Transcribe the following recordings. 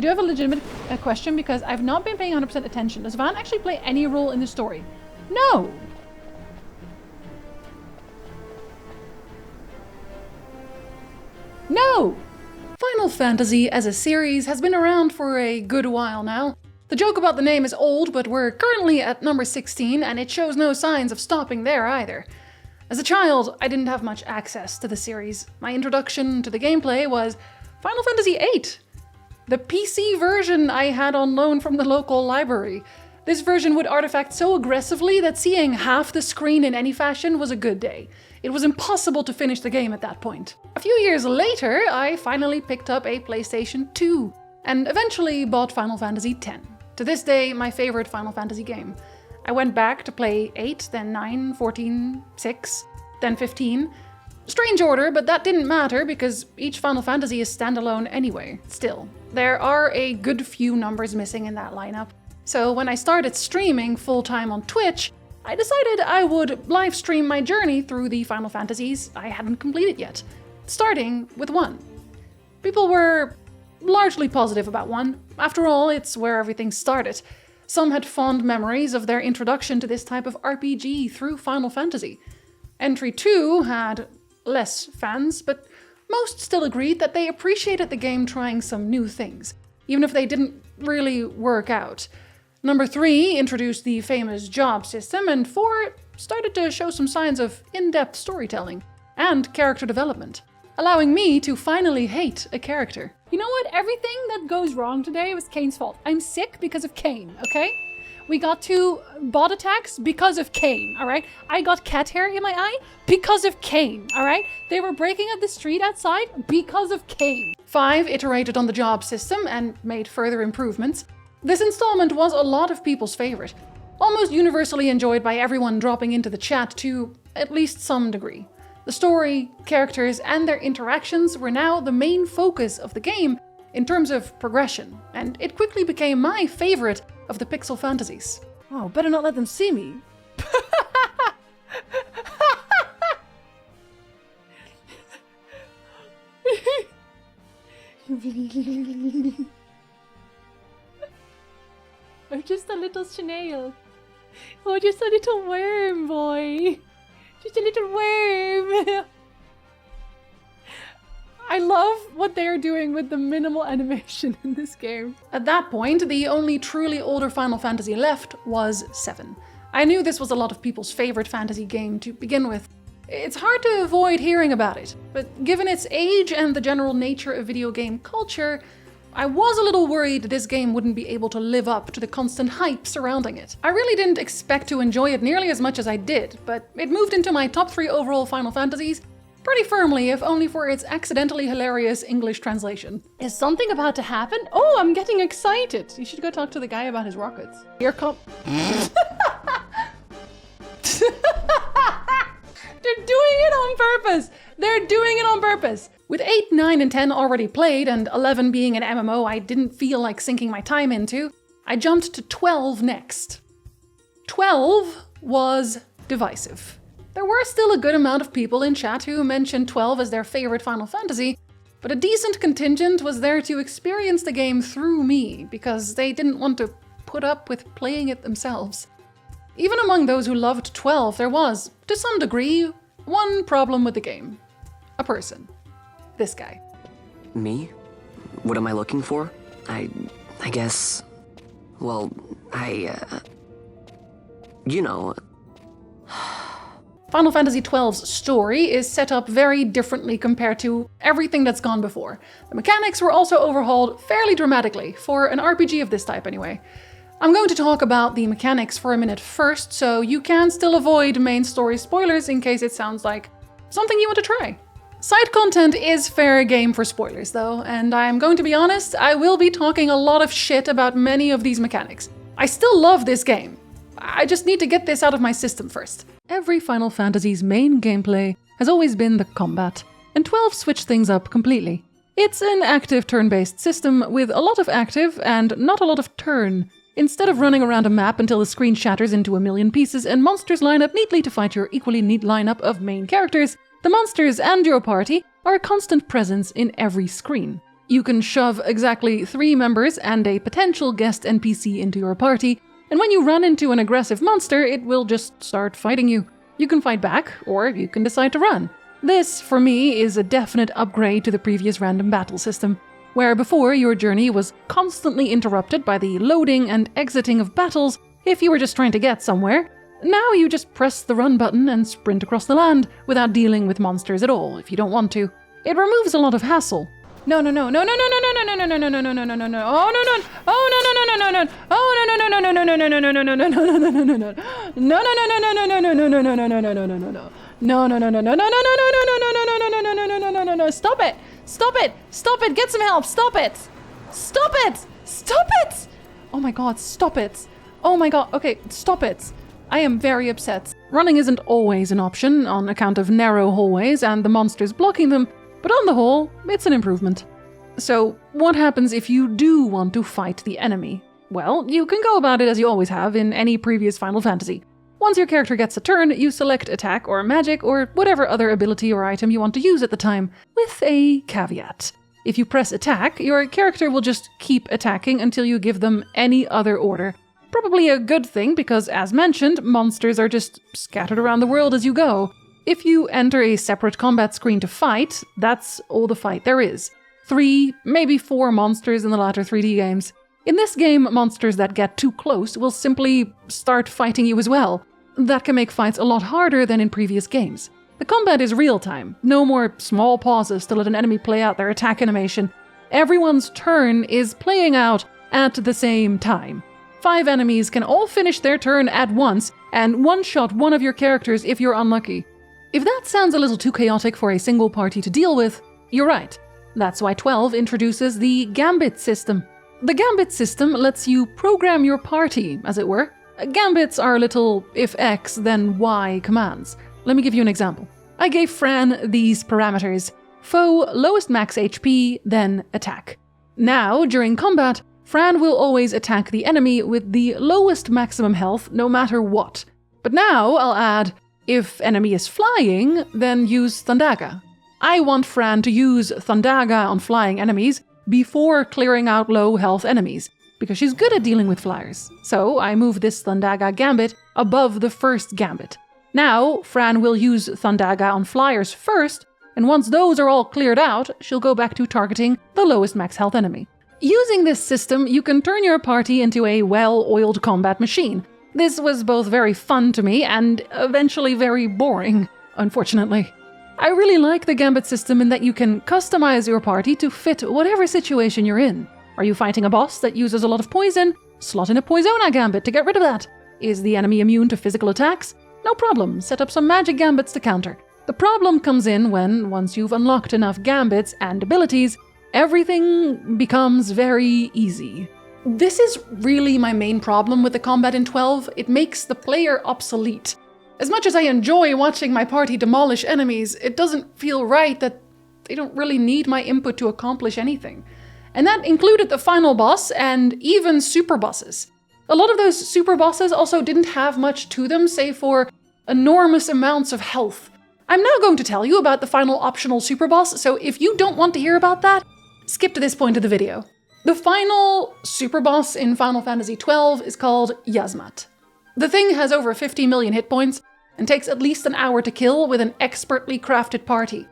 I do have a legitimate question because I've not been paying 100% attention. Does Van actually play any role in the story? No! No! Final Fantasy as a series has been around for a good while now. The joke about the name is old, but we're currently at number 16 and it shows no signs of stopping there either. As a child, I didn't have much access to the series. My introduction to the gameplay was Final Fantasy VIII. The PC version I had on loan from the local library. This version would artifact so aggressively that seeing half the screen in any fashion was a good day. It was impossible to finish the game at that point. A few years later, I finally picked up a PlayStation 2 and eventually bought Final Fantasy X. To this day, my favorite Final Fantasy game. I went back to play 8, then 9, 14, 6, then 15. Strange order, but that didn't matter because each Final Fantasy is standalone anyway. Still, there are a good few numbers missing in that lineup. So when I started streaming full-time on Twitch, I decided I would live stream my journey through the Final Fantasies I hadn't completed yet, starting with 1. People were largely positive about 1. After all, it's where everything started. Some had fond memories of their introduction to this type of RPG through Final Fantasy. Entry 2 had less fans, but most still agreed that they appreciated the game trying some new things, even if they didn't really work out. Number 3 introduced the famous job system, and 4 started to show some signs of in-depth storytelling and character development, allowing me to finally hate a character. You know what? Everything that goes wrong today was Kane's fault. I'm sick because of Kane, okay? We got 2 bot attacks because of Kane, alright? I got cat hair in my eye because of Kane, alright? They were breaking up the street outside because of Kane. 5 iterated on the job system and made further improvements. This installment was a lot of people's favorite, almost universally enjoyed by everyone dropping into the chat to at least some degree. The story, characters, and their interactions were now the main focus of the game in terms of progression, and it quickly became my favorite of the pixel fantasies. Oh, better not let them see me. I'm just a little snail. Oh, just a little worm, boy. Just a little worm. I love what they are doing with the minimal animation in this game. At that point, the only truly older Final Fantasy left was 7. I knew this was a lot of people's favorite fantasy game to begin with. It's hard to avoid hearing about it, but given its age and the general nature of video game culture, I was a little worried this game wouldn't be able to live up to the constant hype surrounding it. I really didn't expect to enjoy it nearly as much as I did, but it moved into my top 3 overall Final Fantasies pretty firmly, if only for its accidentally hilarious English translation. Is something about to happen? Oh, I'm getting excited. You should go talk to the guy about his rockets. Here come... They're doing it on purpose! They're doing it on purpose! With 8, 9, and 10 already played, and 11 being an MMO I didn't feel like sinking my time into, I jumped to 12 next. 12 was divisive. There were still a good amount of people in chat who mentioned 12 as their favorite Final Fantasy, but a decent contingent was there to experience the game through me, because they didn't want to put up with playing it themselves. Even among those who loved 12, there was, to some degree, one problem with the game. A person. This guy. Me? What am I looking for? I guess... Well, you know... Final Fantasy XII's story is set up very differently compared to everything that's gone before. The mechanics were also overhauled fairly dramatically, for an RPG of this type anyway. I'm going to talk about the mechanics for a minute first, so you can still avoid main story spoilers in case it sounds like something you want to try. Side content is fair game for spoilers though, and I'm going to be honest, I will be talking a lot of shit about many of these mechanics. I still love this game. I just need to get this out of my system first. Every Final Fantasy's main gameplay has always been the combat, and 12 switched things up completely. It's an active turn-based system with a lot of active and not a lot of turn. Instead of running around a map until the screen shatters into a million pieces and monsters line up neatly to fight your equally neat lineup of main characters, the monsters and your party are a constant presence in every screen. You can shove exactly 3 members and a potential guest NPC into your party, and when you run into an aggressive monster, it will just start fighting you. You can fight back, or you can decide to run. This, for me, is a definite upgrade to the previous random battle system, where before your journey was constantly interrupted by the loading and exiting of battles if you were just trying to get somewhere. Now you just press the run button and sprint across the land without dealing with monsters at all if you don't want to. It removes a lot of hassle. No. Oh no. Stop it! Stop it! Stop it! Get some help! Stop it! Stop it! Stop it! Oh my god, stop it! Oh my god, okay, stop it. I am very upset. Running isn't always an option on account of narrow hallways and the monsters blocking them, but on the whole, it's an improvement. So, what happens if you do want to fight the enemy? Well, you can go about it as you always have in any previous Final Fantasy. Once your character gets a turn, you select attack or magic or whatever other ability or item you want to use at the time, with a caveat. If you press attack, your character will just keep attacking until you give them any other order. Probably a good thing because, as mentioned, monsters are just scattered around the world as you go. If you enter a separate combat screen to fight, that's all the fight there is. 3, maybe 4 monsters in the latter 3D games. In this game, monsters that get too close will simply start fighting you as well. That can make fights a lot harder than in previous games. The combat is real-time, no more small pauses to let an enemy play out their attack animation. Everyone's turn is playing out at the same time. 5 enemies can all finish their turn at once and one-shot one of your characters if you're unlucky. If that sounds a little too chaotic for a single party to deal with, you're right. That's why 12 introduces the Gambit system. The Gambit system lets you program your party, as it were. Gambits are little if X then Y commands. Let me give you an example. I gave Fran these parameters: foe, lowest max HP, then attack. Now, during combat, Fran will always attack the enemy with the lowest maximum health no matter what. But now I'll add, if enemy is flying, then use Thundaga. I want Fran to use Thundaga on flying enemies before clearing out low health enemies, because she's good at dealing with flyers. So I move this Thundaga gambit above the first gambit. Now, Fran will use Thundaga on flyers first, and once those are all cleared out, she'll go back to targeting the lowest max health enemy. Using this system, you can turn your party into a well-oiled combat machine. This was both very fun to me and eventually very boring, unfortunately. I really like the Gambit system in that you can customize your party to fit whatever situation you're in. Are you fighting a boss that uses a lot of poison? Slot in a Poisona Gambit to get rid of that. Is the enemy immune to physical attacks? No problem, set up some magic gambits to counter. The problem comes in when, once you've unlocked enough gambits and abilities, everything becomes very easy. This is really my main problem with the combat in 12. It makes the player obsolete. As much as I enjoy watching my party demolish enemies, it doesn't feel right that they don't really need my input to accomplish anything. And that included the final boss and even super bosses. A lot of those super bosses also didn't have much to them save for enormous amounts of health. I'm now going to tell you about the final optional super boss, so if you don't want to hear about that, skip to this point of the video. The final super boss in Final Fantasy XII is called Yasmat. The thing has over 50 million hit points and takes at least an hour to kill with an expertly crafted party.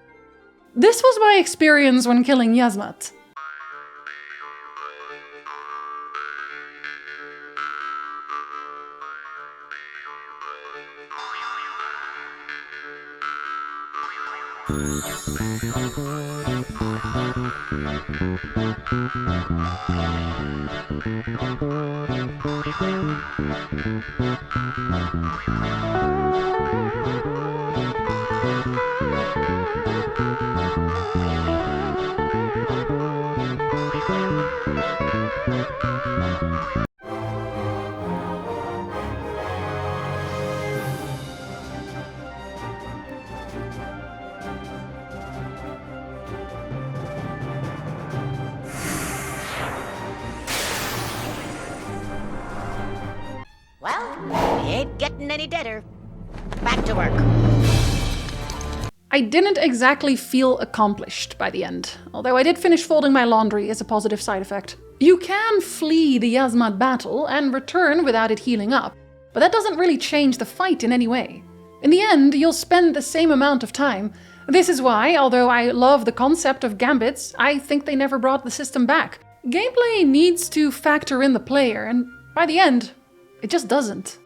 This was my experience when killing Yasmat. Well, we ain't getting any deader. Back to work. I didn't exactly feel accomplished by the end, although I did finish folding my laundry as a positive side effect. You can flee the Yasmad battle and return without it healing up, but that doesn't really change the fight in any way. In the end, you'll spend the same amount of time. This is why, although I love the concept of gambits, I think they never brought the system back. Gameplay needs to factor in the player, and by the end, it just doesn't.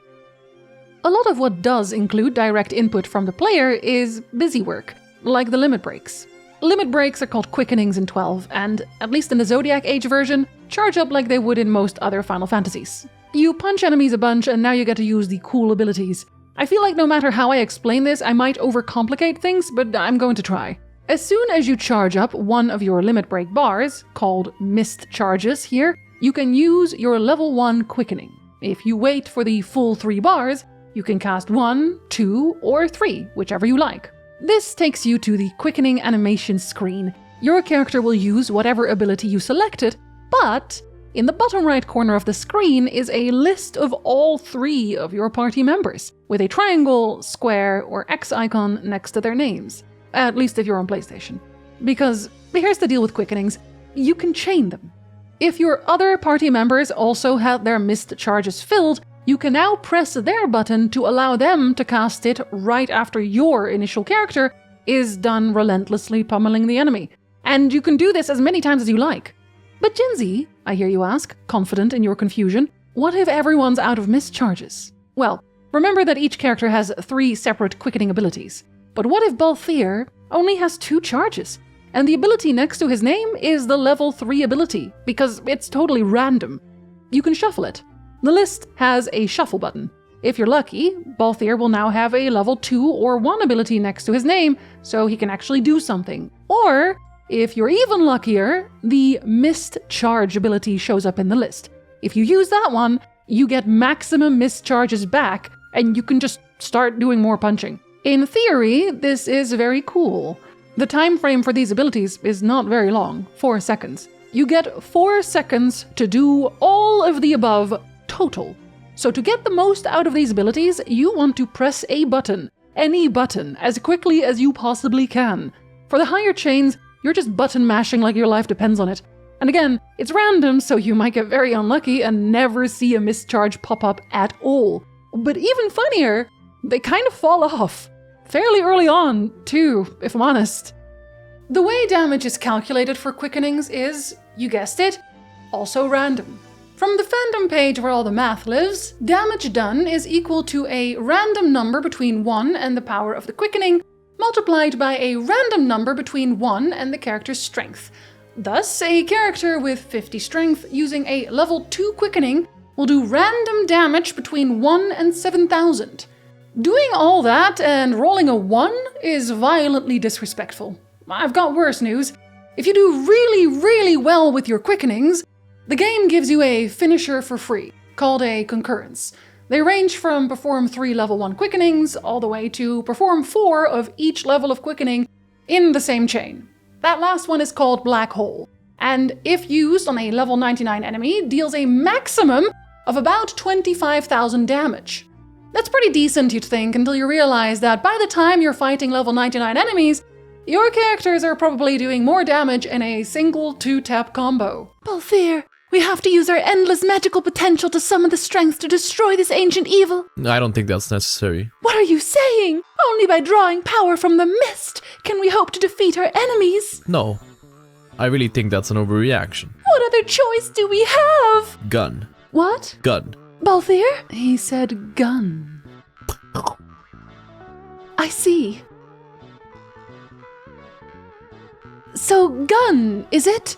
A lot of what does include direct input from the player is busy work, like the limit breaks. Limit breaks are called Quickenings in 12, and, at least in the Zodiac Age version, charge up like they would in most other Final Fantasies. You punch enemies a bunch and now you get to use the cool abilities. I feel like no matter how I explain this, I might overcomplicate things, but I'm going to try. As soon as you charge up one of your limit break bars, called missed charges here, you can use your level 1 Quickening. If you wait for the full 3 bars, you can cast 1, 2, or 3, whichever you like. This takes you to the Quickening animation screen. Your character will use whatever ability you selected, but in the bottom right corner of the screen is a list of all 3 of your party members, with a triangle, square, or X icon next to their names. At least if you're on PlayStation. Because here's the deal with Quickenings, you can chain them. If your other party members also had their missed charges filled, you can now press their button to allow them to cast it right after your initial character is done relentlessly pummeling the enemy. And you can do this as many times as you like. But Jinzi, I hear you ask, confident in your confusion, what if everyone's out of missed charges? Well, remember that each character has 3 separate quickening abilities. But what if Balthier only has 2 charges? And the ability next to his name is the level 3 ability, because it's totally random. You can shuffle it. The list has a shuffle button. If you're lucky, Balthier will now have a level 2 or 1 ability next to his name, so he can actually do something. Or, if you're even luckier, the missed charge ability shows up in the list. If you use that one, you get maximum missed charges back, and you can just start doing more punching. In theory, this is very cool. The time frame for these abilities is not very long, 4 seconds. You get 4 seconds to do all of the above total. So to get the most out of these abilities, you want to press a button, any button, as quickly as you possibly can. For the higher chains, you're just button mashing like your life depends on it. And again, it's random, so you might get very unlucky and never see a mischarge pop up at all. But even funnier, they kind of fall off. Fairly early on, too, if I'm honest. The way damage is calculated for Quickenings is, you guessed it, also random. From the fandom page where all the math lives, damage done is equal to a random number between 1 and the power of the Quickening, multiplied by a random number between 1 and the character's strength. Thus, a character with 50 strength using a level 2 Quickening will do random damage between 1 and 7,000. Doing all that and rolling a 1 is violently disrespectful. I've got worse news. If you do really well with your Quickenings, the game gives you a finisher for free, called a concurrence. They range from perform 3 level 1 Quickenings all the way to perform 4 of each level of Quickening in the same chain. That last one is called Black Hole, and if used on a level 99 enemy, deals a maximum of about 25,000 damage. That's pretty decent, you'd think, until you realize that by the time you're fighting level 99 enemies, your characters are probably doing more damage in a single 2-tap combo. Balthier, we have to use our endless magical potential to summon the strength to destroy this ancient evil. I don't think that's necessary. What are you saying? Only by drawing power from the mist can we hope to defeat our enemies. No. I really think that's an overreaction. What other choice do we have? Gun. What? Gun. Balthier? He said gun. I see. So gun, is it?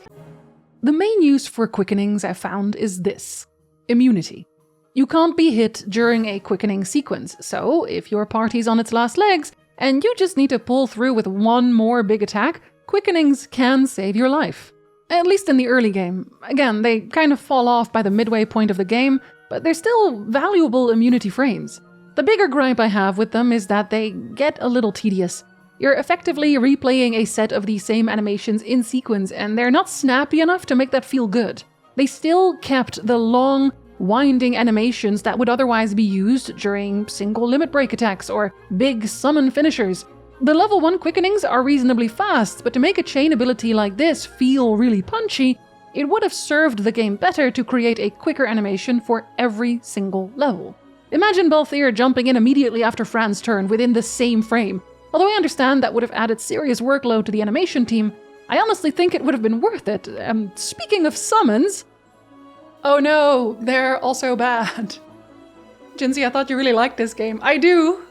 The main use for Quickenings I found is this: immunity. You can't be hit during a Quickening sequence, so if your party's on its last legs and you just need to pull through with one more big attack, Quickenings can save your life. At least in the early game. Again, they kind of fall off by the midway point of the game, but they're still valuable immunity frames. The bigger gripe I have with them is that they get a little tedious. You're effectively replaying a set of the same animations in sequence, and they're not snappy enough to make that feel good. They still kept the long, winding animations that would otherwise be used during single limit break attacks or big summon finishers. The level 1 Quickenings are reasonably fast, but to make a chain ability like this feel really punchy, it would have served the game better to create a quicker animation for every single level. Imagine Balthier jumping in immediately after Fran's turn within the same frame. Although I understand that would have added serious workload to the animation team, I honestly think it would have been worth it. Speaking of summons... Oh no, they're also bad. Jinsey, I thought you really liked this game. I do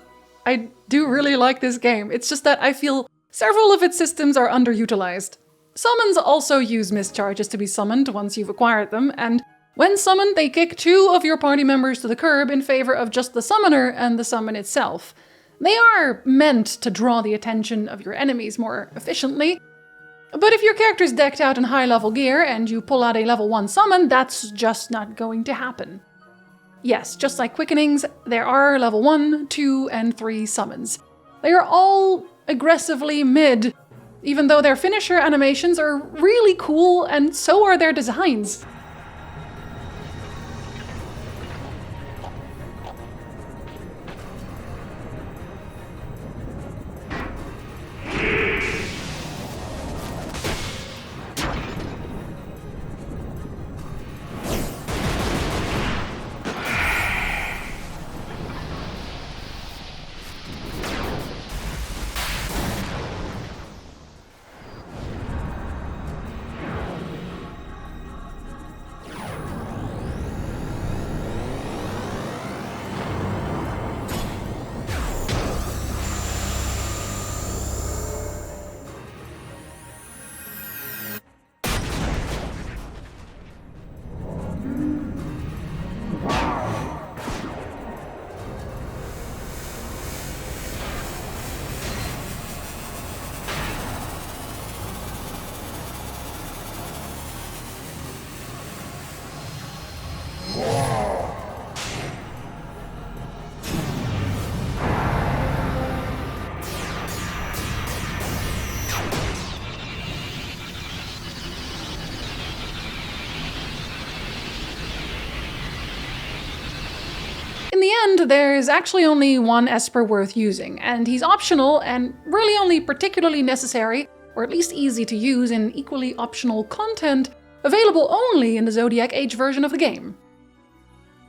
really like this game. It's just that I feel several of its systems are underutilized. Summons also use mischarges to be summoned once you've acquired them, and when summoned, they kick 2 of your party members to the curb in favor of just the summoner and the summon itself. They are meant to draw the attention of your enemies more efficiently, but if your character's decked out in high-level gear and you pull out a level 1 summon, that's just not going to happen. Yes, just like Quickenings, there are level 1, 2, and 3 summons. They are all aggressively mid, even though their finisher animations are really cool and so are their designs. In the end, there's actually only one Esper worth using, and he's optional and really only particularly necessary, or at least easy to use in equally optional content, available only in the Zodiac Age version of the game.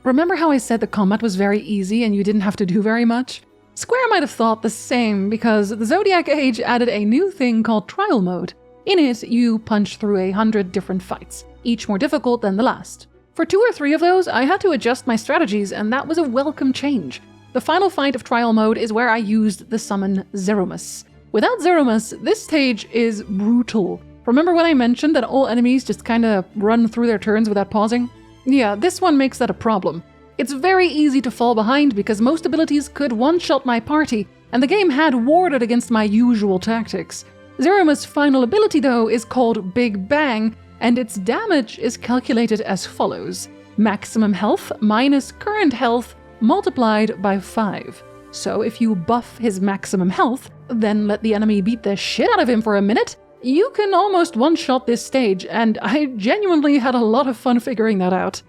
Remember how I said the combat was very easy and you didn't have to do very much? Square might have thought the same, because the Zodiac Age added a new thing called Trial Mode. In it, you punch through 100 different fights, each more difficult than the last. For 2 or 3 of those, I had to adjust my strategies, and that was a welcome change. The final fight of Trial Mode is where I used the summon Zeromus. Without Zeromus, this stage is brutal. Remember when I mentioned that all enemies just kinda run through their turns without pausing? Yeah, this one makes that a problem. It's very easy to fall behind because most abilities could one-shot my party, and the game had warded against my usual tactics. Zeromus' final ability, though, is called Big Bang, and its damage is calculated as follows: maximum health minus current health multiplied by 5. So if you buff his maximum health, then let the enemy beat the shit out of him for a minute, you can almost one-shot this stage, and I genuinely had a lot of fun figuring that out.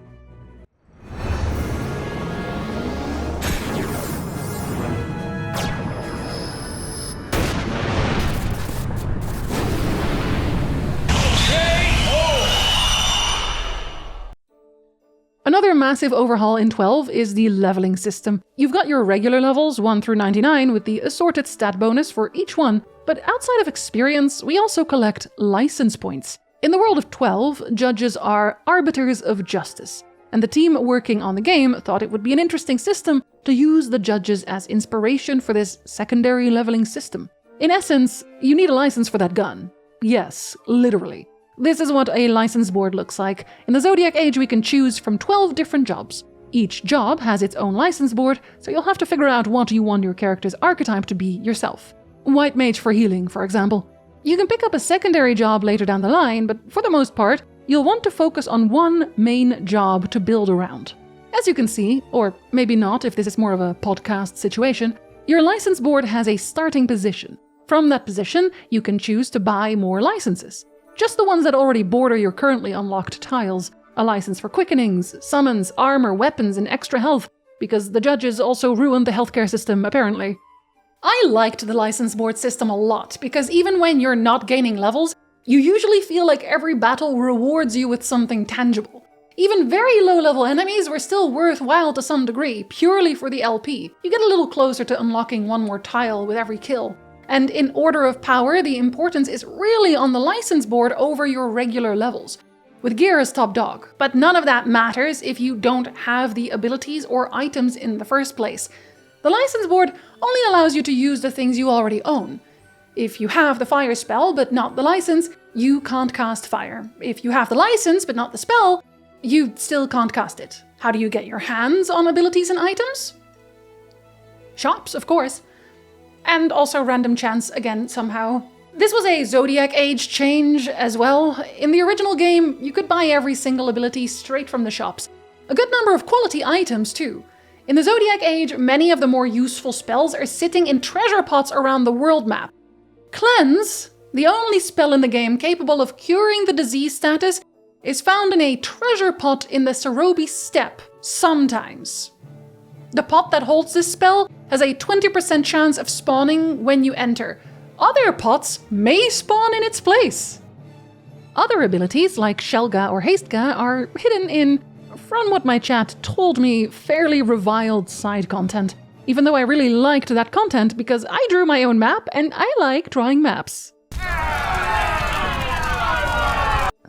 Another massive overhaul in 12 is the leveling system. You've got your regular levels 1 through 99 with the assorted stat bonus for each one, but outside of experience, we also collect license points. In the world of 12, judges are arbiters of justice, and the team working on the game thought it would be an interesting system to use the judges as inspiration for this secondary leveling system. In essence, you need a license for that gun. Yes, literally. This is what a license board looks like. In the Zodiac Age, we can choose from 12 different jobs. Each job has its own license board, so you'll have to figure out what you want your character's archetype to be yourself. White Mage for healing, for example. You can pick up a secondary job later down the line, but for the most part, you'll want to focus on one main job to build around. As you can see, or maybe not if this is more of a podcast situation, your license board has a starting position. From that position, you can choose to buy more licenses. Just the ones that already border your currently unlocked tiles. A license for Quickenings, summons, armor, weapons, and extra health, because the judges also ruined the healthcare system, apparently. I liked the license board system a lot, because even when you're not gaining levels, you usually feel like every battle rewards you with something tangible. Even very low-level enemies were still worthwhile to some degree, purely for the LP. You get a little closer to unlocking one more tile with every kill. And in order of power, the importance is really on the license board over your regular levels, with gear as top dog. But none of that matters if you don't have the abilities or items in the first place. The license board only allows you to use the things you already own. If you have the fire spell but not the license, you can't cast fire. If you have the license but not the spell, you still can't cast it. How do you get your hands on abilities and items? Shops, of course. And also random chance again somehow. This was a Zodiac Age change as well. In the original game, you could buy every single ability straight from the shops. A good number of quality items too. In the Zodiac Age, many of the more useful spells are sitting in treasure pots around the world map. Cleanse, the only spell in the game capable of curing the disease status, is found in a treasure pot in the Cerobi Steppe, sometimes. The pot that holds this spell has a 20% chance of spawning when you enter. Other pots may spawn in its place. Other abilities, like Shelga or Hastega, are hidden in, from what my chat told me, fairly reviled side content. Even though I really liked that content because I drew my own map and I like drawing maps.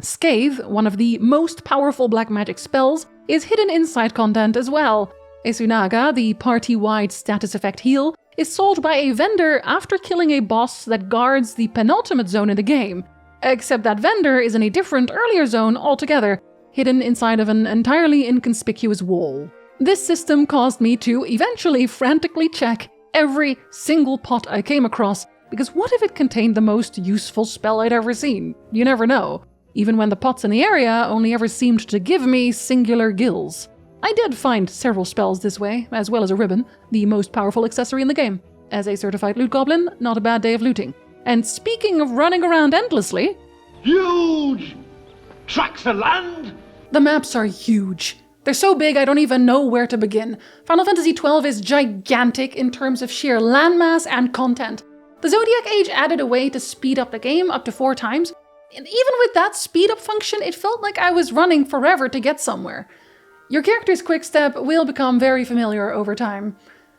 Scathe, one of the most powerful black magic spells, is hidden in side content as well. Esunaga, the party-wide status effect heal, is sold by a vendor after killing a boss that guards the penultimate zone in the game, except that vendor is in a different earlier zone altogether, hidden inside of an entirely inconspicuous wall. This system caused me to eventually frantically check every single pot I came across, because what if it contained the most useful spell I'd ever seen? You never know. Even when the pots in the area only ever seemed to give me singular gills. I did find several spells this way, as well as a ribbon, the most powerful accessory in the game. As a certified loot goblin, not a bad day of looting. And speaking of running around endlessly... Huge! Tracts of land! The maps are huge. They're so big I don't even know where to begin. Final Fantasy XII is gigantic in terms of sheer landmass and content. The Zodiac Age added a way to speed up the game up to 4 times, and even with that speed up function, it felt like I was running forever to get somewhere. Your character's quickstep will become very familiar over time,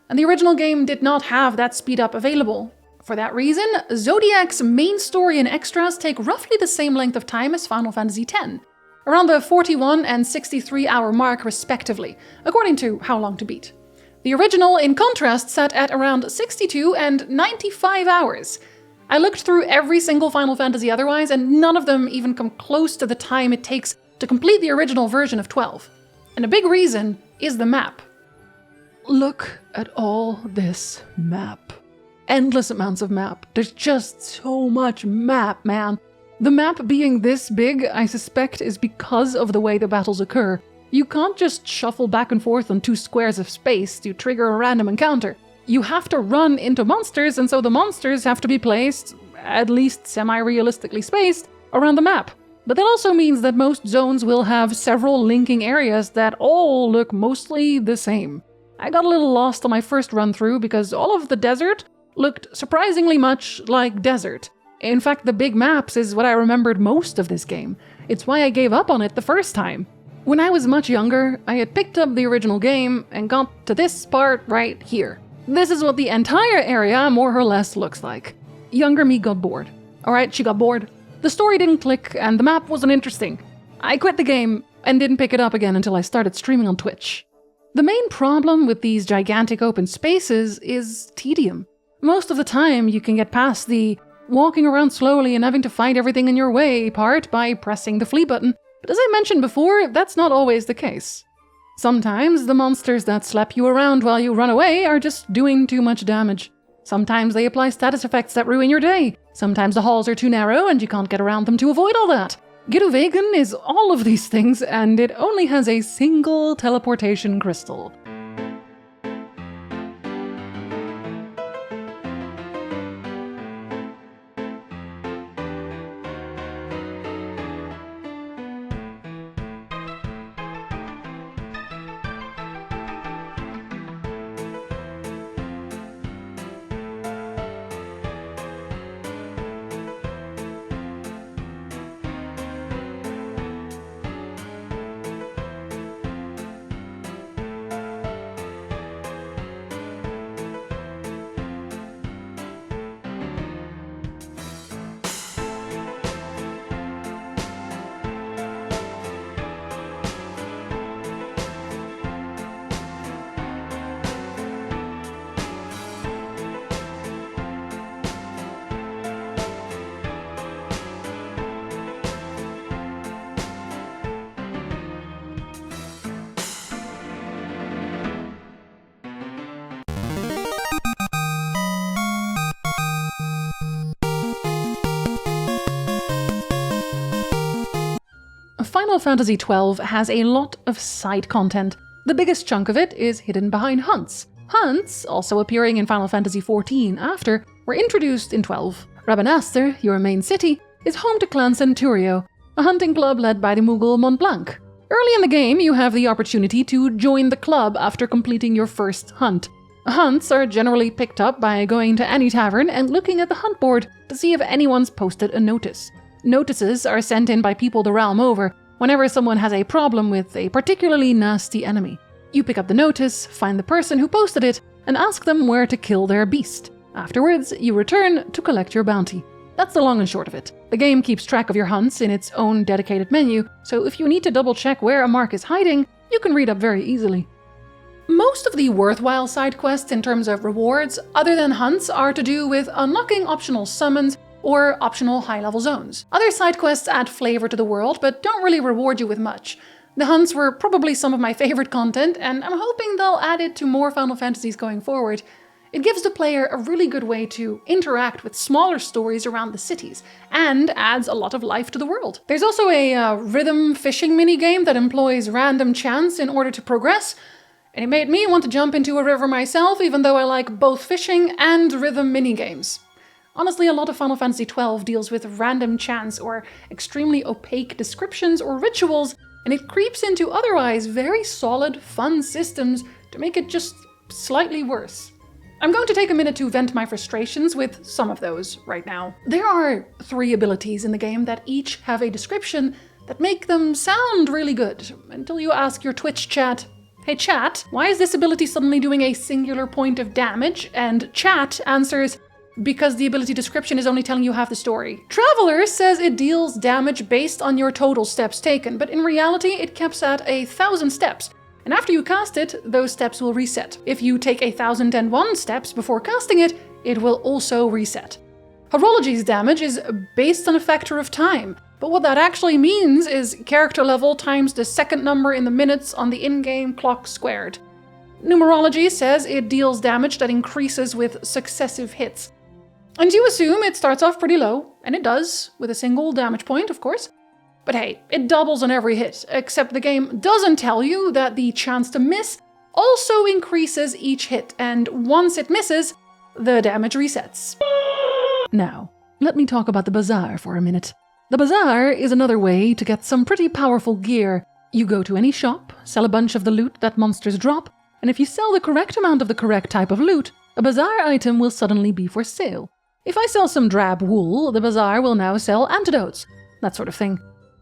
and the original game did not have that speed up available. For that reason, Zodiac's main story and extras take roughly the same length of time as Final Fantasy X, around the 41 and 63 hour mark respectively, according to how long to beat. The original, in contrast, sat at around 62 and 95 hours. I looked through every single Final Fantasy otherwise, and none of them even come close to the time it takes to complete the original version of 12. And a big reason is the map. Look at all this map. Endless amounts of map. There's just so much map, man. The map being this big, I suspect, is because of the way the battles occur. You can't just shuffle back and forth on 2 squares of space to trigger a random encounter. You have to run into monsters, and so the monsters have to be placed, at least semi-realistically spaced, around the map. But that also means that most zones will have several linking areas that all look mostly the same. I got a little lost on my first run-through because all of the desert looked surprisingly much like desert. In fact, the big maps is what I remembered most of this game. It's why I gave up on it the first time. When I was much younger, I had picked up the original game and got to this part right here. This is what the entire area more or less looks like. Younger me got bored. Alright, she got bored. The story didn't click and the map wasn't interesting. I quit the game and didn't pick it up again until I started streaming on Twitch. The main problem with these gigantic open spaces is tedium. Most of the time you can get past the walking around slowly and having to fight everything in your way part by pressing the flee button, but as I mentioned before, that's not always the case. Sometimes the monsters that slap you around while you run away are just doing too much damage. Sometimes they apply status effects that ruin your day. Sometimes the halls are too narrow and you can't get around them to avoid all that. Giruvegan is all of these things, and it only has a single teleportation crystal. Final Fantasy XII has a lot of side content. The biggest chunk of it is hidden behind hunts. Hunts, also appearing in Final Fantasy XIV after, were introduced in 12. Rabanastre, your main city, is home to Clan Centurio, a hunting club led by the Moogle Mont Blanc. Early in the game, you have the opportunity to join the club after completing your first hunt. Hunts are generally picked up by going to any tavern and looking at the hunt board to see if anyone's posted a notice. Notices are sent in by people the realm over whenever someone has a problem with a particularly nasty enemy. You pick up the notice, find the person who posted it, and ask them where to kill their beast. Afterwards, you return to collect your bounty. That's the long and short of it. The game keeps track of your hunts in its own dedicated menu, so if you need to double check where a mark is hiding, you can read up very easily. Most of the worthwhile side quests in terms of rewards, other than hunts, are to do with unlocking optional summons or optional high-level zones. Other side quests add flavor to the world, but don't really reward you with much. The hunts were probably some of my favorite content, and I'm hoping they'll add it to more Final Fantasies going forward. It gives the player a really good way to interact with smaller stories around the cities, and adds a lot of life to the world. There's also a rhythm fishing minigame that employs random chance in order to progress, and it made me want to jump into a river myself, even though I like both fishing and rhythm minigames. Honestly, a lot of Final Fantasy XII deals with random chance or extremely opaque descriptions or rituals, and it creeps into otherwise very solid, fun systems to make it just slightly worse. I'm going to take a minute to vent my frustrations with some of those right now. There are 3 abilities in the game that each have a description that make them sound really good, until you ask your Twitch chat, "Hey chat, why is this ability suddenly doing a singular point of damage?" And chat answers, "Because the ability description is only telling you half the story." Traveler says it deals damage based on your total steps taken, but in reality it caps at 1,000 steps. And after you cast it, those steps will reset. If you take 1,001 steps before casting it, it will also reset. Horology's damage is based on a factor of time, but what that actually means is character level times the second number in the minutes on the in-game clock squared. Numerology says it deals damage that increases with successive hits. And you assume it starts off pretty low, and it does, with a single damage point, of course. But hey, it doubles on every hit, except the game doesn't tell you that the chance to miss also increases each hit, and once it misses, the damage resets. Now, let me talk about the bazaar for a minute. The bazaar is another way to get some pretty powerful gear. You go to any shop, sell a bunch of the loot that monsters drop, and if you sell the correct amount of the correct type of loot, a bazaar item will suddenly be for sale. If I sell some drab wool, the bazaar will now sell antidotes, that sort of thing.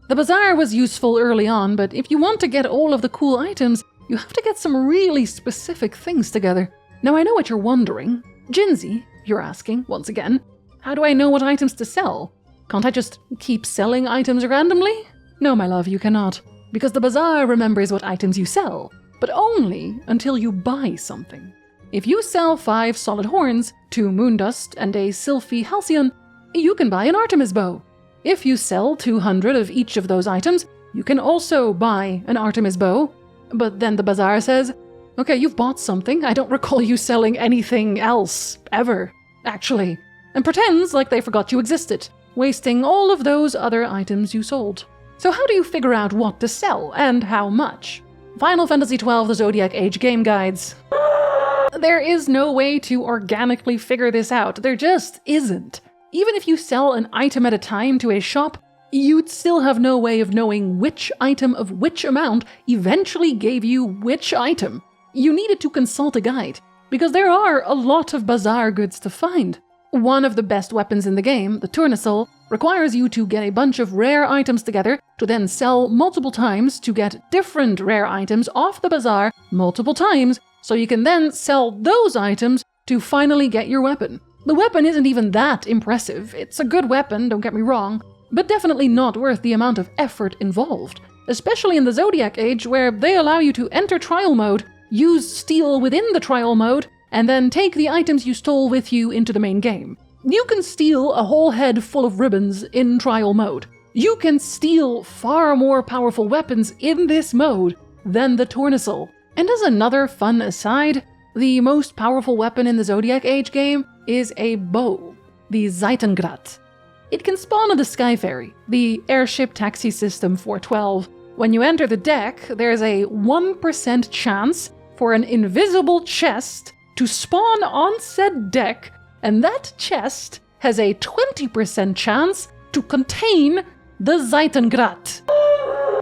The bazaar was useful early on, but if you want to get all of the cool items, you have to get some really specific things together. Now I know what you're wondering. Jinsey, you're asking, once again, how do I know what items to sell? Can't I just keep selling items randomly? No, my love, you cannot. Because the bazaar remembers what items you sell, but only until you buy something. If you sell 5 solid horns, 2 moondust, and a sylphy halcyon, you can buy an Artemis bow. If you sell 200 of each of those items, you can also buy an Artemis bow. But then the bazaar says, "Okay, you've bought something. I don't recall you selling anything else, ever, actually," and pretends like they forgot you existed, wasting all of those other items you sold. So how do you figure out what to sell and how much? Final Fantasy XII The Zodiac Age game guides. There is no way to organically figure this out. There just isn't. Even if you sell an item at a time to a shop, you'd still have no way of knowing which item of which amount eventually gave you which item. You needed to consult a guide, because there are a lot of bazaar goods to find. One of the best weapons in the game, the tournesol, requires you to get a bunch of rare items together to then sell multiple times to get different rare items off the bazaar multiple times, so you can then sell those items to finally get your weapon. The weapon isn't even that impressive. It's a good weapon, don't get me wrong, but definitely not worth the amount of effort involved, especially in the Zodiac Age where they allow you to enter trial mode, use steal within the trial mode, and then take the items you stole with you into the main game. You can steal a whole head full of ribbons in trial mode. You can steal far more powerful weapons in this mode than the tournesol. And as another fun aside, the most powerful weapon in the Zodiac Age game is a bow, the Zeitengrat. it can spawn on the Sky Ferry, the airship taxi system for 12. When you enter the deck, there's a 1% chance for an invisible chest to spawn on said deck, and that chest has a 20% chance to contain the Zeitengrat.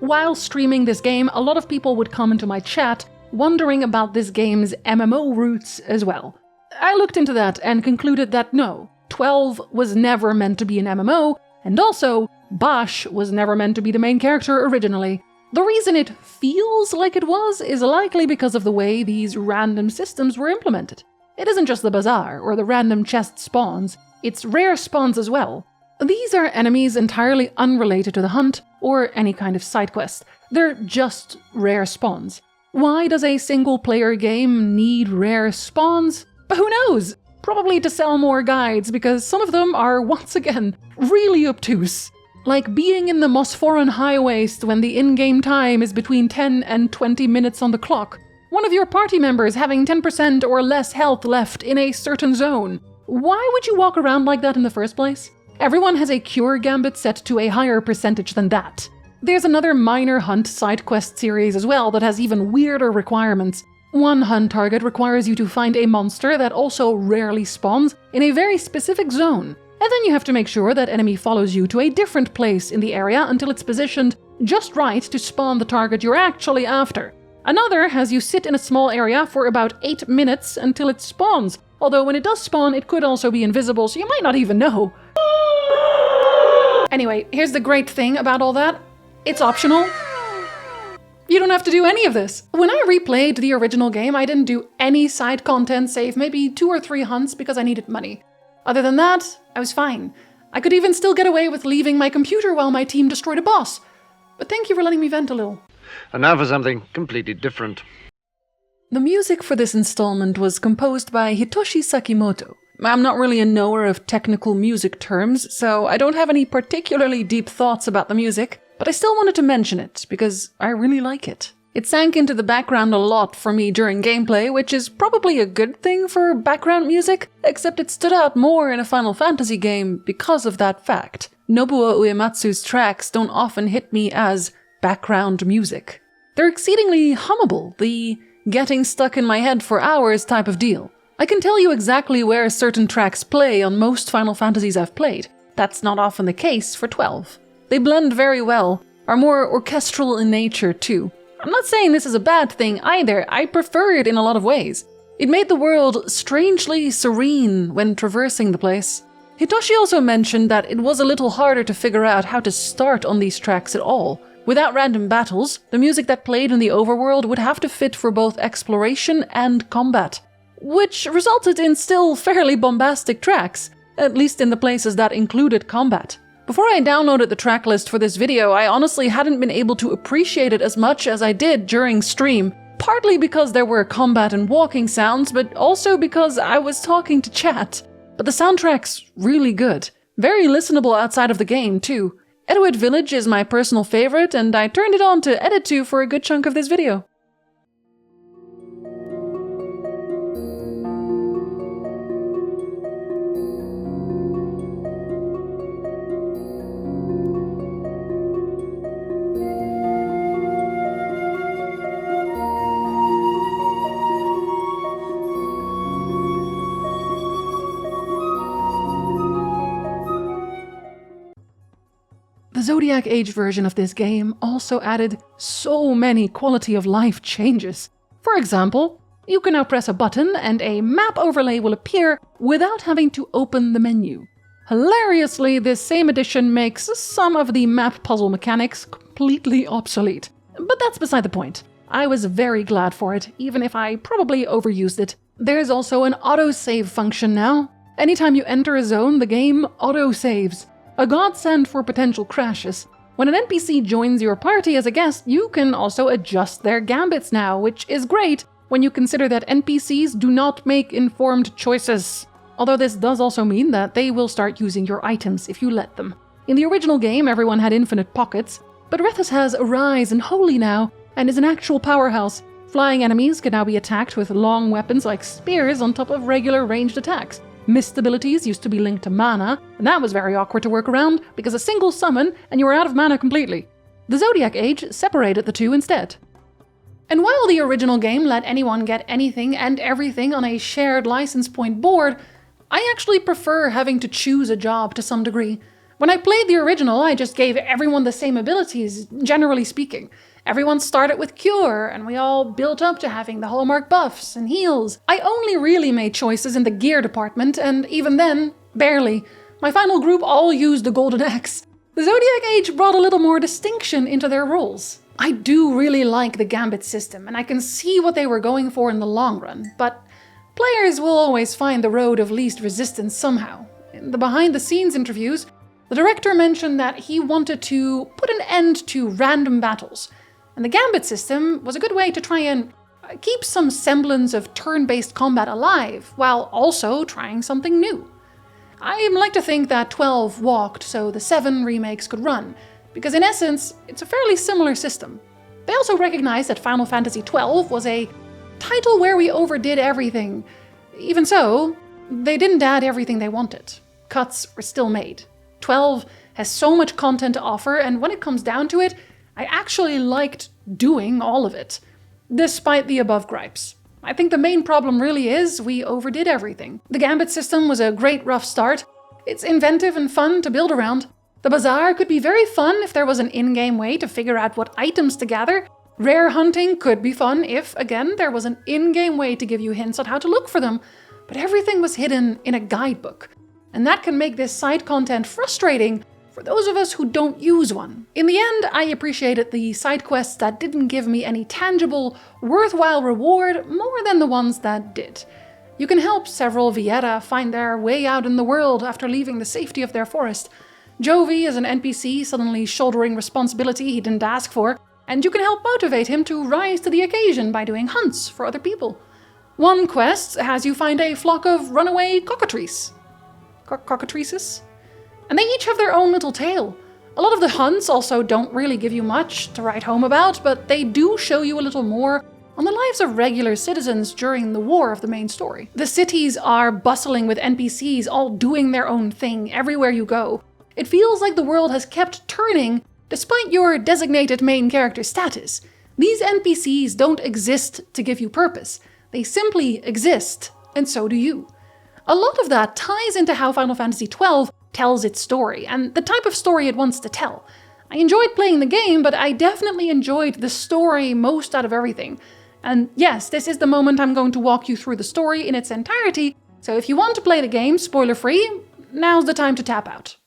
While streaming this game, a lot of people would come into my chat wondering about this game's MMO roots as well. I looked into that and concluded that no, 12 was never meant to be an MMO, and also, Bash was never meant to be the main character originally. The reason it feels like it was is likely because of the way these random systems were implemented. It isn't just the bazaar or the random chest spawns, it's rare spawns as well. These are enemies entirely unrelated to the hunt or any kind of side quest. They're just rare spawns. Why does a single-player game need rare spawns? Who knows? Probably to sell more guides, because some of them are, once again, really obtuse. Like being in the Mosforan High Waste when the in-game time is between 10 and 20 minutes on the clock. One of your party members having 10% or less health left in a certain zone. Why would you walk around like that in the first place? Everyone has a cure gambit set to a higher percentage than that. There's another minor hunt side quest series as well that has even weirder requirements. One hunt target requires you to find a monster that also rarely spawns in a very specific zone, and then you have to make sure that enemy follows you to a different place in the area until it's positioned just right to spawn the target you're actually after. Another has you sit in a small area for about 8 minutes until it spawns, although when it does spawn it could also be invisible, so you might not even know. Anyway, here's the great thing about all that. It's optional. You don't have to do any of this. When I replayed the original game, I didn't do any side content save maybe 2 or 3 hunts because I needed money. Other than that, I was fine. I could even still get away with leaving my computer while my team destroyed a boss. But thank you for letting me vent a little. And now for something completely different. The music for this installment was composed by Hitoshi Sakimoto. I'm not really a knower of technical music terms, so I don't have any particularly deep thoughts about the music, but I still wanted to mention it because I really like it. It sank into the background a lot for me during gameplay, which is probably a good thing for background music, except it stood out more in a Final Fantasy game because of that fact. Nobuo Uematsu's tracks don't often hit me as background music. They're exceedingly hummable, the getting stuck in my head for hours type of deal. I can tell you exactly where certain tracks play on most Final Fantasies I've played. That's not often the case for 12. They blend very well, are more orchestral in nature too. I'm not saying this is a bad thing either, I prefer it in a lot of ways. It made the world strangely serene when traversing the place. Hitoshi also mentioned that it was a little harder to figure out how to start on these tracks at all. Without random battles, the music that played in the overworld would have to fit for both exploration and combat, which resulted in still fairly bombastic tracks, at least in the places that included combat. Before I downloaded the track list for this video, I honestly hadn't been able to appreciate it as much as I did during stream, partly because there were combat and walking sounds, but also because I was talking to chat. But the soundtrack's really good. Very listenable outside of the game, too. Edoit Village is my personal favorite, and I turned it on to edit to for a good chunk of this video. The Zodiac Age version of this game also added so many quality of life changes. For example, you can now press a button and a map overlay will appear without having to open the menu. Hilariously, this same addition makes some of the map puzzle mechanics completely obsolete. But that's beside the point. I was very glad for it, even if I probably overused it. There's also an autosave function now. Anytime you enter a zone, the game autosaves. A godsend for potential crashes. When an NPC joins your party as a guest, you can also adjust their gambits now, which is great when you consider that NPCs do not make informed choices. Although this does also mean that they will start using your items if you let them. In the original game, everyone had infinite pockets, but Rethus has Arise and Holy now, and is an actual powerhouse. Flying enemies can now be attacked with long weapons like spears on top of regular ranged attacks. Mist abilities used to be linked to mana, and that was very awkward to work around because a single summon and you were out of mana completely. The Zodiac Age separated the two instead. And while the original game let anyone get anything and everything on a shared license point board, I actually prefer having to choose a job to some degree. When I played the original, I just gave everyone the same abilities, generally speaking. Everyone started with Cure, and we all built up to having the hallmark buffs and heals. I only really made choices in the gear department, and even then, barely. My final group all used the Golden Axe. The Zodiac Age brought a little more distinction into their roles. I do really like the Gambit system, and I can see what they were going for in the long run, but players will always find the road of least resistance somehow. In the behind-the-scenes interviews, the director mentioned that he wanted to put an end to random battles, and the Gambit system was a good way to try and keep some semblance of turn-based combat alive, while also trying something new. I like to think that 12 walked so the 7 remakes could run, because in essence, it's a fairly similar system. They also recognized that Final Fantasy XII was a title where we overdid everything. Even so, they didn't add everything they wanted. Cuts were still made. 12 has so much content to offer, and when it comes down to it, I actually liked doing all of it, despite the above gripes. I think the main problem really is we overdid everything. The Gambit system was a great rough start. It's inventive and fun to build around. The Bazaar could be very fun if there was an in-game way to figure out what items to gather. Rare hunting could be fun if, again, there was an in-game way to give you hints on how to look for them. But everything was hidden in a guidebook. And that can make this side content frustrating for those of us who don't use one. In the end, I appreciated the side quests that didn't give me any tangible, worthwhile reward more than the ones that did. You can help several Viera find their way out in the world after leaving the safety of their forest. Jovi is an NPC suddenly shouldering responsibility he didn't ask for, and you can help motivate him to rise to the occasion by doing hunts for other people. One quest has you find a flock of runaway cockatrices. Cockatrices? And they each have their own little tale. A lot of the hunts also don't really give you much to write home about, but they do show you a little more on the lives of regular citizens during the war of the main story. The cities are bustling with NPCs all doing their own thing everywhere you go. It feels like the world has kept turning despite your designated main character status. These NPCs don't exist to give you purpose. They simply exist, and so do you. A lot of that ties into how Final Fantasy XII tells its story, and the type of story it wants to tell. I enjoyed playing the game, but I definitely enjoyed the story most out of everything. And yes, this is the moment I'm going to walk you through the story in its entirety, so if you want to play the game spoiler-free, now's the time to tap out.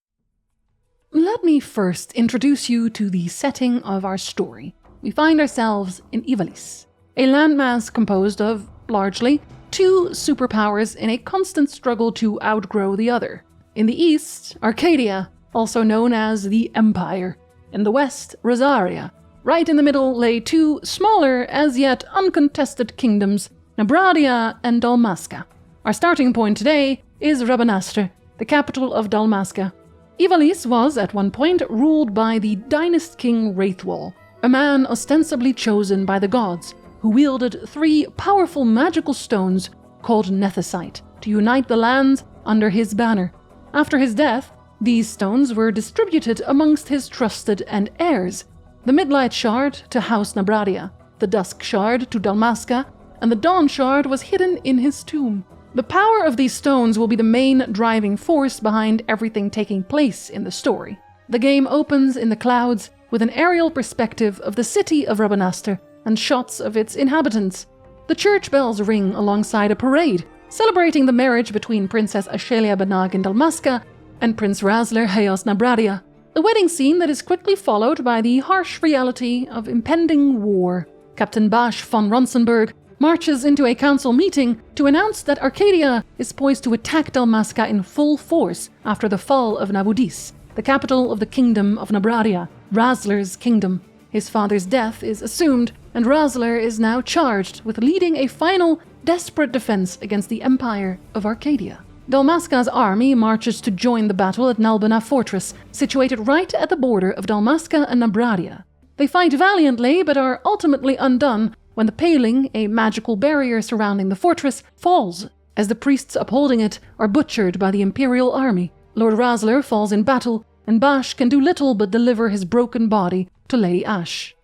Let me first introduce you to the setting of our story. We find ourselves in Ivalice, a landmass composed of, largely, 2 superpowers in a constant struggle to outgrow the other. In the east, Arcadia, also known as the Empire. In the west, Rosaria. Right in the middle lay 2 smaller, as yet uncontested kingdoms, Nabradia and Dalmasca. Our starting point today is Rabanastre, the capital of Dalmasca. Ivalice was, at one point, ruled by the Dynast King Wraithwall, a man ostensibly chosen by the gods, who wielded 3 powerful magical stones called Nethicite to unite the lands under his banner. After his death, these stones were distributed amongst his trusted and heirs, the Midlight Shard to House Nabradia, the Dusk Shard to Dalmasca, and the Dawn Shard was hidden in his tomb. The power of these stones will be the main driving force behind everything taking place in the story. The game opens in the clouds with an aerial perspective of the city of Rabanastre and shots of its inhabitants. The church bells ring alongside a parade, celebrating the marriage between Princess Ashelia Banag in Dalmasca and Prince Razler Hayos Nabradia. A wedding scene that is quickly followed by the harsh reality of impending war. Captain Basch von Ronsenberg marches into a council meeting to announce that Arcadia is poised to attack Dalmasca in full force after the fall of Nabudis, the capital of the kingdom of Nabradia, Razler's kingdom. His father's death is assumed, and Razler is now charged with leading a final, desperate defense against the Empire of Arcadia. Dalmasca's army marches to join the battle at Nalbana Fortress, situated right at the border of Dalmasca and Nabradia. They fight valiantly, but are ultimately undone when the paling, a magical barrier surrounding the fortress, falls, as the priests upholding it are butchered by the Imperial army. Lord Rasler falls in battle, and Bash can do little but deliver his broken body to Lady Ashe.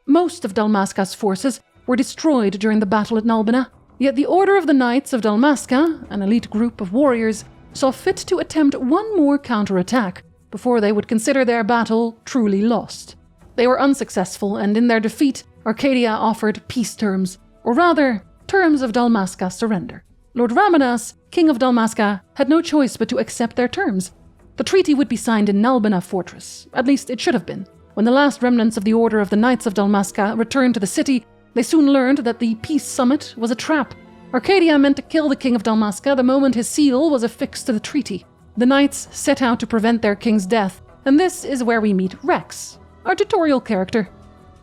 Most of Dalmasca's forces were destroyed during the battle at Nalbina, yet the Order of the Knights of Dalmasca, an elite group of warriors, saw fit to attempt one more counterattack before they would consider their battle truly lost. They were unsuccessful, and in their defeat, Arcadia offered peace terms, or rather, terms of Dalmasca's surrender. Lord Ramenas, King of Dalmasca, had no choice but to accept their terms. The treaty would be signed in Nalbina Fortress, at least it should have been. When the last remnants of the Order of the Knights of Dalmasca returned to the city, they soon learned that the peace summit was a trap. Arcadia meant to kill the King of Dalmasca the moment his seal was affixed to the treaty. The knights set out to prevent their king's death, and this is where we meet Rex, our tutorial character.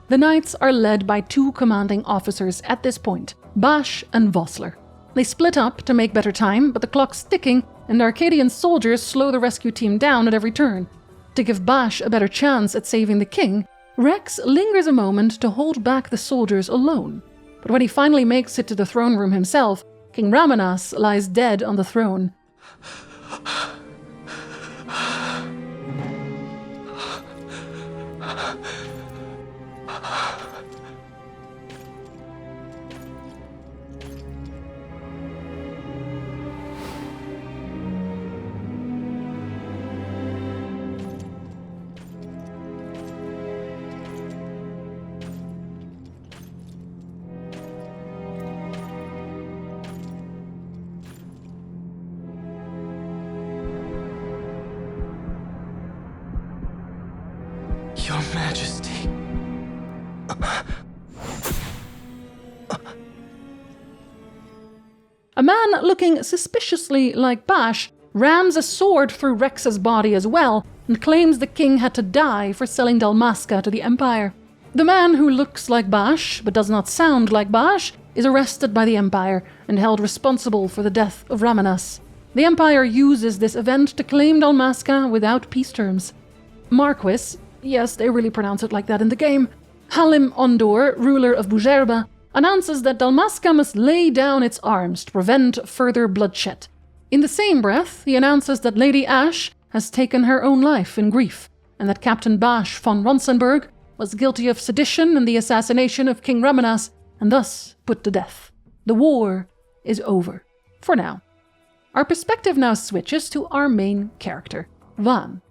The knights are led by two commanding officers at this point, Bash and Vossler. They split up to make better time, but the clock's ticking, and Arcadian soldiers slow the rescue team down at every turn. To give Bash a better chance at saving the king, Rex lingers a moment to hold back the soldiers alone. But when he finally makes it to the throne room himself, King Ramenas lies dead on the throne. Your Majesty. A man looking suspiciously like Bash rams a sword through Rex's body as well and claims the king had to die for selling Dalmasca to the Empire. The man who looks like Bash but does not sound like Bash is arrested by the Empire and held responsible for the death of Ramenas. The Empire uses this event to claim Dalmasca without peace terms. Marquis, yes, they really pronounce it like that in the game, Halim Ondor, ruler of Bujerba, announces that Dalmasca must lay down its arms to prevent further bloodshed. In the same breath, he announces that Lady Ashe has taken her own life in grief, and that Captain Bash von Ronsenberg was guilty of sedition and the assassination of King Ramenas, and thus put to death. The war is over. For now. Our perspective now switches to our main character, Van.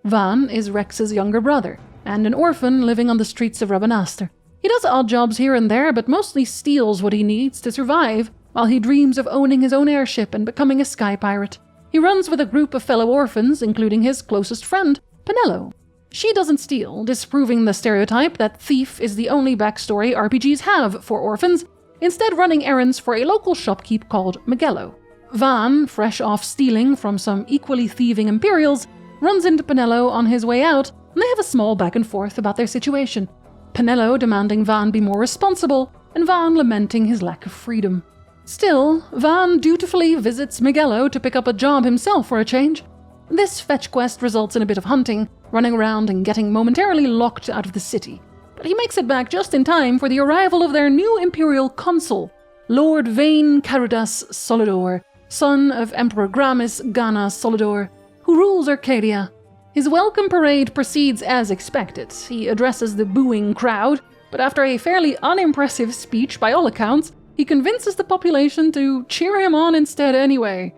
Van is Rex's younger brother, and an orphan living on the streets of Rabanastre. He does odd jobs here and there, but mostly steals what he needs to survive, while he dreams of owning his own airship and becoming a sky pirate. He runs with a group of fellow orphans, including his closest friend, Penelo. She doesn't steal, disproving the stereotype that thief is the only backstory RPGs have for orphans, instead running errands for a local shopkeep called Miguelo. Van, fresh off stealing from some equally thieving Imperials, runs into Penelo on his way out, and they have a small back and forth about their situation. Penelo demanding Van be more responsible, and Van lamenting his lack of freedom. Still, Van dutifully visits Miguelo to pick up a job himself for a change. This fetch quest results in a bit of hunting, running around and getting momentarily locked out of the city. But he makes it back just in time for the arrival of their new Imperial consul, Lord Vane Carudas Solidor, son of Emperor Gramis Gana Solidor, who rules Arcadia. His welcome parade proceeds as expected. He addresses the booing crowd, but after a fairly unimpressive speech by all accounts, he convinces the population to cheer him on instead anyway.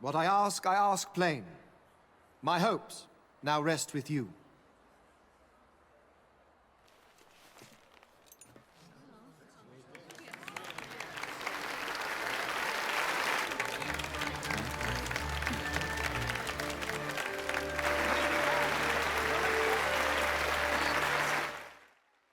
What I ask plain. My hopes now rest with you.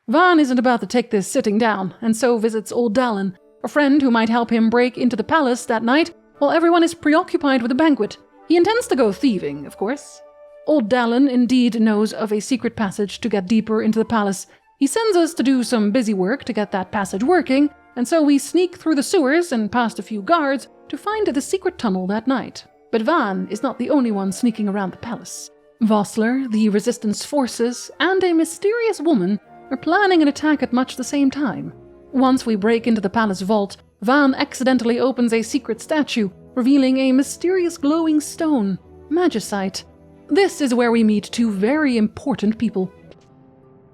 Van isn't about to take this sitting down, and so visits old Dallin, a friend who might help him break into the palace that night while everyone is preoccupied with the banquet. He intends to go thieving, of course. Old Dallin indeed knows of a secret passage to get deeper into the palace. He sends us to do some busy work to get that passage working, and so we sneak through the sewers and past a few guards to find the secret tunnel that night. But Van is not the only one sneaking around the palace. Vossler, the resistance forces, and a mysterious woman are planning an attack at much the same time. Once we break into the palace vault, Van accidentally opens a secret statue, revealing a mysterious glowing stone, magicite. This is where we meet two very important people.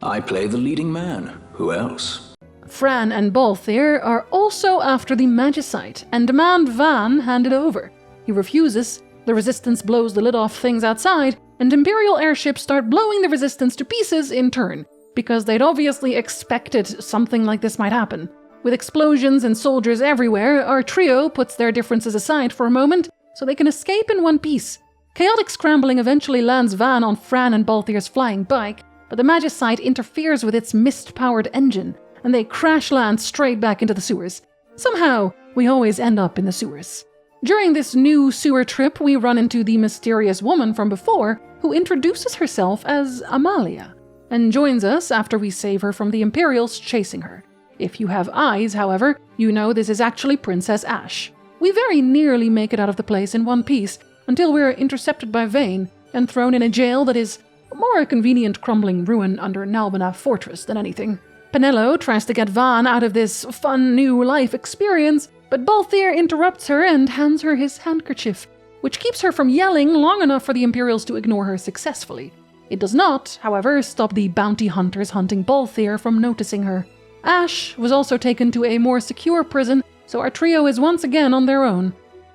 I play the leading man. Who else? Fran and Balthier are also after the magicite and demand Van hand it over. He refuses, the resistance blows the lid off things outside, and Imperial airships start blowing the resistance to pieces in turn, because they'd obviously expected something like this might happen. With explosions and soldiers everywhere, our trio puts their differences aside for a moment so they can escape in one piece. Chaotic scrambling eventually lands Van on Fran and Balthier's flying bike, but the magicite interferes with its mist-powered engine, and they crash land straight back into the sewers. Somehow, we always end up in the sewers. During this new sewer trip, we run into the mysterious woman from before, who introduces herself as Amalia, and joins us after we save her from the Imperials chasing her. If you have eyes, however, you know this is actually Princess Ash. We very nearly make it out of the place in one piece, until we're intercepted by Vane and thrown in a jail that is more a convenient crumbling ruin under Nalbana Fortress than anything. Penelo tries to get Van out of this fun new life experience, but Balthier interrupts her and hands her his handkerchief, which keeps her from yelling long enough for the Imperials to ignore her successfully. It does not, however, stop the bounty hunters hunting Balthier from noticing her. Ash was also taken to a more secure prison, so our trio is once again on their own.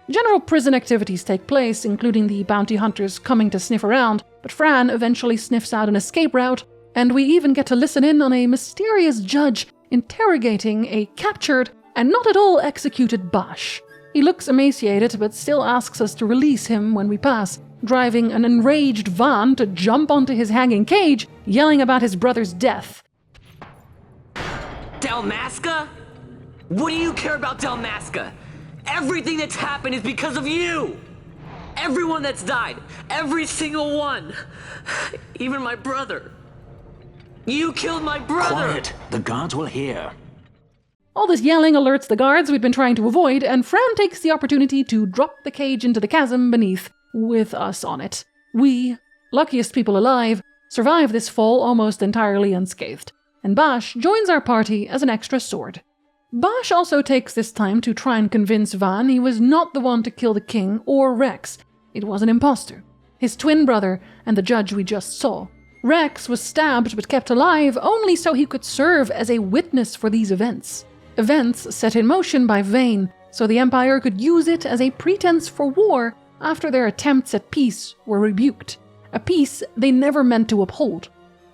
General prison activities take place, including the bounty hunters coming to sniff around, but Fran eventually sniffs out an escape route, and we even get to listen in on a mysterious judge interrogating a captured and not at all executed Bash. He looks emaciated, but still asks us to release him when we pass, driving an enraged Van to jump onto his hanging cage, yelling about his brother's death. Dalmasca? What do you care about Dalmasca? Everything that's happened is because of you! Everyone that's died, every single one! Even my brother. You killed my brother! Quiet! The guards will hear. All this yelling alerts the guards we'd been trying to avoid, and Fran takes the opportunity to drop the cage into the chasm beneath, with us on it. We, luckiest people alive, survive this fall almost entirely unscathed, and Bash joins our party as an extra sword. Bash also takes this time to try and convince Van he was not the one to kill the king or Rex. It was an imposter. His twin brother and the judge we just saw. Rex was stabbed but kept alive only so he could serve as a witness for these events. Events set in motion by Vane, so the Empire could use it as a pretense for war after their attempts at peace were rebuked. A peace they never meant to uphold.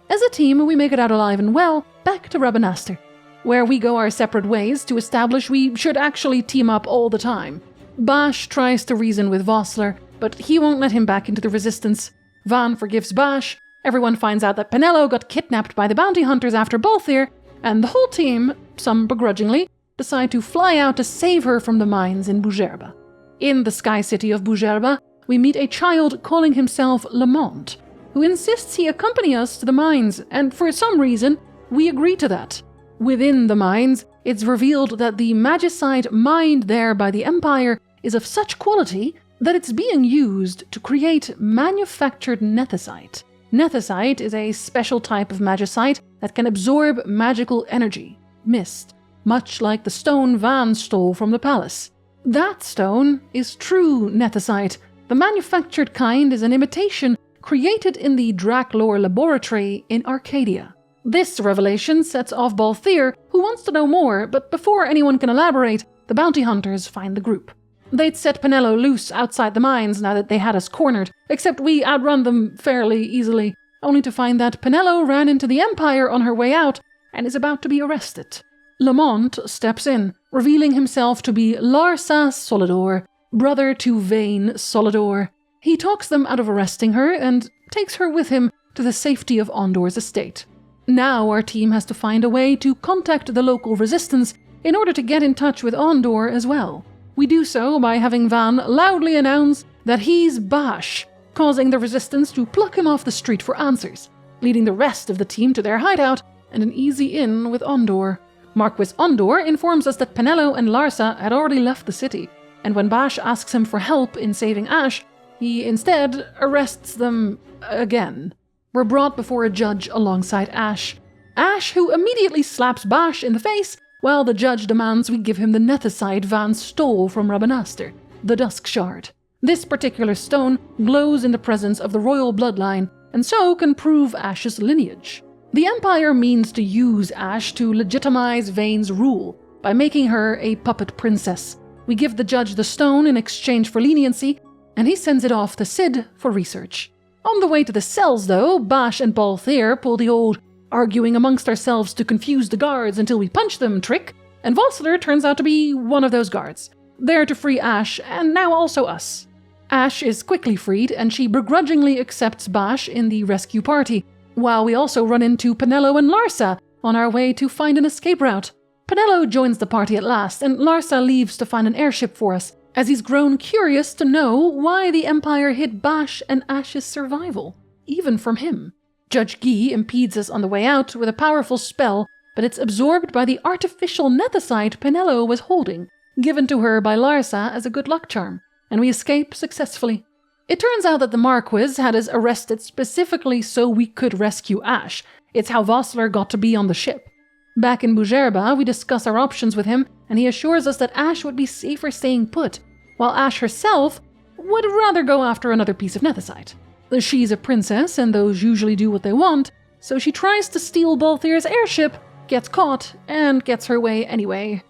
As a team, we make it out alive and well back to Rabanastre, where we go our separate ways to establish we should actually team up all the time. Bash tries to reason with Vossler, but he won't let him back into the resistance. Van forgives Bash, everyone finds out that Penelo got kidnapped by the bounty hunters after Balthier, and the whole team, some begrudgingly, decide to fly out to save her from the mines in Bugerba. In the sky city of Bugerba, we meet a child calling himself Lamont, who insists he accompany us to the mines, and for some reason, we agree to that. Within the mines, it's revealed that the magicite mined there by the Empire is of such quality that it's being used to create manufactured nethicite. Nethicite is a special type of magicite that can absorb magical energy, mist, much like the stone Van stole from the palace. That stone is true nethicite. The manufactured kind is an imitation created in the Draklor laboratory in Arcadia. This revelation sets off Balthier, who wants to know more, but before anyone can elaborate, the bounty hunters find the group. They'd set Penelo loose outside the mines now that they had us cornered, except we outrun them fairly easily, only to find that Penelo ran into the Empire on her way out and is about to be arrested. Lamont steps in, revealing himself to be Larsa Solidor, brother to Vane Solidor. He talks them out of arresting her and takes her with him to the safety of Ondor's estate. Now our team has to find a way to contact the local resistance in order to get in touch with Ondor as well. We do so by having Van loudly announce that he's Bash, causing the resistance to pluck him off the street for answers, leading the rest of the team to their hideout and an easy in with Ondor. Marquis Ondor informs us that Penelo and Larsa had already left the city, and when Bash asks him for help in saving Ash, he instead arrests them again. We're brought before a judge alongside Ash. Ash, who immediately slaps Bash in the face while the judge demands we give him the nethicite Van stole from Rabanastre, the Dusk Shard. This particular stone glows in the presence of the royal bloodline, and so can prove Ash's lineage. The Empire means to use Ash to legitimize Vane's rule by making her a puppet princess. We give the judge the stone in exchange for leniency, and he sends it off to Sid for research. On the way to the cells, though, Bash and Balthier pull the old arguing amongst ourselves to confuse the guards until we punch them trick, and Vossler turns out to be one of those guards, there to free Ash and now also us. Ash is quickly freed, and she begrudgingly accepts Bash in the rescue party, while we also run into Penelo and Larsa on our way to find an escape route. Penelo joins the party at last, and Larsa leaves to find an airship for us, as he's grown curious to know why the Empire hid Bash and Ash's survival, even from him. Judge Guy impedes us on the way out with a powerful spell, but it's absorbed by the artificial nethicite Penelo was holding, given to her by Larsa as a good luck charm, and we escape successfully. It turns out that the Marquis had us arrested specifically so we could rescue Ash. It's how Vossler got to be on the ship. Back in Bujerba, we discuss our options with him, and he assures us that Ash would be safer staying put, while Ash herself would rather go after another piece of nethicite. She's a princess, and those usually do what they want, so she tries to steal Balthier's airship, gets caught, and gets her way anyway.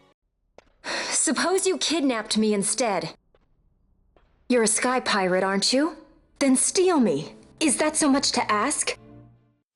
Suppose you kidnapped me instead. You're a sky pirate, aren't you? Then steal me. Is that so much to ask?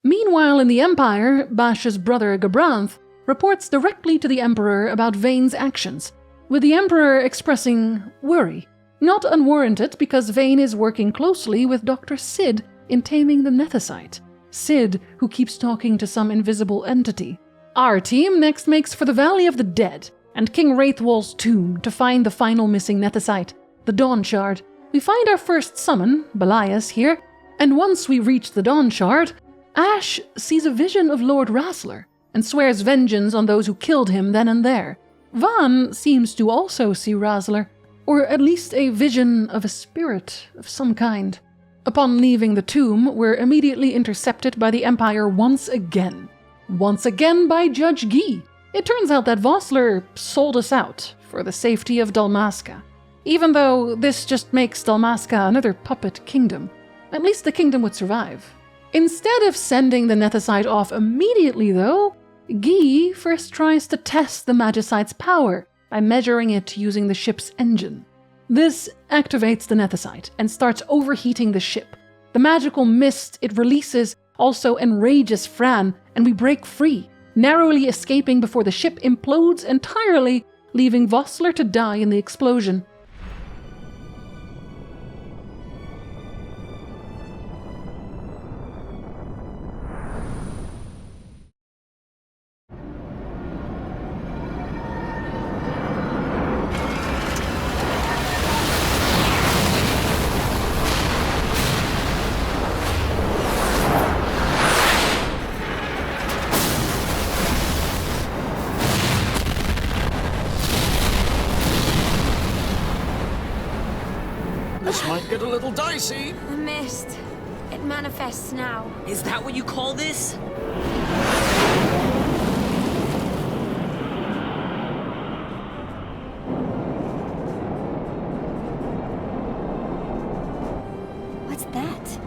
Meanwhile, in the Empire, Bash's brother Gabranth reports directly to the Emperor about Vane's actions, with the Emperor expressing worry. Not unwarranted, because Vane is working closely with Dr. Sid in taming the nethicite. Sid, who keeps talking to some invisible entity. Our team next makes for the Valley of the Dead and King Wraithwall's tomb to find the final missing nethicite, the Dawn Shard. We find our first summon, Belias, here, and once we reach the Dawn Shard, Ash sees a vision of Lord Rassler and swears vengeance on those who killed him then and there. Van seems to also see Rassler, or at least a vision of a spirit of some kind. Upon leaving the tomb, we're immediately intercepted by the Empire once again. Once again by Judge Guy. It turns out that Vossler sold us out for the safety of Dalmasca, even though this just makes Dalmasca another puppet kingdom. At least the kingdom would survive. Instead of sending the nethicite off immediately, though, Guy first tries to test the magicite's power by measuring it using the ship's engine. This activates the nethicite and starts overheating the ship. The magical mist it releases also enrages Fran, and we break free, narrowly escaping before the ship implodes entirely, leaving Vossler to die in the explosion. This might get a little dicey. The mist. It manifests now. Is that what you call this? What's that?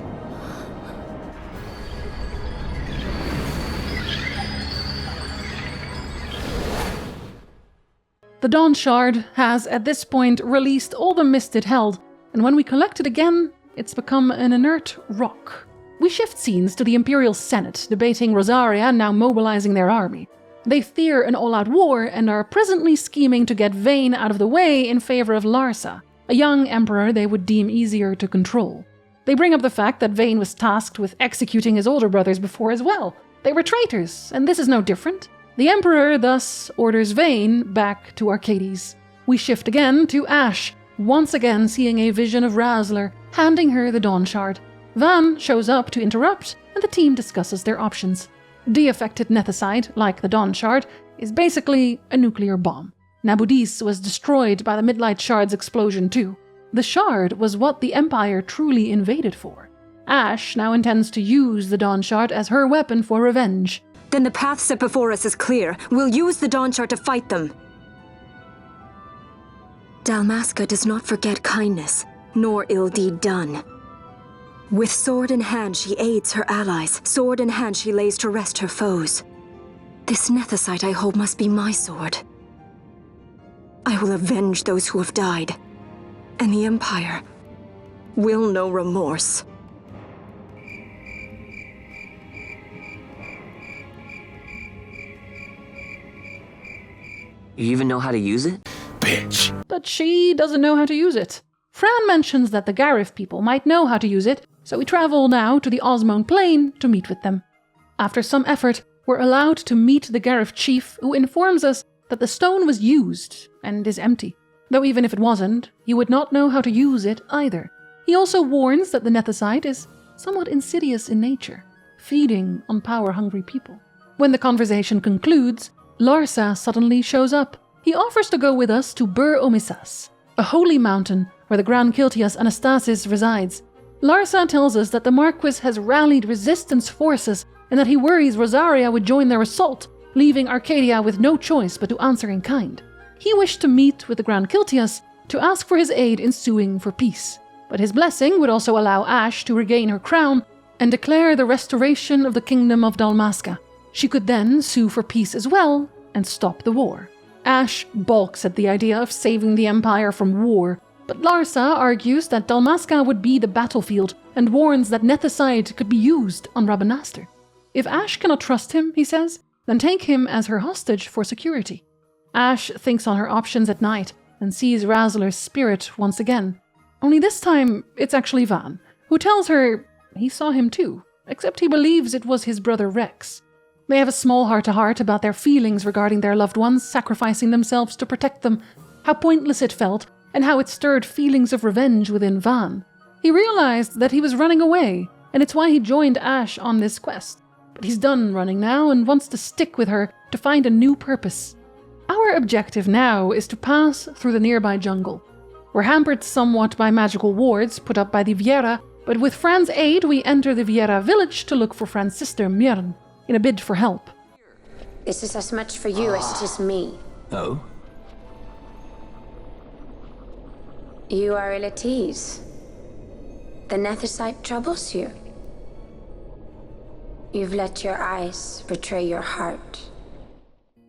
The Dawn Shard has, at this point, released all the mist it held, and when we collect it again, it's become an inert rock. We shift scenes to the Imperial Senate, debating Rosaria now mobilizing their army. They fear an all-out war and are presently scheming to get Vane out of the way in favor of Larsa, a young emperor they would deem easier to control. They bring up the fact that Vane was tasked with executing his older brothers before as well. They were traitors, and this is no different. The Emperor thus orders Vane back to Arcades. We shift again to Ash, once again seeing a vision of Rassler, handing her the Dawn Shard. Van shows up to interrupt, and the team discusses their options. De-affected nethicite, like the Dawn Shard, is basically a nuclear bomb. Nabudis was destroyed by the Midlight Shard's explosion too. The Shard was what the Empire truly invaded for. Ash now intends to use the Dawn Shard as her weapon for revenge. Then the path set before us is clear. We'll use the Dawn Shard to fight them. Dalmasca does not forget kindness, nor ill deed done. With sword in hand, she aids her allies. Sword in hand, she lays to rest her foes. This Nethicite I hold must be my sword. I will avenge those who have died, and the Empire will know remorse. You even know how to use it? Bitch. But she doesn't know how to use it. Fran mentions that the Garif people might know how to use it, so we travel now to the Osmone Plain to meet with them. After some effort, we're allowed to meet the Garif chief, who informs us that the stone was used and is empty. Though even if it wasn't, he would not know how to use it either. He also warns that the Nethicite is somewhat insidious in nature, feeding on power-hungry people. When the conversation concludes, Larsa suddenly shows up. He offers to go with us to Bur Omisas, a holy mountain where the Grand Kiltias Anastasis resides. Larsa tells us that the Marquis has rallied resistance forces and that he worries Rosaria would join their assault, leaving Arcadia with no choice but to answer in kind. He wished to meet with the Grand Kiltias to ask for his aid in suing for peace, but his blessing would also allow Ashe to regain her crown and declare the restoration of the Kingdom of Dalmasca. She could then sue for peace as well and stop the war. Ashe balks at the idea of saving the Empire from war, but Larsa argues that Dalmasca would be the battlefield and warns that Nethicite could be used on Rabanastre. If Ashe cannot trust him, he says, then take him as her hostage for security. Ashe thinks on her options at night and sees Razzler's spirit once again. Only this time, it's actually Van, who tells her he saw him too, except he believes it was his brother Rex. They have a small heart-to-heart about their feelings regarding their loved ones sacrificing themselves to protect them, how pointless it felt, and how it stirred feelings of revenge within Van. He realized that he was running away, and it's why he joined Ashe on this quest. But he's done running now and wants to stick with her to find a new purpose. Our objective now is to pass through the nearby jungle. We're hampered somewhat by magical wards put up by the Viera, but with Fran's aid we enter the Viera village to look for Fran's sister Mjörn, in a bid for help. This is as much for you as it is me. Oh? You are ill at ease. The Nethicite troubles you. You've let your eyes betray your heart.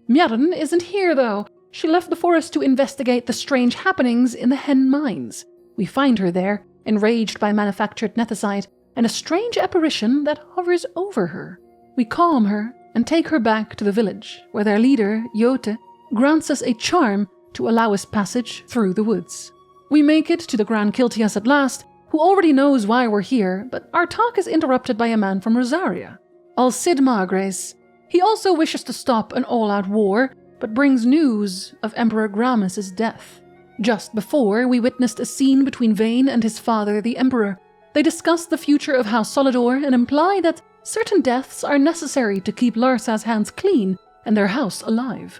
Mjörn isn't here, though. She left the forest to investigate the strange happenings in the Hen Mines. We find her there, enraged by manufactured Nethicite and a strange apparition that hovers over her. We calm her and take her back to the village, where their leader, Yote, grants us a charm to allow us passage through the woods. We make it to the Grand Kiltias at last, who already knows why we're here, but our talk is interrupted by a man from Rosaria, Alcid Magres. He also wishes to stop an all-out war, but brings news of Emperor Gramus' death. Just before, we witnessed a scene between Vayne and his father, the Emperor. They discuss the future of House Solidor and imply that certain deaths are necessary to keep Larsa's hands clean and their house alive.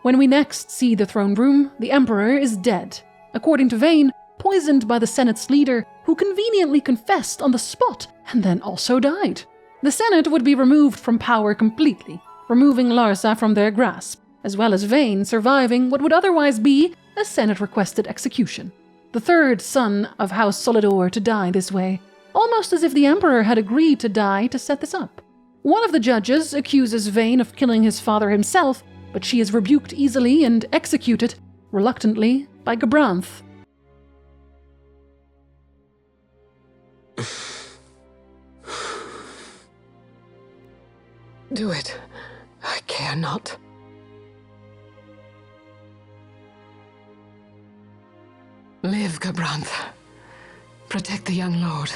When we next see the throne room, the Emperor is dead. According to Vayne, poisoned by the Senate's leader, who conveniently confessed on the spot and then also died. The Senate would be removed from power completely, removing Larsa from their grasp, as well as Vayne surviving what would otherwise be a Senate-requested execution. The third son of House Solidor to die this way, almost as if the Emperor had agreed to die to set this up. One of the judges accuses Vayne of killing his father himself, but she is rebuked easily and executed, reluctantly, by Gabranth. Do it. I care not. Live, Gabranth. Protect the young lord.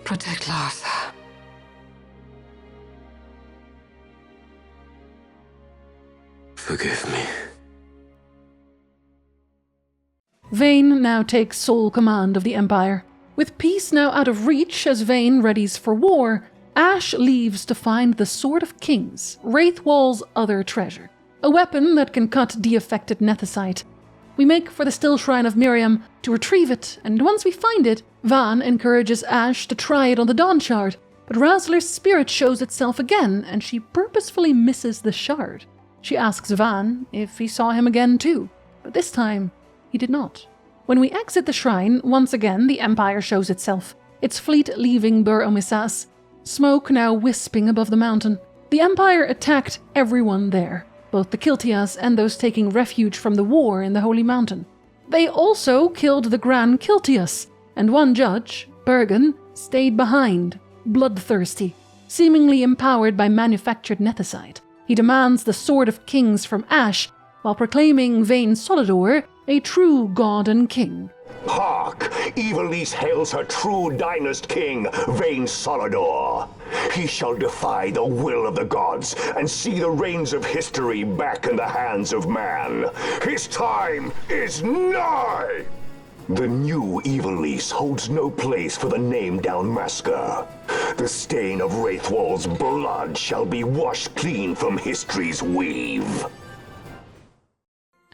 Protect Larsa. Forgive me. Vayne now takes sole command of the Empire. With peace now out of reach as Vayne readies for war, Ashe leaves to find the Sword of Kings, Wraithwall's other treasure, a weapon that can cut de-affected Nethicite. We make for the Still Shrine of Miriam to retrieve it, and once we find it, Van encourages Ashe to try it on the Dawn Shard. But Razzler's spirit shows itself again, and she purposefully misses the shard. She asks Van if he saw him again too, but this time he did not. When we exit the shrine, once again the Empire shows itself, its fleet leaving Bur Omisas, smoke now wisping above the mountain. The Empire attacked everyone there, both the Kiltias and those taking refuge from the war in the Holy Mountain. They also killed the Gran Kiltias, and one judge, Bergen, stayed behind, bloodthirsty, seemingly empowered by manufactured nethicite. He demands the Sword of Kings from Ash, while proclaiming Vayne Solidor a true god and king. Hark! Evilise hails her true dynast king, Vayne Solidor. He shall defy the will of the gods and see the reins of history back in the hands of man. His time is nigh! The new Evilise holds no place for the name Dalmasca. The stain of Wraithwall's blood shall be washed clean from history's weave.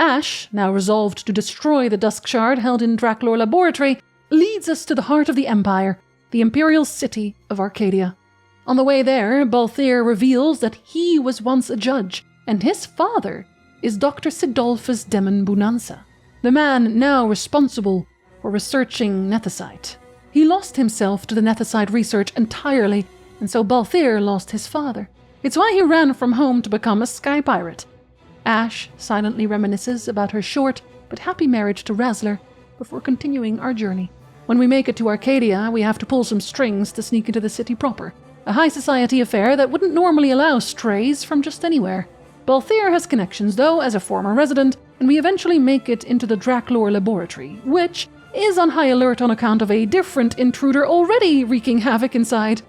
Ash, now resolved to destroy the Dusk Shard held in Draklor Laboratory, leads us to the heart of the Empire, the Imperial city of Arcadia. On the way there, Balthier reveals that he was once a judge, and his father is Dr. Sidolphus Demon Bunanza, the man now responsible for researching nethicite. He lost himself to the nethicite research entirely, and so Balthier lost his father. It's why he ran from home to become a sky pirate. Ash silently reminisces about her short but happy marriage to Razzler before continuing our journey. When we make it to Arcadia, we have to pull some strings to sneak into the city proper, a high society affair that wouldn't normally allow strays from just anywhere. Balthier has connections, though, as a former resident, and we eventually make it into the Draklor Laboratory, which is on high alert on account of a different intruder already wreaking havoc inside.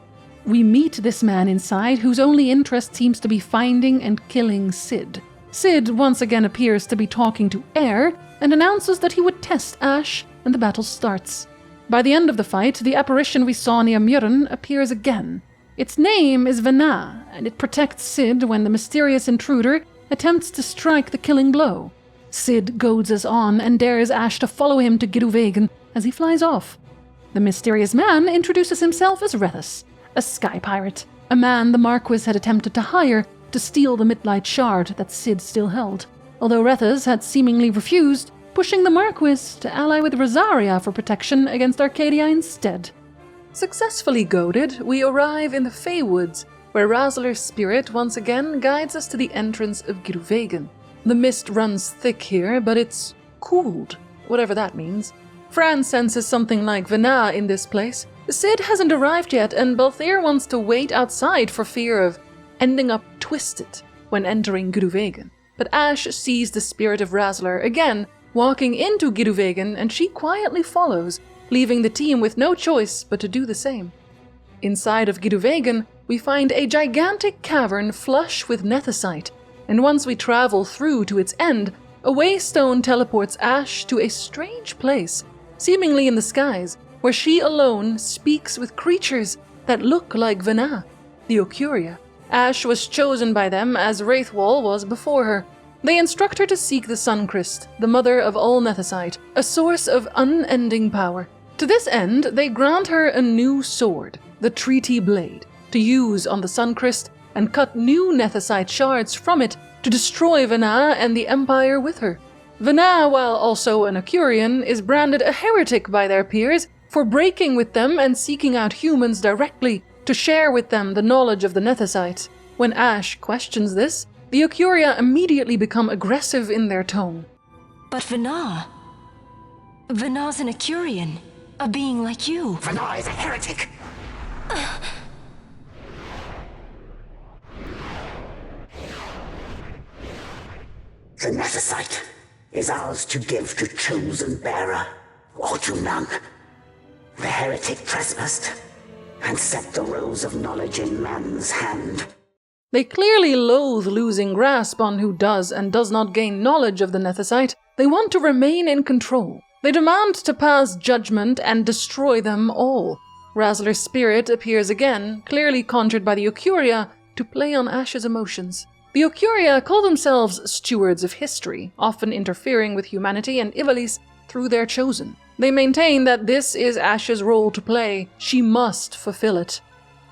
We meet this man inside, whose only interest seems to be finding and killing Sid. Sid once again appears to be talking to air, and announces that he would test Ash, and the battle starts. By the end of the fight, the apparition we saw near Murren appears again. Its name is Vana, and it protects Sid when the mysterious intruder attempts to strike the killing blow. Sid goads us on and dares Ash to follow him to Giduvegan as he flies off. The mysterious man introduces himself as Rethus, a sky pirate, a man the Marquis had attempted to hire to steal the Midlight Shard that Sid still held, although Rethus had seemingly refused, pushing the Marquis to ally with Rosaria for protection against Arcadia instead. Successfully goaded, we arrive in the Feywoods, where Razzler's spirit once again guides us to the entrance of Giduvegan. The mist runs thick here, but it's cooled, whatever that means. Fran senses something like Vana in this place. Sid hasn't arrived yet, and Balthier wants to wait outside for fear of ending up twisted when entering Giduvegan. But Ash sees the spirit of Razzler again walking into Giduvegan, and she quietly follows, leaving the team with no choice but to do the same. Inside of Giduvegan, we find a gigantic cavern flush with nethicite, and once we travel through to its end, a waystone teleports Ash to a strange place, seemingly in the skies, where she alone speaks with creatures that look like Vana, the Occuria. Ash was chosen by them as Wraithwall was before her. They instruct her to seek the Suncrest, the mother of all nethicite, a source of unending power. To this end, they grant her a new sword, the Treaty Blade, to use on the Suncrest and cut new nethicite shards from it to destroy Vana and the Empire with her. Vana, while also an Occurian, is branded a heretic by their peers for breaking with them and seeking out humans directly to share with them the knowledge of the nethicite. When Ash questions this, the Occuria immediately become aggressive in their tone. But Vana... Vana's an Occurian, a being like you. Vana is a heretic! The nethicite is ours to give to chosen bearer, or to none. The heretic trespassed, and set the rose of knowledge in man's hand. They clearly loathe losing grasp on who does and does not gain knowledge of the nethicite. They want to remain in control. They demand to pass judgment and destroy them all. Razzler's spirit appears again, clearly conjured by the Occuria, to play on Ash's emotions. The Occuria call themselves stewards of history, often interfering with humanity and Ivalice through their chosen. They maintain that this is Ash's role to play. She must fulfill it.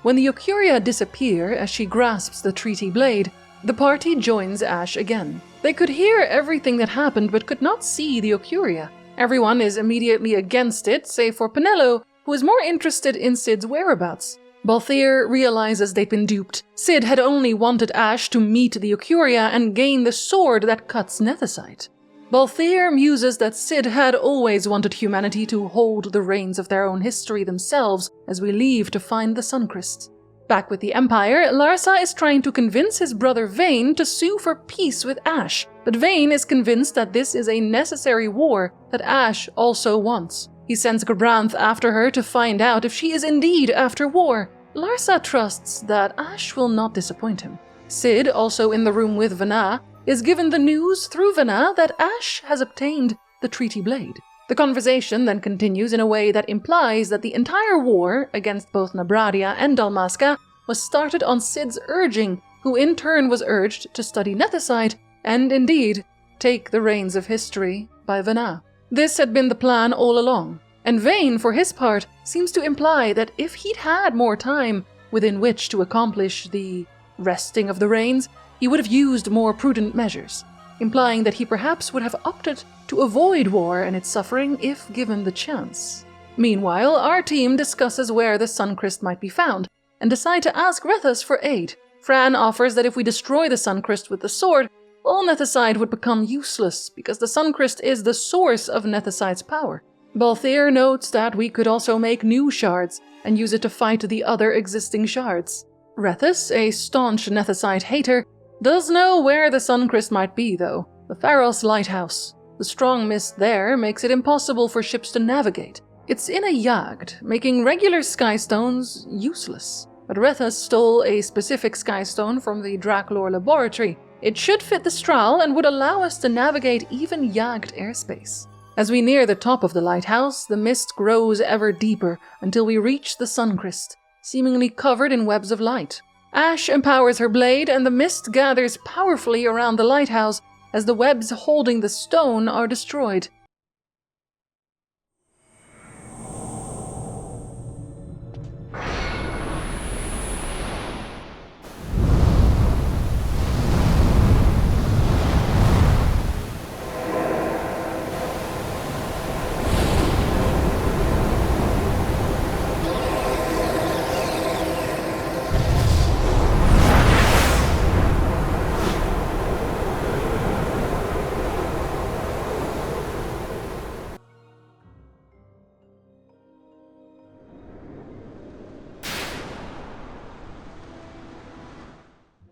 When the Occuria disappear as she grasps the treaty blade, the party joins Ash again. They could hear everything that happened but could not see the Occuria. Everyone is immediately against it, save for Penelo, who is more interested in Cid's whereabouts. Balthier realizes they've been duped. Cid had only wanted Ash to meet the Occuria and gain the sword that cuts Nethicite. Balthier muses that Cid had always wanted humanity to hold the reins of their own history themselves as we leave to find the Suncrest. Back with the Empire, Larsa is trying to convince his brother Vayne to sue for peace with Ash, but Vayne is convinced that this is a necessary war that Ash also wants. He sends Gabranth after her to find out if she is indeed after war. Larsa trusts that Ash will not disappoint him. Cid, also in the room with Vana, is given the news through Vana that Ash has obtained the treaty blade. The conversation then continues in a way that implies that the entire war against both Nabradia and Dalmasca was started on Cid's urging, who in turn was urged to study Nethicite and, indeed, take the reins of history by Vana. This had been the plan all along, and Vayne, for his part, seems to imply that if he'd had more time within which to accomplish the wresting of the reins, he would have used more prudent measures, implying that he perhaps would have opted to avoid war and its suffering if given the chance. Meanwhile, our team discusses where the Suncrest might be found, and decide to ask Rethus for aid. Fran offers that if we destroy the Suncrest with the sword, all Nethicite would become useless, because the Suncrest is the source of Nethicite's power. Balthier notes that we could also make new shards, and use it to fight the other existing shards. Rethus, a staunch Nethicite hater, does know where the Suncrest might be, though. The Pharos Lighthouse. The strong mist there makes it impossible for ships to navigate. It's in a Jagd, making regular skystones useless. But Rethus stole a specific skystone from the Draklor laboratory. It should fit the Strahl and would allow us to navigate even Jagd airspace. As we near the top of the lighthouse, the mist grows ever deeper until we reach the Suncrest, seemingly covered in webs of light. Ash empowers her blade, and the mist gathers powerfully around the lighthouse as the webs holding the stone are destroyed.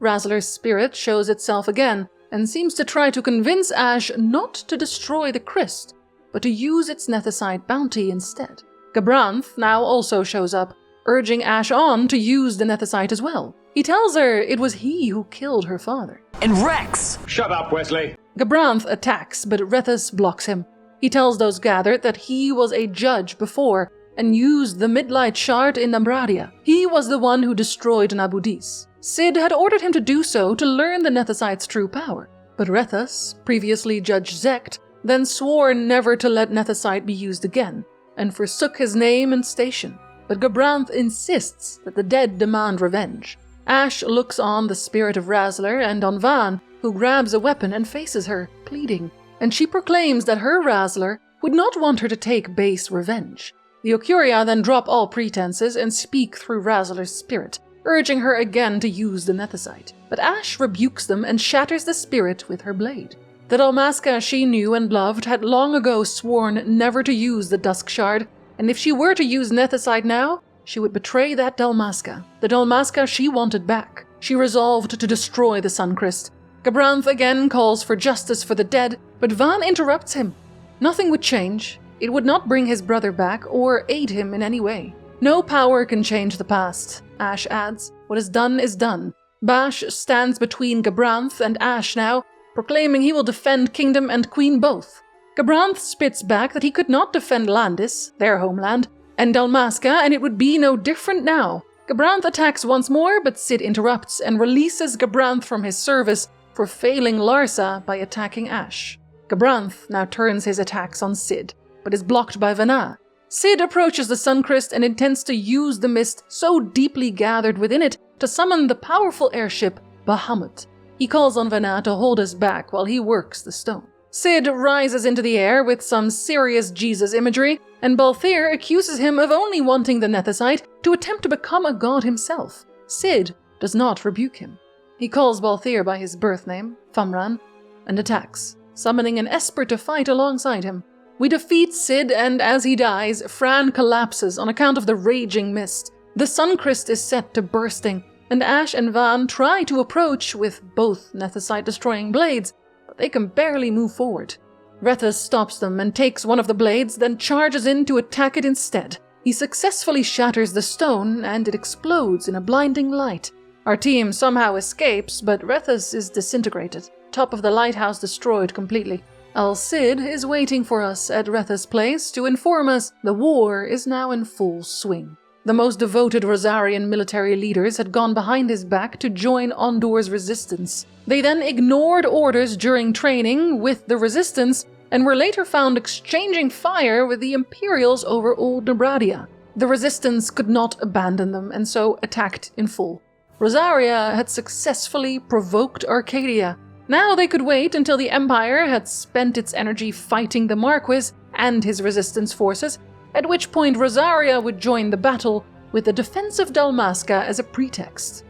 Razzler's spirit shows itself again, and seems to try to convince Ash not to destroy the Crest, but to use its Nethicite bounty instead. Gabranth now also shows up, urging Ash on to use the Nethicite as well. He tells her it was he who killed her father. And Rex! Shut up, Wesley! Gabranth attacks, but Rethus blocks him. He tells those gathered that he was a judge before, and used the Midlight Shard in Nabradia. He was the one who destroyed Nabudis. Cid had ordered him to do so to learn the Nethicite's true power, but Rethus, previously Judge Zect, then swore never to let Nethicite be used again, and forsook his name and station. But Gabranth insists that the dead demand revenge. Ash looks on the spirit of Razzler and on Van, who grabs a weapon and faces her, pleading, and she proclaims that her Razzler would not want her to take base revenge. The Occuria then drop all pretenses and speak through Razzler's spirit, urging her again to use the Nethicite. But Ash rebukes them and shatters the spirit with her blade. The Dalmasca she knew and loved had long ago sworn never to use the Dusk Shard, and if she were to use Nethicite now, she would betray that Dalmasca, the Dalmasca she wanted back. She resolved to destroy the Suncrest. Gabranth again calls for justice for the dead, but Van interrupts him. Nothing would change. It would not bring his brother back or aid him in any way. No power can change the past, Ash adds. What is done. Bash stands between Gabranth and Ash now, proclaiming he will defend kingdom and queen both. Gabranth spits back that he could not defend Landis, their homeland, and Dalmasca, and it would be no different now. Gabranth attacks once more, but Cid interrupts and releases Gabranth from his service for failing Larsa by attacking Ash. Gabranth now turns his attacks on Cid, but is blocked by Vana. Cid approaches the Suncrest and intends to use the mist so deeply gathered within it to summon the powerful airship Bahamut. He calls on Vanna to hold us back while he works the stone. Cid rises into the air with some serious Jesus imagery, and Balthier accuses him of only wanting the Nethicite to attempt to become a god himself. Cid does not rebuke him. He calls Balthier by his birth name, Famran, and attacks, summoning an Esper to fight alongside him. We defeat Cid, and as he dies, Fran collapses on account of the raging mist. The Suncrest is set to bursting, and Ash and Van try to approach with both Nethicite-destroying blades, but they can barely move forward. Rethus stops them and takes one of the blades, then charges in to attack it instead. He successfully shatters the stone, and it explodes in a blinding light. Our team somehow escapes, but Rethus is disintegrated, top of the lighthouse destroyed completely. Al Cid is waiting for us at Rethus' place to inform us the war is now in full swing. The most devoted Rosarian military leaders had gone behind his back to join Ondor's resistance. They then ignored orders during training with the resistance and were later found exchanging fire with the Imperials over Old Nebradia. The resistance could not abandon them and so attacked in full. Rosaria had successfully provoked Arcadia. Now they could wait until the Empire had spent its energy fighting the Marquis and his resistance forces, at which point Rosaria would join the battle with the defense of Dalmasca as a pretext.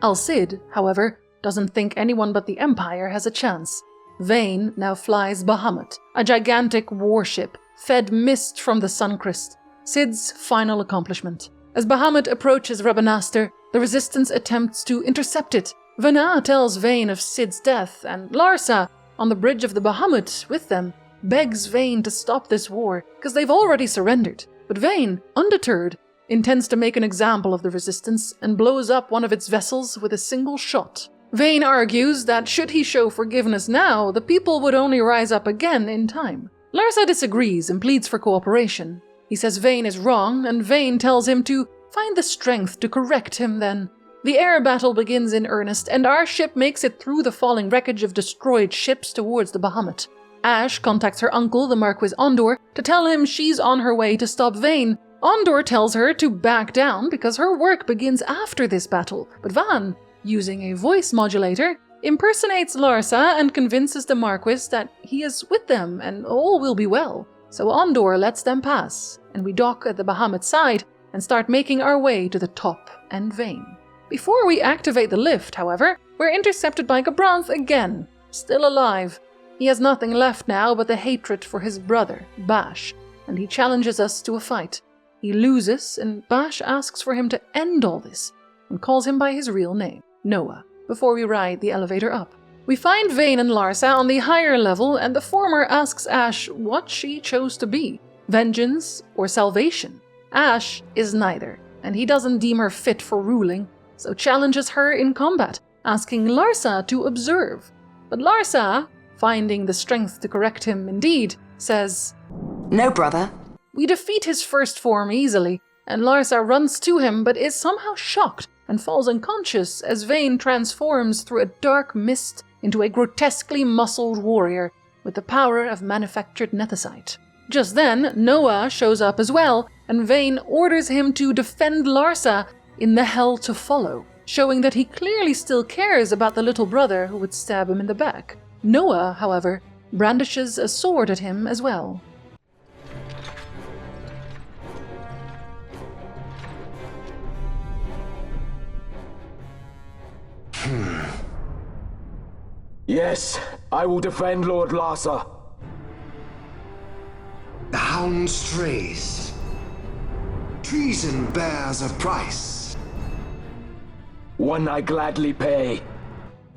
Al Cid, however, doesn't think anyone but the Empire has a chance. Vayne now flies Bahamut, a gigantic warship, fed mist from the Suncrest, Cid's final accomplishment. As Bahamut approaches Rabanastre, the Resistance attempts to intercept it. Vanna tells Vayne of Cid's death, and Larsa, on the bridge of the Bahamut with them, begs Vayne to stop this war, because they've already surrendered. But Vayne, undeterred, intends to make an example of the Resistance and blows up one of its vessels with a single shot. Vayne argues that should he show forgiveness now, the people would only rise up again in time. Larsa disagrees and pleads for cooperation. He says Vayne is wrong, and Vayne tells him to find the strength to correct him then. The air battle begins in earnest, and our ship makes it through the falling wreckage of destroyed ships towards the Bahamut. Ash contacts her uncle, the Marquis Ondor, to tell him she's on her way to stop Vayne. Ondor tells her to back down because her work begins after this battle, but Van, using a voice modulator, impersonates Larsa and convinces the Marquis that he is with them and all will be well. So Ondor lets them pass, and we dock at the Bahamut side and start making our way to the top and Vayne. Before we activate the lift, however, we're intercepted by Gabranth again, still alive. He has nothing left now but the hatred for his brother, Bash, and he challenges us to a fight. He loses, and Bash asks for him to end all this, and calls him by his real name, Noah, before we ride the elevator up. We find Vayne and Larsa on the higher level, and the former asks Ash what she chose to be, vengeance or salvation. Ash is neither, and he doesn't deem her fit for ruling, so challenges her in combat, asking Larsa to observe. But Larsa, finding the strength to correct him indeed, says, "No, brother." We defeat his first form easily, and Larsa runs to him but is somehow shocked and falls unconscious as Vayne transforms through a dark mist into a grotesquely muscled warrior with the power of manufactured nethicite. Just then, Noah shows up as well, and Vayne orders him to defend Larsa in the hell to follow, showing that he clearly still cares about the little brother who would stab him in the back. Noah, however, brandishes a sword at him as well. Yes, I will defend Lord Larsa. The hound strays. Treason bears a price. One I gladly pay.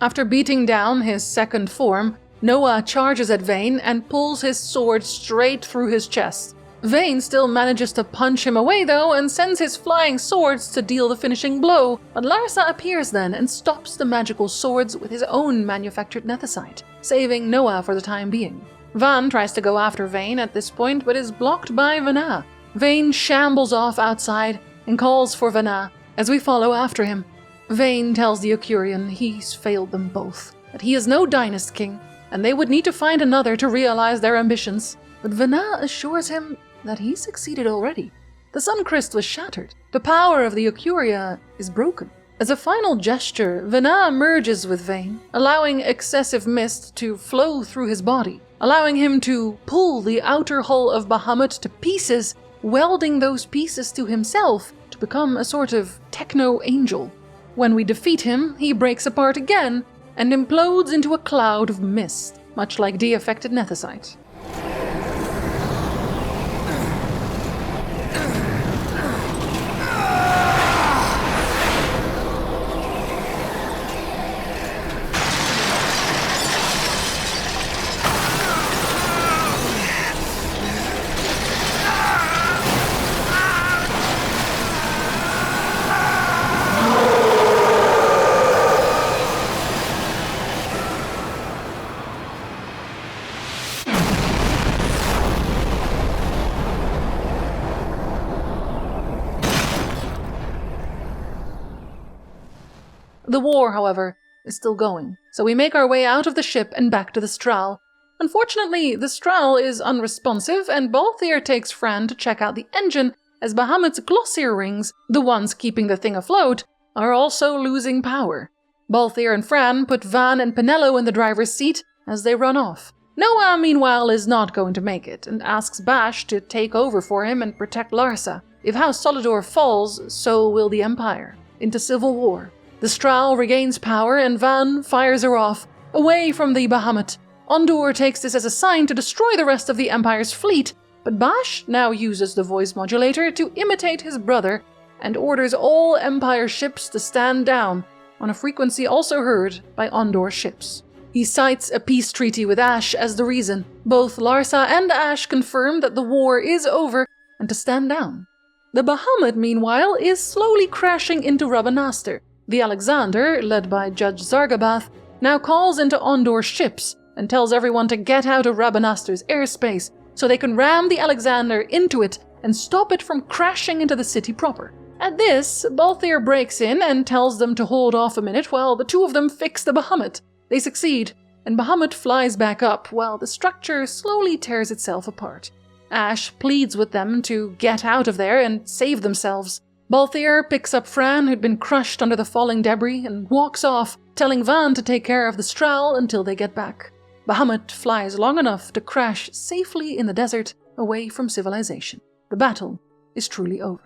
After beating down his second form, Noah charges at Vayne and pulls his sword straight through his chest. Vayne still manages to punch him away though and sends his flying swords to deal the finishing blow, but Larsa appears then and stops the magical swords with his own manufactured nethicite, saving Noah for the time being. Van tries to go after Vayne at this point but is blocked by Vanna. Vayne shambles off outside and calls for Vanna as we follow after him. Vayne tells the Occurian he's failed them both, that he is no Dynast king, and they would need to find another to realize their ambitions. But Vanna assures him that he succeeded already. The sun crystal was shattered. The power of the Occuria is broken. As a final gesture, Vana merges with Vayne, allowing excessive mist to flow through his body, allowing him to pull the outer hull of Bahamut to pieces, welding those pieces to himself to become a sort of techno-angel. When we defeat him, he breaks apart again and implodes into a cloud of mist, much like de-affected Nethicite. The war, however, is still going, so we make our way out of the ship and back to the Strahl. Unfortunately, the Strahl is unresponsive, and Balthier takes Fran to check out the engine, as Bahamut's glossier rings, the ones keeping the thing afloat, are also losing power. Balthier and Fran put Van and Penelo in the driver's seat as they run off. Noah, meanwhile, is not going to make it, and asks Bash to take over for him and protect Larsa. If House Solidor falls, so will the Empire. Into civil war. The Strahl regains power and Van fires her off, away from the Bahamut. Ondor takes this as a sign to destroy the rest of the Empire's fleet, but Bash now uses the voice modulator to imitate his brother and orders all Empire ships to stand down, on a frequency also heard by Ondor ships. He cites a peace treaty with Ash as the reason. Both Larsa and Ash confirm that the war is over and to stand down. The Bahamut, meanwhile, is slowly crashing into Rabanastre. The Alexander, led by Judge Zargabath, now calls into Ondor's ships and tells everyone to get out of Rabanastre's airspace so they can ram the Alexander into it and stop it from crashing into the city proper. At this, Balthier breaks in and tells them to hold off a minute while the two of them fix the Bahamut. They succeed, and Bahamut flies back up while the structure slowly tears itself apart. Ash pleads with them to get out of there and save themselves. Balthier picks up Fran, who'd been crushed under the falling debris, and walks off, telling Van to take care of the Strahl until they get back. Bahamut flies long enough to crash safely in the desert, away from civilization. The battle is truly over.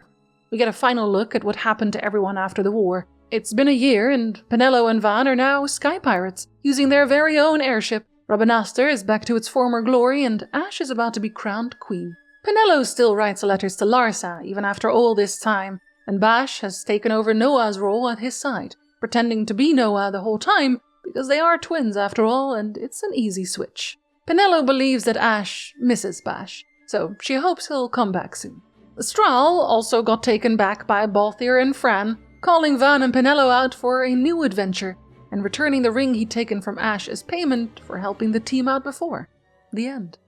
We get a final look at what happened to everyone after the war. It's been a year, and Penelo and Van are now sky pirates, using their very own airship. Rabanastre is back to its former glory, and Ash is about to be crowned queen. Penelo still writes letters to Larsa, even after all this time, and Bash has taken over Noah's role at his side, pretending to be Noah the whole time, because they are twins after all, and it's an easy switch. Penelo believes that Ash misses Bash, so she hopes he'll come back soon. The Strahl also got taken back by Balthier and Fran, calling Van and Penelo out for a new adventure, and returning the ring he'd taken from Ash as payment for helping the team out before. The end.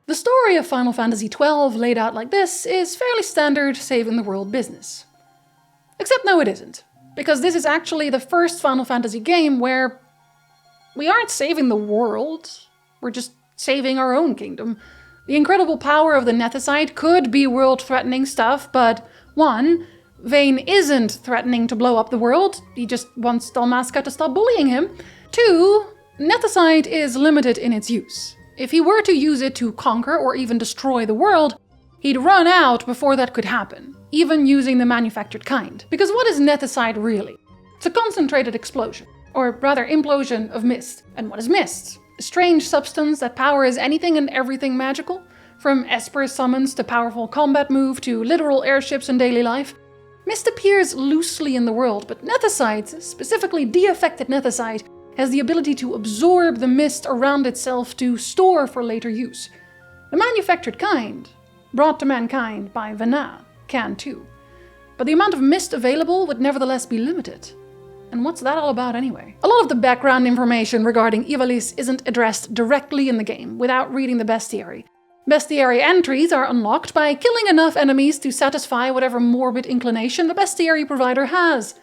The story of Final Fantasy XII laid out like this is fairly standard saving the world business. Except no, it isn't, because this is actually the first Final Fantasy game where we aren't saving the world, we're just saving our own kingdom. The incredible power of the Nethicite could be world-threatening stuff, but 1, Vayne isn't threatening to blow up the world, he just wants Dalmasca to stop bullying him. 2, Nethicite is limited in its use. If he were to use it to conquer or even destroy the world, he'd run out before that could happen, even using the manufactured kind. Because what is Nethicite really? It's a concentrated explosion, or rather implosion of mist. And what is mist? A strange substance that powers anything and everything magical, from Esper summons to powerful combat move to literal airships in daily life. Mist appears loosely in the world, but Nethicite, specifically de-affected Nethicite, has the ability to absorb the mist around itself to store for later use. The manufactured kind, brought to mankind by Vana, can too. But the amount of mist available would nevertheless be limited. And what's that all about anyway? A lot of the background information regarding Ivalice isn't addressed directly in the game without reading the Bestiary. Bestiary entries are unlocked by killing enough enemies to satisfy whatever morbid inclination the Bestiary provider has.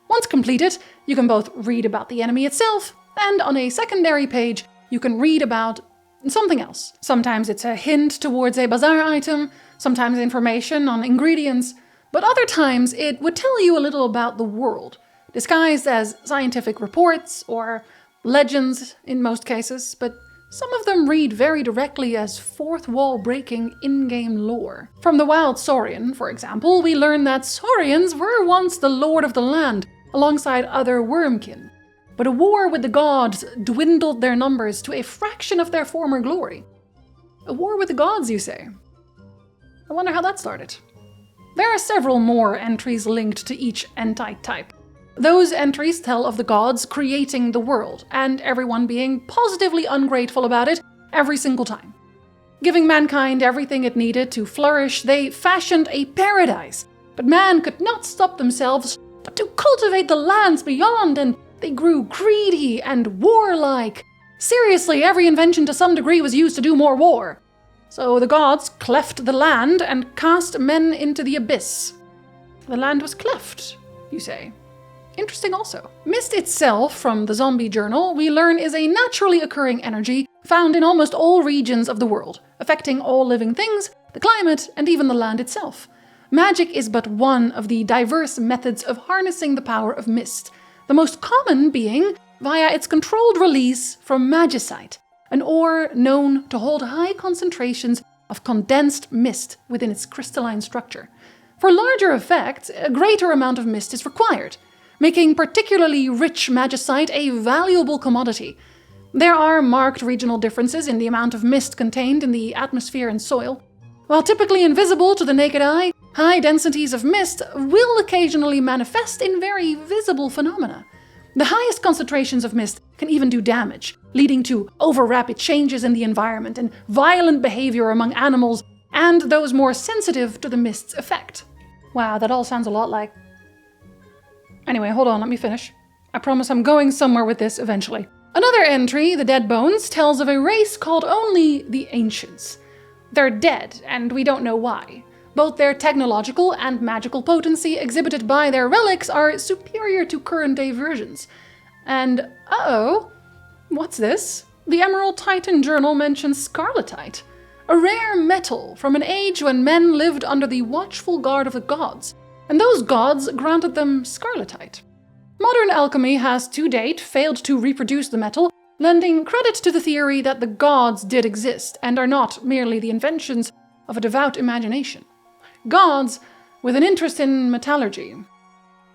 Once completed, you can both read about the enemy itself, and on a secondary page, you can read about something else. Sometimes it's a hint towards a bazaar item, sometimes information on ingredients, but other times it would tell you a little about the world, disguised as scientific reports or legends in most cases, but some of them read very directly as fourth-wall-breaking in-game lore. From the Wild Saurian, for example, we learn that Saurians were once the lord of the land, alongside other wormkin. But a war with the gods dwindled their numbers to a fraction of their former glory. A war with the gods, you say? I wonder how that started. There are several more entries linked to each entite type. Those entries tell of the gods creating the world, and everyone being positively ungrateful about it every single time. Giving mankind everything it needed to flourish, they fashioned a paradise, but man could not stop themselves but to cultivate the lands beyond, and they grew greedy and warlike. Seriously, every invention to some degree was used to do more war. So the gods cleft the land and cast men into the abyss. The land was cleft, you say. Interesting also. Mist itself, from the Zombie Journal, we learn is a naturally occurring energy found in almost all regions of the world, affecting all living things, the climate, and even the land itself. Magic is but one of the diverse methods of harnessing the power of mist, the most common being via its controlled release from magicite, an ore known to hold high concentrations of condensed mist within its crystalline structure. For larger effects, a greater amount of mist is required, making particularly rich magicite a valuable commodity. There are marked regional differences in the amount of mist contained in the atmosphere and soil. While typically invisible to the naked eye, high densities of mist will occasionally manifest in very visible phenomena. The highest concentrations of mist can even do damage, leading to over-rapid changes in the environment and violent behavior among animals and those more sensitive to the mist's effect. Wow, that all sounds a lot like... Anyway, hold on, let me finish. I promise I'm going somewhere with this eventually. Another entry, The Dead Bones, tells of a race called only the Ancients. They're dead, and we don't know why. Both their technological and magical potency exhibited by their relics are superior to current-day versions. And, uh-oh, what's this? The Emerald Titan Journal mentions scarletite, a rare metal from an age when men lived under the watchful guard of the gods, and those gods granted them scarletite. Modern alchemy has to date failed to reproduce the metal, lending credit to the theory that the gods did exist and are not merely the inventions of a devout imagination. Gods with an interest in metallurgy.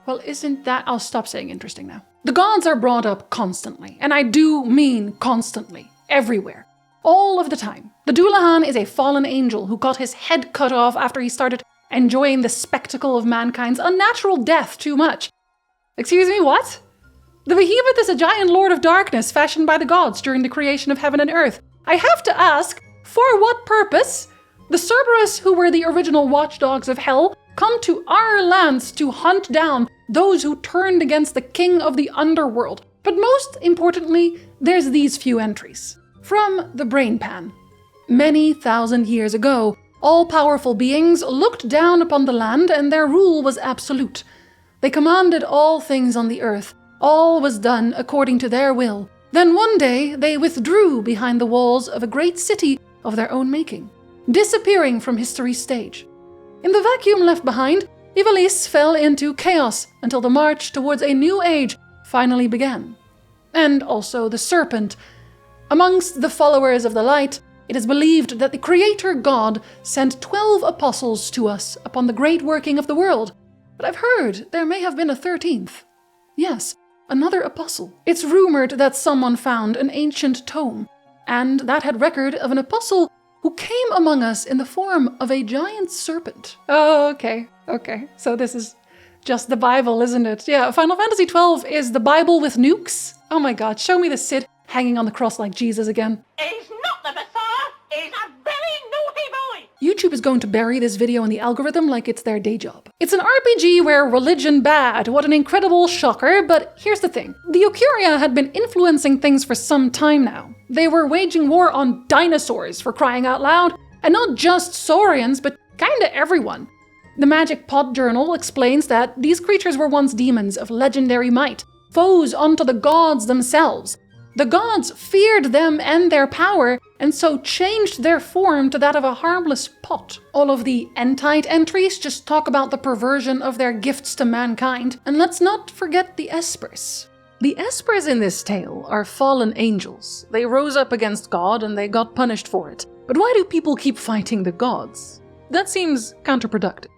Well, isn't that... I'll stop saying interesting now. The gods are brought up constantly, and I do mean constantly, everywhere, all of the time. The Dullahan is a fallen angel who got his head cut off after he started enjoying the spectacle of mankind's unnatural death too much. Excuse me, what? The Behemoth is a giant lord of darkness fashioned by the gods during the creation of heaven and earth. I have to ask, for what purpose? The Cerberus, who were the original watchdogs of hell, come to our lands to hunt down those who turned against the king of the underworld. But most importantly, there's these few entries. From the Brain Pan. Many thousand years ago, all-powerful beings looked down upon the land, and their rule was absolute. They commanded all things on the earth. All was done according to their will. Then one day they withdrew behind the walls of a great city of their own making, disappearing from history's stage. In the vacuum left behind, Ivalice fell into chaos until the march towards a new age finally began. And also the serpent. Amongst the followers of the light, it is believed that the Creator God sent 12 apostles to us upon the great working of the world. But I've heard there may have been a 13th. Yes, another apostle. It's rumored that someone found an ancient tome, and that had record of an apostle who came among us in the form of a giant serpent. Oh, okay. So this is just the Bible, isn't it? Yeah, Final Fantasy XII is the Bible with nukes. Oh my god, show me the Cid hanging on the cross like Jesus again. He's not the Messiah, he's a very naughty boy! YouTube is going to bury this video in the algorithm like it's their day job. It's an RPG where religion bad. What an incredible shocker, but here's the thing. The Occuria had been influencing things for some time now. They were waging war on dinosaurs, for crying out loud, and not just Saurians, but kinda everyone. The Magic Pod Journal explains that these creatures were once demons of legendary might, foes unto the gods themselves. The gods feared them and their power, and so changed their form to that of a harmless pot. All of the Entite entries just talk about the perversion of their gifts to mankind, and let's not forget the Espers. The Espers in this tale are fallen angels. They rose up against God and they got punished for it. But why do people keep fighting the gods? That seems counterproductive,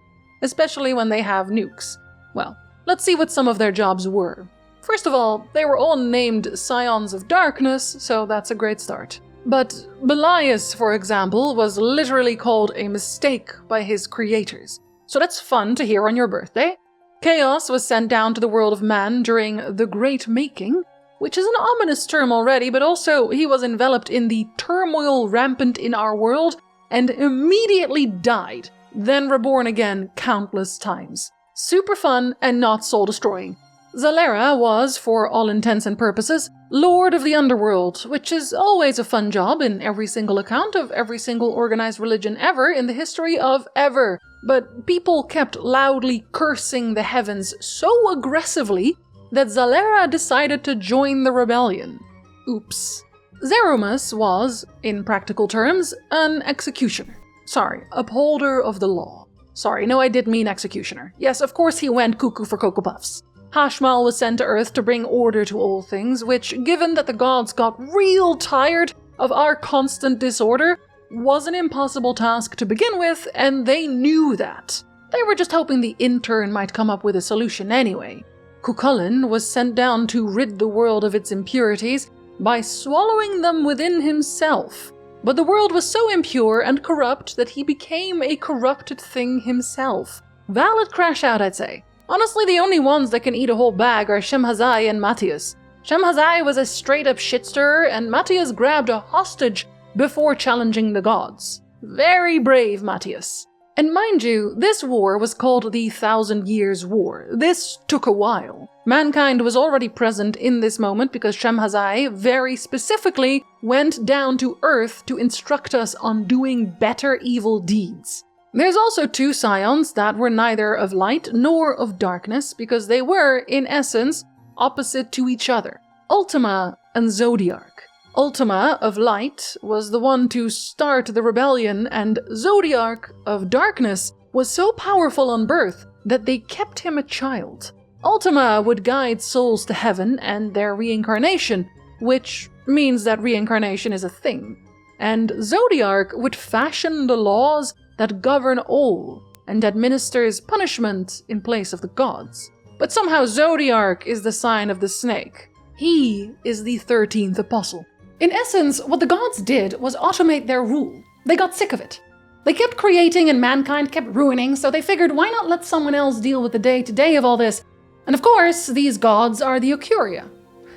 especially when they have nukes. Well, let's see what some of their jobs were. First of all, they were all named Scions of Darkness, so that's a great start. But Belias, for example, was literally called a mistake by his creators. So that's fun to hear on your birthday. Chaos was sent down to the world of man during the Great Making, which is an ominous term already, but also he was enveloped in the turmoil rampant in our world and immediately died, then reborn again countless times. Super fun and not soul-destroying. Zalera was, for all intents and purposes, Lord of the Underworld, which is always a fun job in every single account of every single organized religion ever in the history of ever. But people kept loudly cursing the heavens so aggressively that Zalera decided to join the rebellion. Oops. Zerumus was, in practical terms, an executioner. Sorry, upholder of the law. Sorry, no, I did mean executioner. Yes, of course he went cuckoo for Cocoa Puffs. Hashmal was sent to Earth to bring order to all things, which, given that the gods got real tired of our constant disorder, was an impossible task to begin with, and they knew that. They were just hoping the intern might come up with a solution anyway. Cucullin was sent down to rid the world of its impurities by swallowing them within himself. But the world was so impure and corrupt that he became a corrupted thing himself. Valid crash out, I'd say. Honestly, the only ones that can eat a whole bag are Shemhazai and Matthias. Shemhazai was a straight-up shitstirrer, and Matthias grabbed a hostage before challenging the gods. Very brave, Matthias. And mind you, this war was called the 1,000 Years' War. This took a while. Mankind was already present in this moment because Shemhazai very specifically went down to Earth to instruct us on doing better evil deeds. There's also two scions that were neither of light nor of darkness because they were, in essence, opposite to each other. Ultima and Zodiac. Ultima of light was the one to start the rebellion, and Zodiac of darkness was so powerful on birth that they kept him a child. Ultima would guide souls to heaven and their reincarnation, which means that reincarnation is a thing. And Zodiac would fashion the laws that govern all, and administers punishment in place of the gods. But somehow Zodiac is the sign of the snake. He is the 13th apostle. In essence, what the gods did was automate their rule. They got sick of it. They kept creating and mankind kept ruining, so they figured why not let someone else deal with the day-to-day of all this? And of course, these gods are the Occuria.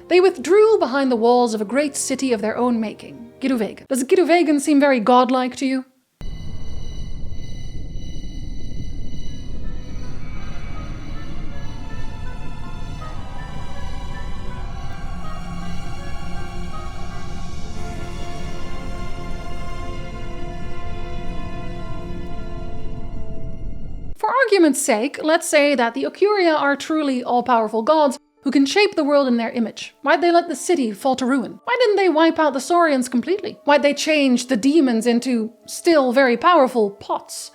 They withdrew behind the walls of a great city of their own making, Giduvegan. Does Giduvegan seem very godlike to you? For argument's sake, let's say that the Occuria are truly all-powerful gods who can shape the world in their image. Why'd they let the city fall to ruin? Why didn't they wipe out the Saurians completely? Why'd they change the demons into still very powerful pots?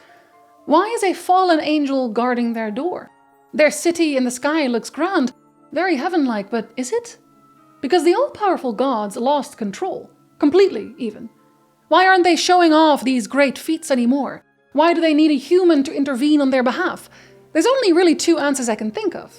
Why is a fallen angel guarding their door? Their city in the sky looks grand, very heaven-like, but is it? Because the all-powerful gods lost control. Completely, even. Why aren't they showing off these great feats anymore? Why do they need a human to intervene on their behalf? There's only really two answers I can think of.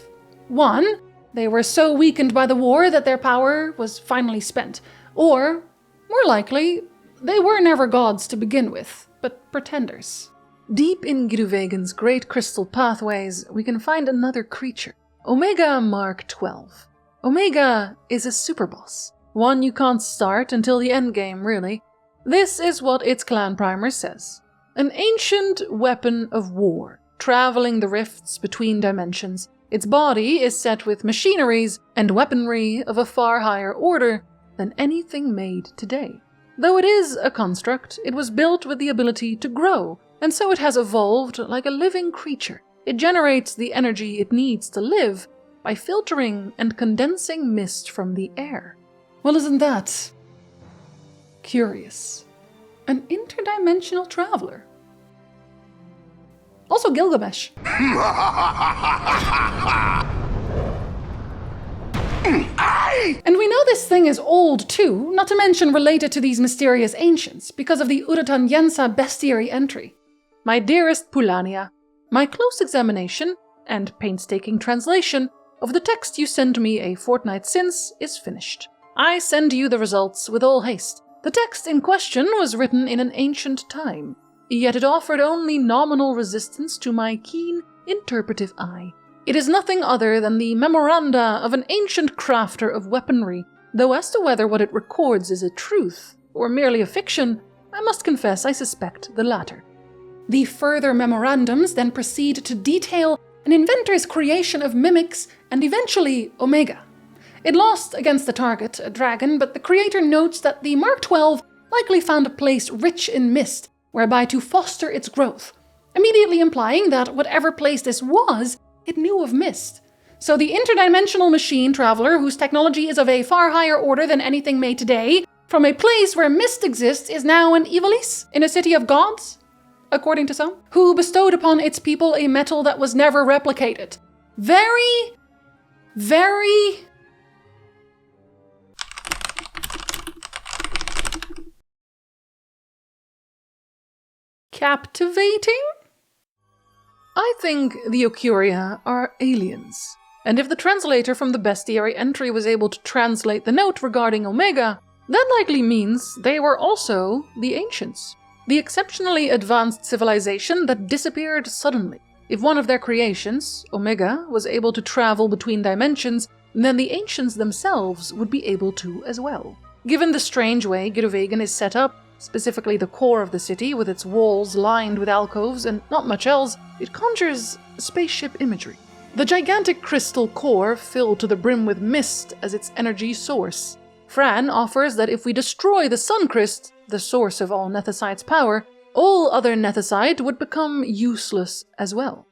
One, they were so weakened by the war that their power was finally spent. Or, more likely, they were never gods to begin with, but pretenders. Deep in Giduvegan's great crystal pathways, we can find another creature, Omega Mark 12. Omega is a superboss, one you can't start until the endgame, really. This is what its clan primer says. An ancient weapon of war, traveling the rifts between dimensions. Its body is set with machineries and weaponry of a far higher order than anything made today. Though it is a construct, it was built with the ability to grow, and so it has evolved like a living creature. It generates the energy it needs to live by filtering and condensing mist from the air. Well, isn't that curious? An interdimensional traveler. Also Gilgamesh. And we know this thing is old too, not to mention related to these mysterious ancients, because of the Zinganza Bestiary entry. My dearest Pulania, my close examination and painstaking translation of the text you sent me a fortnight since is finished. I send you the results with all haste. The text in question was written in an ancient time, yet it offered only nominal resistance to my keen interpretive eye. It is nothing other than the memoranda of an ancient crafter of weaponry, though as to whether what it records is a truth or merely a fiction, I must confess I suspect the latter. The further memorandums then proceed to detail an inventor's creation of mimics and eventually Omega. It lost against the target, a dragon, but the creator notes that the Mark XII likely found a place rich in mist, whereby to foster its growth, immediately implying that whatever place this was, it knew of mist. So the interdimensional machine traveler, whose technology is of a far higher order than anything made today, from a place where mist exists, is now an Ivalice in a city of gods, according to some, who bestowed upon its people a metal that was never replicated. Very captivating? I think the Occuria are aliens, and if the translator from the Bestiary entry was able to translate the note regarding Omega, that likely means they were also the ancients, the exceptionally advanced civilization that disappeared suddenly. If one of their creations, Omega, was able to travel between dimensions, then the ancients themselves would be able to as well. Given the strange way Girovegan is set up, specifically the core of the city with its walls lined with alcoves and not much else, it conjures spaceship imagery. The gigantic crystal core filled to the brim with mist as its energy source. Fran offers that if we destroy the Sun Crystal, the source of all Nethicite's power, all other Nethicite would become useless as well.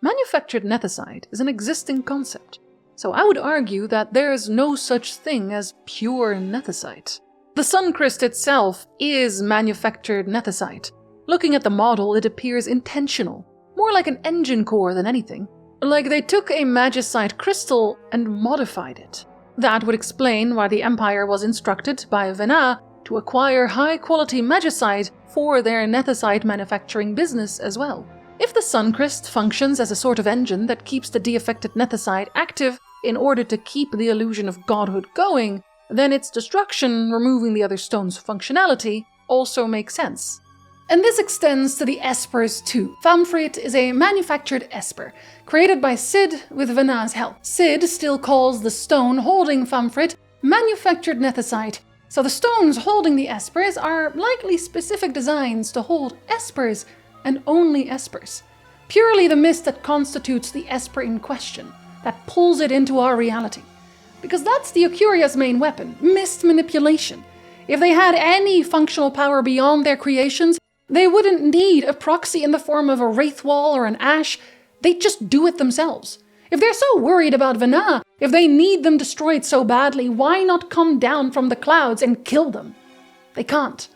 Manufactured Nethicite is an existing concept, so I would argue that there is no such thing as pure Nethicite. The Sun Crystal itself is manufactured Nethicite. Looking at the model, it appears intentional, more like an engine core than anything. Like they took a Magicite crystal and modified it. That would explain why the Empire was instructed by Vena to acquire high-quality Magicite for their Nethicite manufacturing business as well. If the Sun Crystal functions as a sort of engine that keeps the de-affected Nethicite active in order to keep the illusion of godhood going, then its destruction, removing the other stone's functionality, also makes sense. And this extends to the Espers too. Famfrit is a manufactured Esper, created by Cid with Vena's help. Cid still calls the stone holding Famfrit manufactured Nethicite, so the stones holding the Espers are likely specific designs to hold Espers and only Espers. Purely the mist that constitutes the Esper in question, that pulls it into our reality. Because that's the Occuria's main weapon, mist manipulation. If they had any functional power beyond their creations, they wouldn't need a proxy in the form of a Wraithwall or an Ash. They'd just do it themselves. If they're so worried about Vena, if they need them destroyed so badly, why not come down from the clouds and kill them? They can't.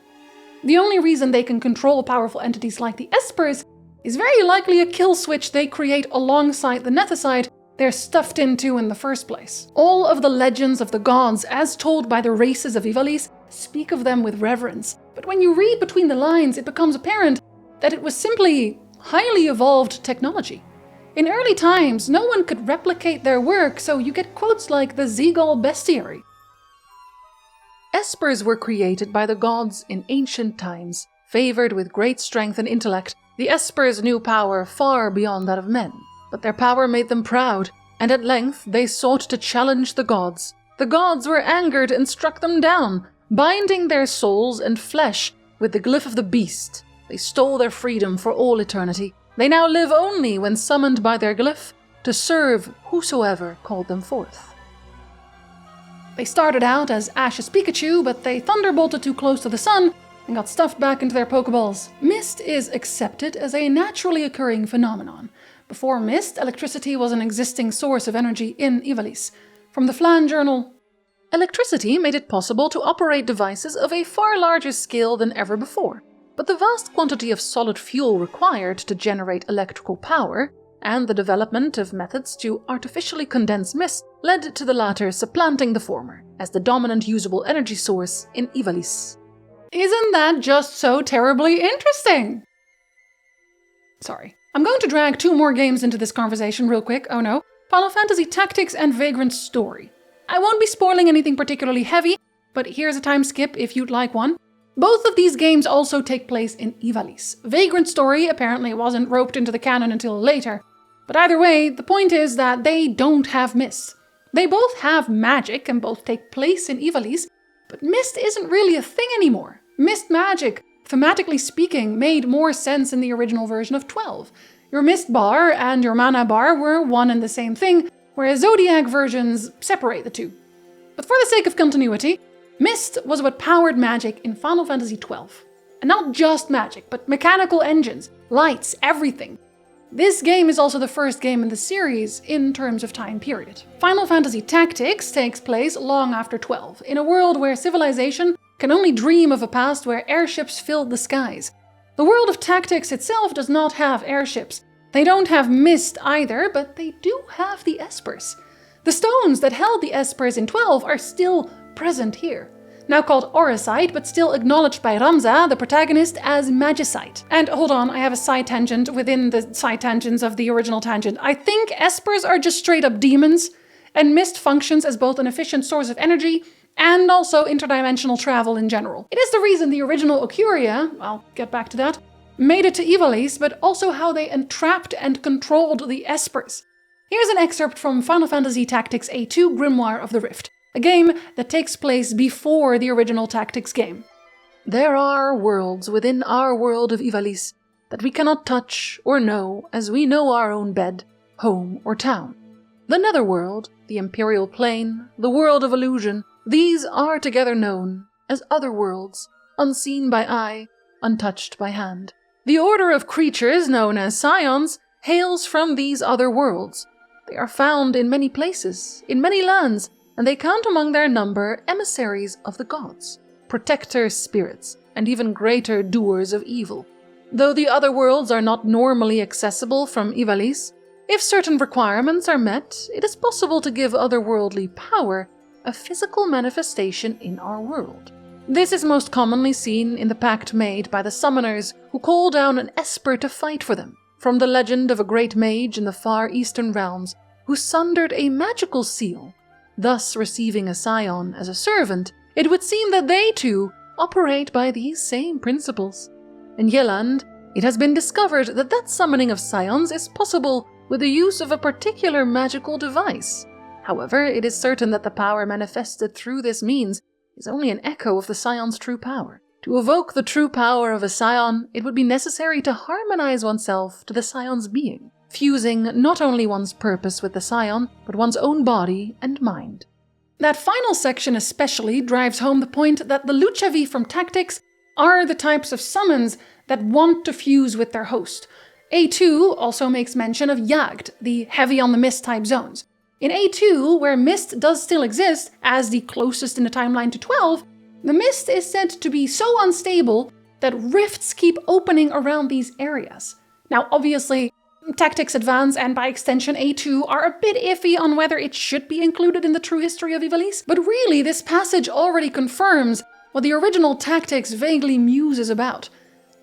The only reason they can control powerful entities like the Espers is very likely a kill switch they create alongside the Nethicite they're stuffed into in the first place. All of the legends of the gods, as told by the races of Ivalice, speak of them with reverence. But when you read between the lines, it becomes apparent that it was simply highly evolved technology. In early times, no one could replicate their work, so you get quotes like the Zegal Bestiary. Espers were created by the gods in ancient times. Favored with great strength and intellect, the Espers knew power far beyond that of men. But their power made them proud, and at length they sought to challenge the gods. The gods were angered and struck them down, binding their souls and flesh with the glyph of the beast. They stole their freedom for all eternity. They now live only when summoned by their glyph to serve whosoever called them forth. They started out as Ash's Pikachu, but they thunderbolted too close to the sun and got stuffed back into their Pokeballs. Mist is accepted as a naturally occurring phenomenon. Before mist, electricity was an existing source of energy in Ivalice. From the Flan journal, Electricity made it possible to operate devices of a far larger scale than ever before, but the vast quantity of solid fuel required to generate electrical power, and the development of methods to artificially condense mist, led to the latter supplanting the former as the dominant usable energy source in Ivalice. Isn't that just so terribly interesting? Sorry. I'm going to drag 2 more games into this conversation real quick, oh no. Final Fantasy Tactics and Vagrant Story. I won't be spoiling anything particularly heavy, but here's a time skip if you'd like one. Both of these games also take place in Ivalice. Vagrant Story apparently wasn't roped into the canon until later, but either way, the point is that they don't have mist. They both have magic and both take place in Ivalice, but mist isn't really a thing anymore. Mist magic, thematically speaking, made more sense in the original version of 12. Your mist bar and your mana bar were one and the same thing, whereas Zodiac versions separate the two. But for the sake of continuity, mist was what powered magic in Final Fantasy XII. And not just magic, but mechanical engines, lights, everything. This game is also the first game in the series in terms of time period. Final Fantasy Tactics takes place long after 12, in a world where civilization can only dream of a past where airships filled the skies. The world of Tactics itself does not have airships. They don't have mist either, but they do have the Espers. The stones that held the Espers in 12 are still present here. Now called Auracite, but still acknowledged by Ramza, the protagonist, as Magicite. And hold on, I have a side tangent within the side tangents of the original tangent. I think Espers are just straight up demons, and mist functions as both an efficient source of energy and also interdimensional travel in general. It is the reason the original Occuria, I'll get back to that, made it to Ivalice, but also how they entrapped and controlled the Espers. Here's an excerpt from Final Fantasy Tactics A2 Grimoire of the Rift, a game that takes place before the original Tactics game. There are worlds within our world of Ivalice that we cannot touch or know as we know our own bed, home, or town. The Netherworld, the Imperial Plane, the World of Illusion, these are together known as other worlds, unseen by eye, untouched by hand. The order of creatures known as Scions hails from these other worlds. They are found in many places, in many lands, and they count among their number emissaries of the gods, protector spirits, and even greater doers of evil. Though the other worlds are not normally accessible from Ivalice, if certain requirements are met, it is possible to give otherworldly power a physical manifestation in our world. This is most commonly seen in the pact made by the summoners who call down an Esper to fight for them, from the legend of a great mage in the far eastern realms who sundered a magical seal, thus receiving a scion as a servant. It would seem that they too operate by these same principles. In Yeland, it has been discovered that that summoning of scions is possible with the use of a particular magical device. However, it is certain that the power manifested through this means is only an echo of the scion's true power. To evoke the true power of a scion, it would be necessary to harmonize oneself to the scion's being, fusing not only one's purpose with the scion, but one's own body and mind. That final section especially drives home the point that the Luchavi from Tactics are the types of summons that want to fuse with their host. A2 also makes mention of Jagd, the heavy on the mist type zones. In A2, where mist does still exist, as the closest in the timeline to 12, the mist is said to be so unstable that rifts keep opening around these areas. Now, obviously, Tactics Advance and by extension A2 are a bit iffy on whether it should be included in the true history of Ivalice, but really this passage already confirms what the original Tactics vaguely muses about.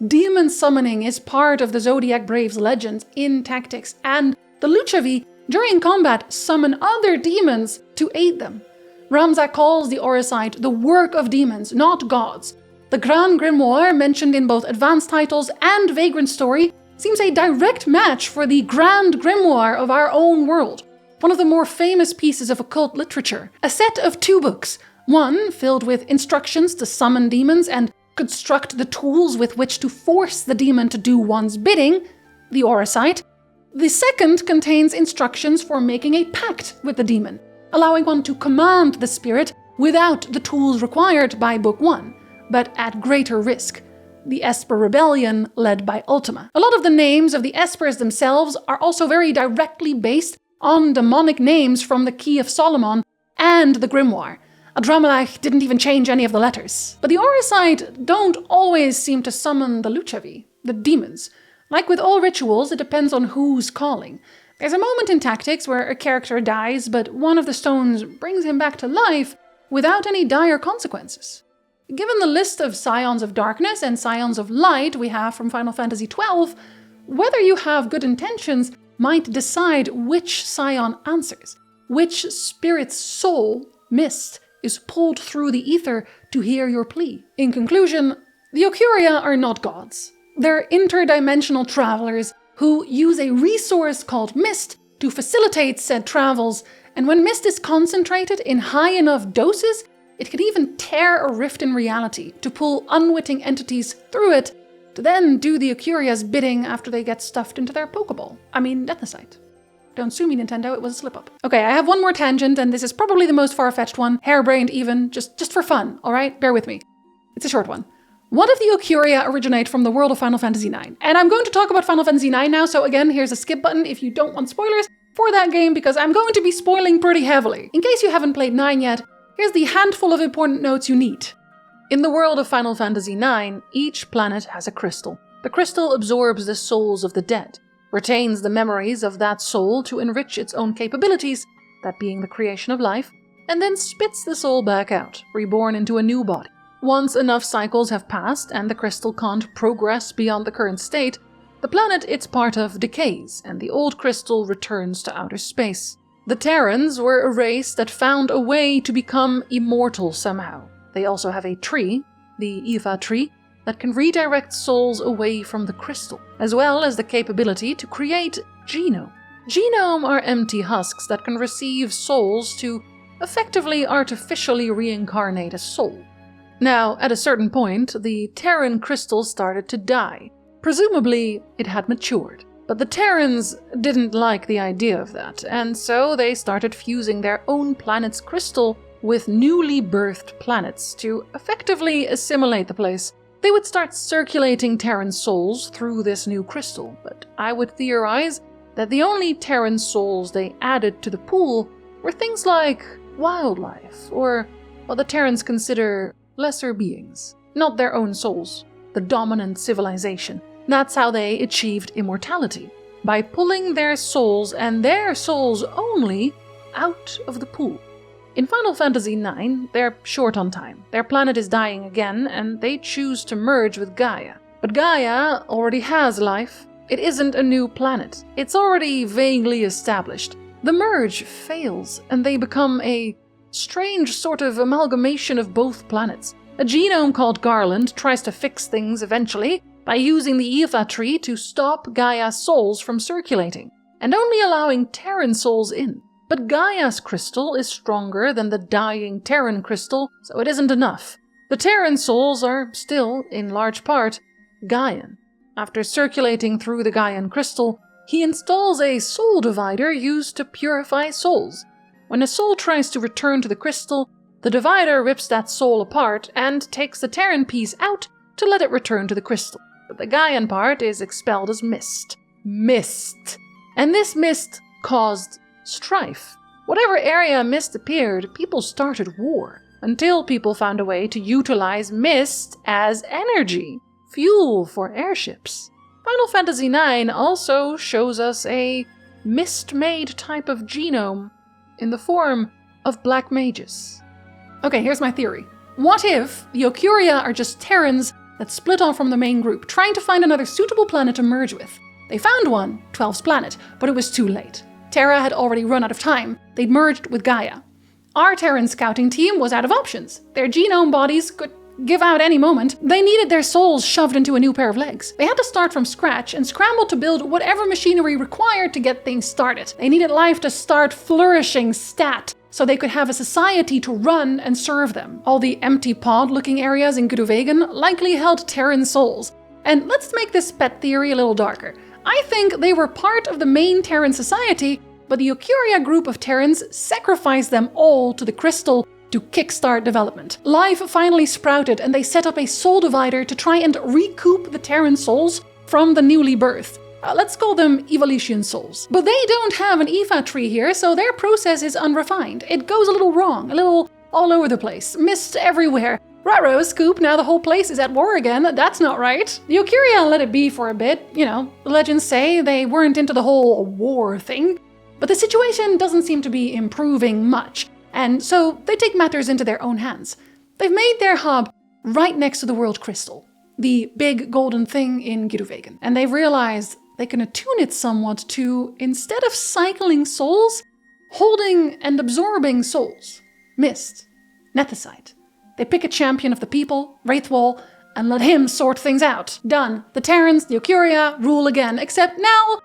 Demon summoning is part of the Zodiac Braves legend in Tactics, and the Luchavi during combat summon other demons to aid them. Ramza calls the Auracite the work of demons, not gods. The Grand Grimoire, mentioned in both advanced titles and Vagrant Story, seems a direct match for the Grand Grimoire of our own world, one of the more famous pieces of occult literature. A set of 2 books, one filled with instructions to summon demons and construct the tools with which to force the demon to do one's bidding, the Auracite. The second contains instructions for making a pact with the demon, allowing one to command the spirit without the tools required by Book 1, but at greater risk. The Esper Rebellion, led by Ultima. A lot of the names of the Espers themselves are also very directly based on demonic names from the Key of Solomon and the Grimoire. Adramelech didn't even change any of the letters. But the Auracite don't always seem to summon the Luchavi, the demons. Like with all rituals, it depends on who's calling. There's a moment in Tactics where a character dies, but one of the stones brings him back to life without any dire consequences. Given the list of Scions of Darkness and Scions of Light we have from Final Fantasy XII, whether you have good intentions might decide which Scion answers, which spirit's soul, Mist, is pulled through the ether to hear your plea. In conclusion, the Occuria are not gods. They're interdimensional travelers who use a resource called Mist to facilitate said travels, and when Mist is concentrated in high enough doses, it can even tear a rift in reality to pull unwitting entities through it to then do the Occuria's bidding after they get stuffed into their Pokeball. I mean, Nethicite. Don't sue me, Nintendo, it was a slip-up. Okay, I have one more tangent, and this is probably the most far-fetched one, harebrained even, just for fun, alright? Bear with me. It's a short one. What if the Occuria originate from the world of Final Fantasy IX? And I'm going to talk about Final Fantasy IX now, so again, here's a skip button if you don't want spoilers for that game, because I'm going to be spoiling pretty heavily. In case you haven't played 9 yet, here's the handful of important notes you need. In the world of Final Fantasy IX, each planet has a crystal. The crystal absorbs the souls of the dead, retains the memories of that soul to enrich its own capabilities, that being the creation of life, and then spits the soul back out, reborn into a new body. Once enough cycles have passed and the crystal can't progress beyond the current state, the planet it's part of decays, and the old crystal returns to outer space. The Terrans were a race that found a way to become immortal somehow. They also have a tree, the Iorveth tree, that can redirect souls away from the crystal, as well as the capability to create genome. Genome are empty husks that can receive souls to effectively artificially reincarnate a soul. Now, at a certain point, the Terran crystal started to die. Presumably, it had matured. But the Terrans didn't like the idea of that, and so they started fusing their own planet's crystal with newly birthed planets to effectively assimilate the place. They would start circulating Terran souls through this new crystal, but I would theorize that the only Terran souls they added to the pool were things like wildlife, or what the Terrans consider lesser beings, not their own souls, the dominant civilization. That's how they achieved immortality, by pulling their souls and their souls only out of the pool. In Final Fantasy IX, they're short on time. Their planet is dying again, and they choose to merge with Gaia. But Gaia already has life. It isn't a new planet. It's already vaguely established. The merge fails, and they become a strange sort of amalgamation of both planets. A genome called Garland tries to fix things eventually by using the Iorveth tree to stop Gaia's souls from circulating, and only allowing Terran souls in. But Gaia's crystal is stronger than the dying Terran crystal, so it isn't enough. The Terran souls are still, in large part, Gaian. After circulating through the Gaian crystal, he installs a soul divider used to purify souls. When a soul tries to return to the crystal, the divider rips that soul apart and takes the Terran piece out to let it return to the crystal. But the Gaian part is expelled as mist. Mist. And this mist caused strife. Whatever area mist appeared, people started war, until people found a way to utilize mist as energy, fuel for airships. Final Fantasy IX also shows us a mist-made type of genome in the form of black mages. Okay, here's my theory. What if the Occuria are just Terrans that split off from the main group, trying to find another suitable planet to merge with? They found one, 12's planet, but it was too late. Terra had already run out of time. They'd merged with Gaia. Our Terran scouting team was out of options. Their genome bodies could give out any moment. They needed their souls shoved into a new pair of legs. They had to start from scratch and scramble to build whatever machinery required to get things started. They needed life to start flourishing stat, so they could have a society to run and serve them. All the empty pod-looking areas in Gudovegan likely held Terran souls. And let's make this pet theory a little darker. I think they were part of the main Terran society, but the Occuria group of Terrans sacrificed them all to the crystal to kickstart development. Life finally sprouted, and they set up a soul divider to try and recoup the Terran souls from the newly birthed. Let's call them evolution souls. But they don't have an Iorveth tree here, so their process is unrefined. It goes a little wrong, a little all over the place, mist everywhere. Ruh-roh, Scoop, now the whole place is at war again. That's not right. The Occuria let it be for a bit. You know, the legends say they weren't into the whole war thing. But the situation doesn't seem to be improving much, and so they take matters into their own hands. They've made their hub right next to the World Crystal, the big golden thing in Giruvegan, and they've realized they can attune it somewhat to, instead of cycling souls, holding and absorbing souls. Mist. Nethicite. They pick a champion of the people, Wraithwall, and let him sort things out. Done. The Terrans, the Occuria, rule again, except now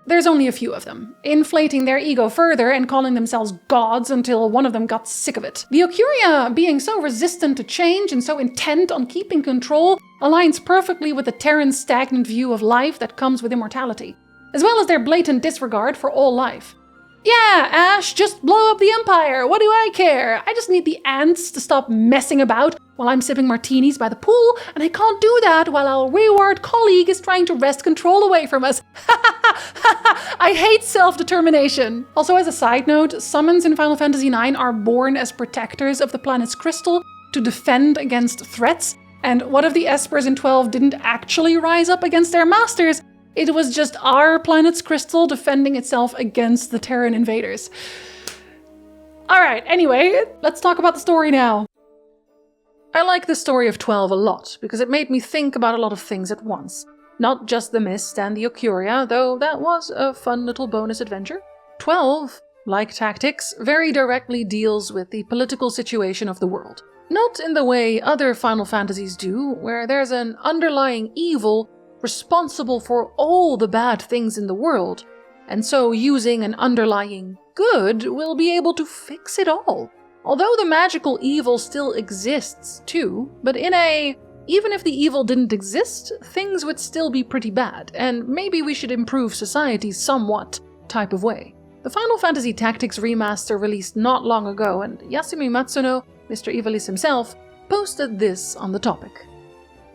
there's only a few of them, inflating their ego further and calling themselves gods until one of them got sick of it. The Occuria, being so resistant to change and so intent on keeping control, aligns perfectly with the Terran's stagnant view of life that comes with immortality, as well as their blatant disregard for all life. Yeah, Ash, just blow up the Empire. What do I care? I just need the ants to stop messing about while I'm sipping martinis by the pool, and I can't do that while our wayward colleague is trying to wrest control away from us. I hate self-determination. Also, as a side note, summons in Final Fantasy IX are born as protectors of the planet's crystal to defend against threats, and what if the Espers in 12 didn't actually rise up against their masters? It was just our planet's crystal defending itself against the Terran invaders. Alright, anyway, let's talk about the story now. I like the story of 12 a lot, because it made me think about a lot of things at once. Not just the Mist and the Occuria, though that was a fun little bonus adventure. 12, like Tactics, very directly deals with the political situation of the world. Not in the way other Final Fantasies do, where there's an underlying evil responsible for all the bad things in the world, and so using an underlying good will be able to fix it all. Although the magical evil still exists too, but in a even if the evil didn't exist, things would still be pretty bad, and maybe we should improve society somewhat type of way. The Final Fantasy Tactics remaster released not long ago, and Yasumi Matsuno, Mr. Ivalice himself, posted this on the topic.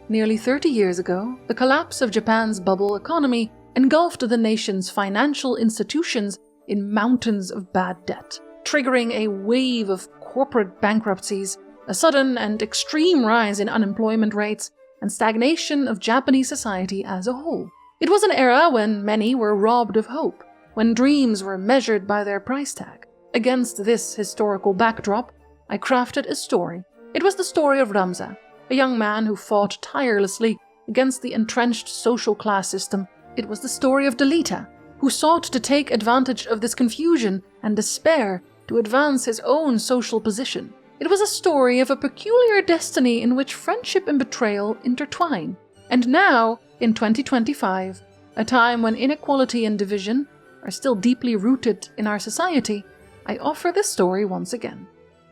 Nearly 30 years ago, the collapse of Japan's bubble economy engulfed the nation's financial institutions in mountains of bad debt, triggering a wave of corporate bankruptcies, a sudden and extreme rise in unemployment rates, and stagnation of Japanese society as a whole. It was an era when many were robbed of hope, when dreams were measured by their price tag. Against this historical backdrop, I crafted a story. It was the story of Ramza, a young man who fought tirelessly against the entrenched social class system. It was the story of Delita, who sought to take advantage of this confusion and despair to advance his own social position. It was a story of a peculiar destiny in which friendship and betrayal intertwine. And now, in 2025, a time when inequality and division are still deeply rooted in our society, I offer this story once again.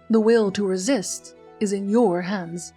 The will to resist is in your hands.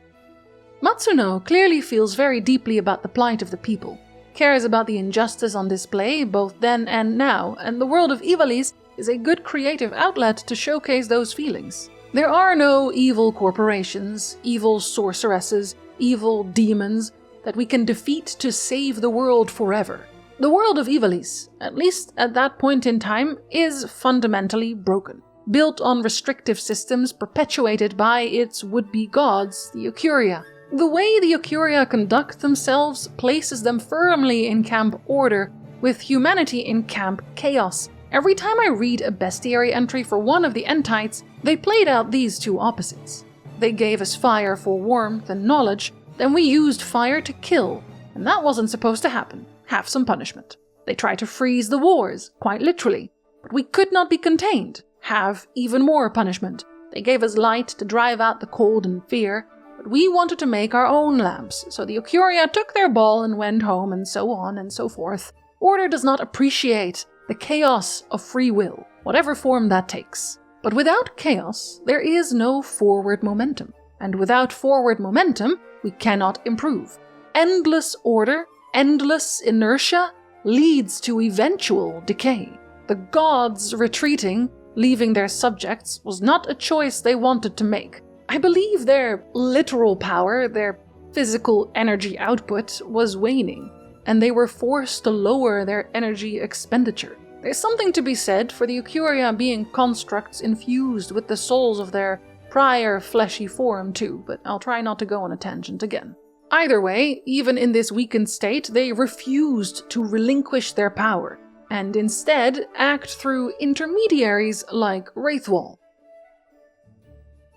Matsuno clearly feels very deeply about the plight of the people, cares about the injustice on display both then and now, and the world of Ivalice is a good creative outlet to showcase those feelings. There are no evil corporations, evil sorceresses, evil demons that we can defeat to save the world forever. The world of Ivalice, at least at that point in time, is fundamentally broken, built on restrictive systems perpetuated by its would-be gods, the Occuria. The way the Occuria conduct themselves places them firmly in camp order, with humanity in camp chaos. Every time I read a bestiary entry for one of the entites, they played out these two opposites. They gave us fire for warmth and knowledge, then we used fire to kill, and that wasn't supposed to happen. Have some punishment. They tried to freeze the wars, quite literally, but we could not be contained. Have even more punishment. They gave us light to drive out the cold and fear, but we wanted to make our own lamps, so the Occuria took their ball and went home, and so on and so forth. Order does not appreciate the chaos of free will, whatever form that takes. But without chaos, there is no forward momentum. And without forward momentum, we cannot improve. Endless order, endless inertia, leads to eventual decay. The gods retreating, leaving their subjects, was not a choice they wanted to make. I believe their literal power, their physical energy output, was waning, and they were forced to lower their energy expenditure. There's something to be said for the Occuria being constructs infused with the souls of their prior fleshy form too, but I'll try not to go on a tangent again. Either way, even in this weakened state, they refused to relinquish their power, and instead act through intermediaries like Wraithwall.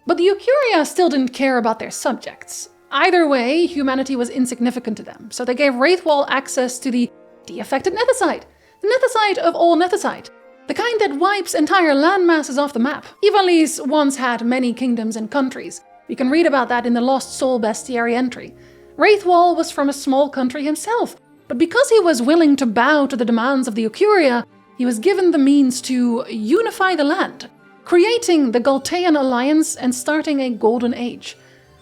But the Occuria still didn't care about their subjects. Either way, humanity was insignificant to them, so they gave Wraithwall access to the de-affected Nethicite. The Nethicite of all Nethicite. The kind that wipes entire landmasses off the map. Ivalice once had many kingdoms and countries. You can read about that in the Lost Soul Bestiary entry. Wraithwall was from a small country himself, but because he was willing to bow to the demands of the Occuria, he was given the means to unify the land, creating the Galtean Alliance and starting a golden age.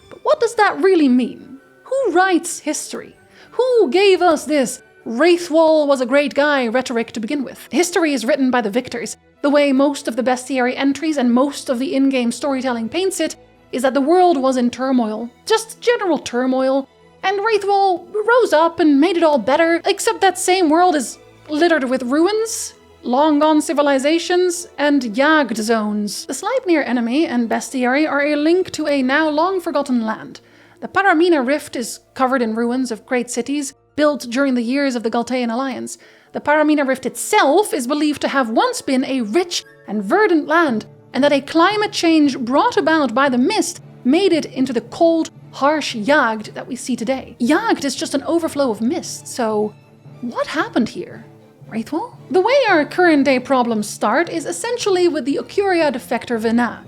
But what does that really mean? Who writes history? Who gave us this Wraithwall was a great guy rhetoric to begin with? History is written by the victors. The way most of the bestiary entries and most of the in-game storytelling paints it is that the world was in turmoil, just general turmoil, and Wraithwall rose up and made it all better, except that same world is littered with ruins, long-gone civilizations, and Jagd zones. The Sleipnir enemy and bestiary are a link to a now long-forgotten land. The Paramina Rift is covered in ruins of great cities, built during the years of the Galtean Alliance. The Paramina Rift itself is believed to have once been a rich and verdant land, and that a climate change brought about by the mist made it into the cold, harsh Jagd that we see today. Jagd is just an overflow of mist, so what happened here? Wraithwall? The way our current-day problems start is essentially with the Occuria defector Vena.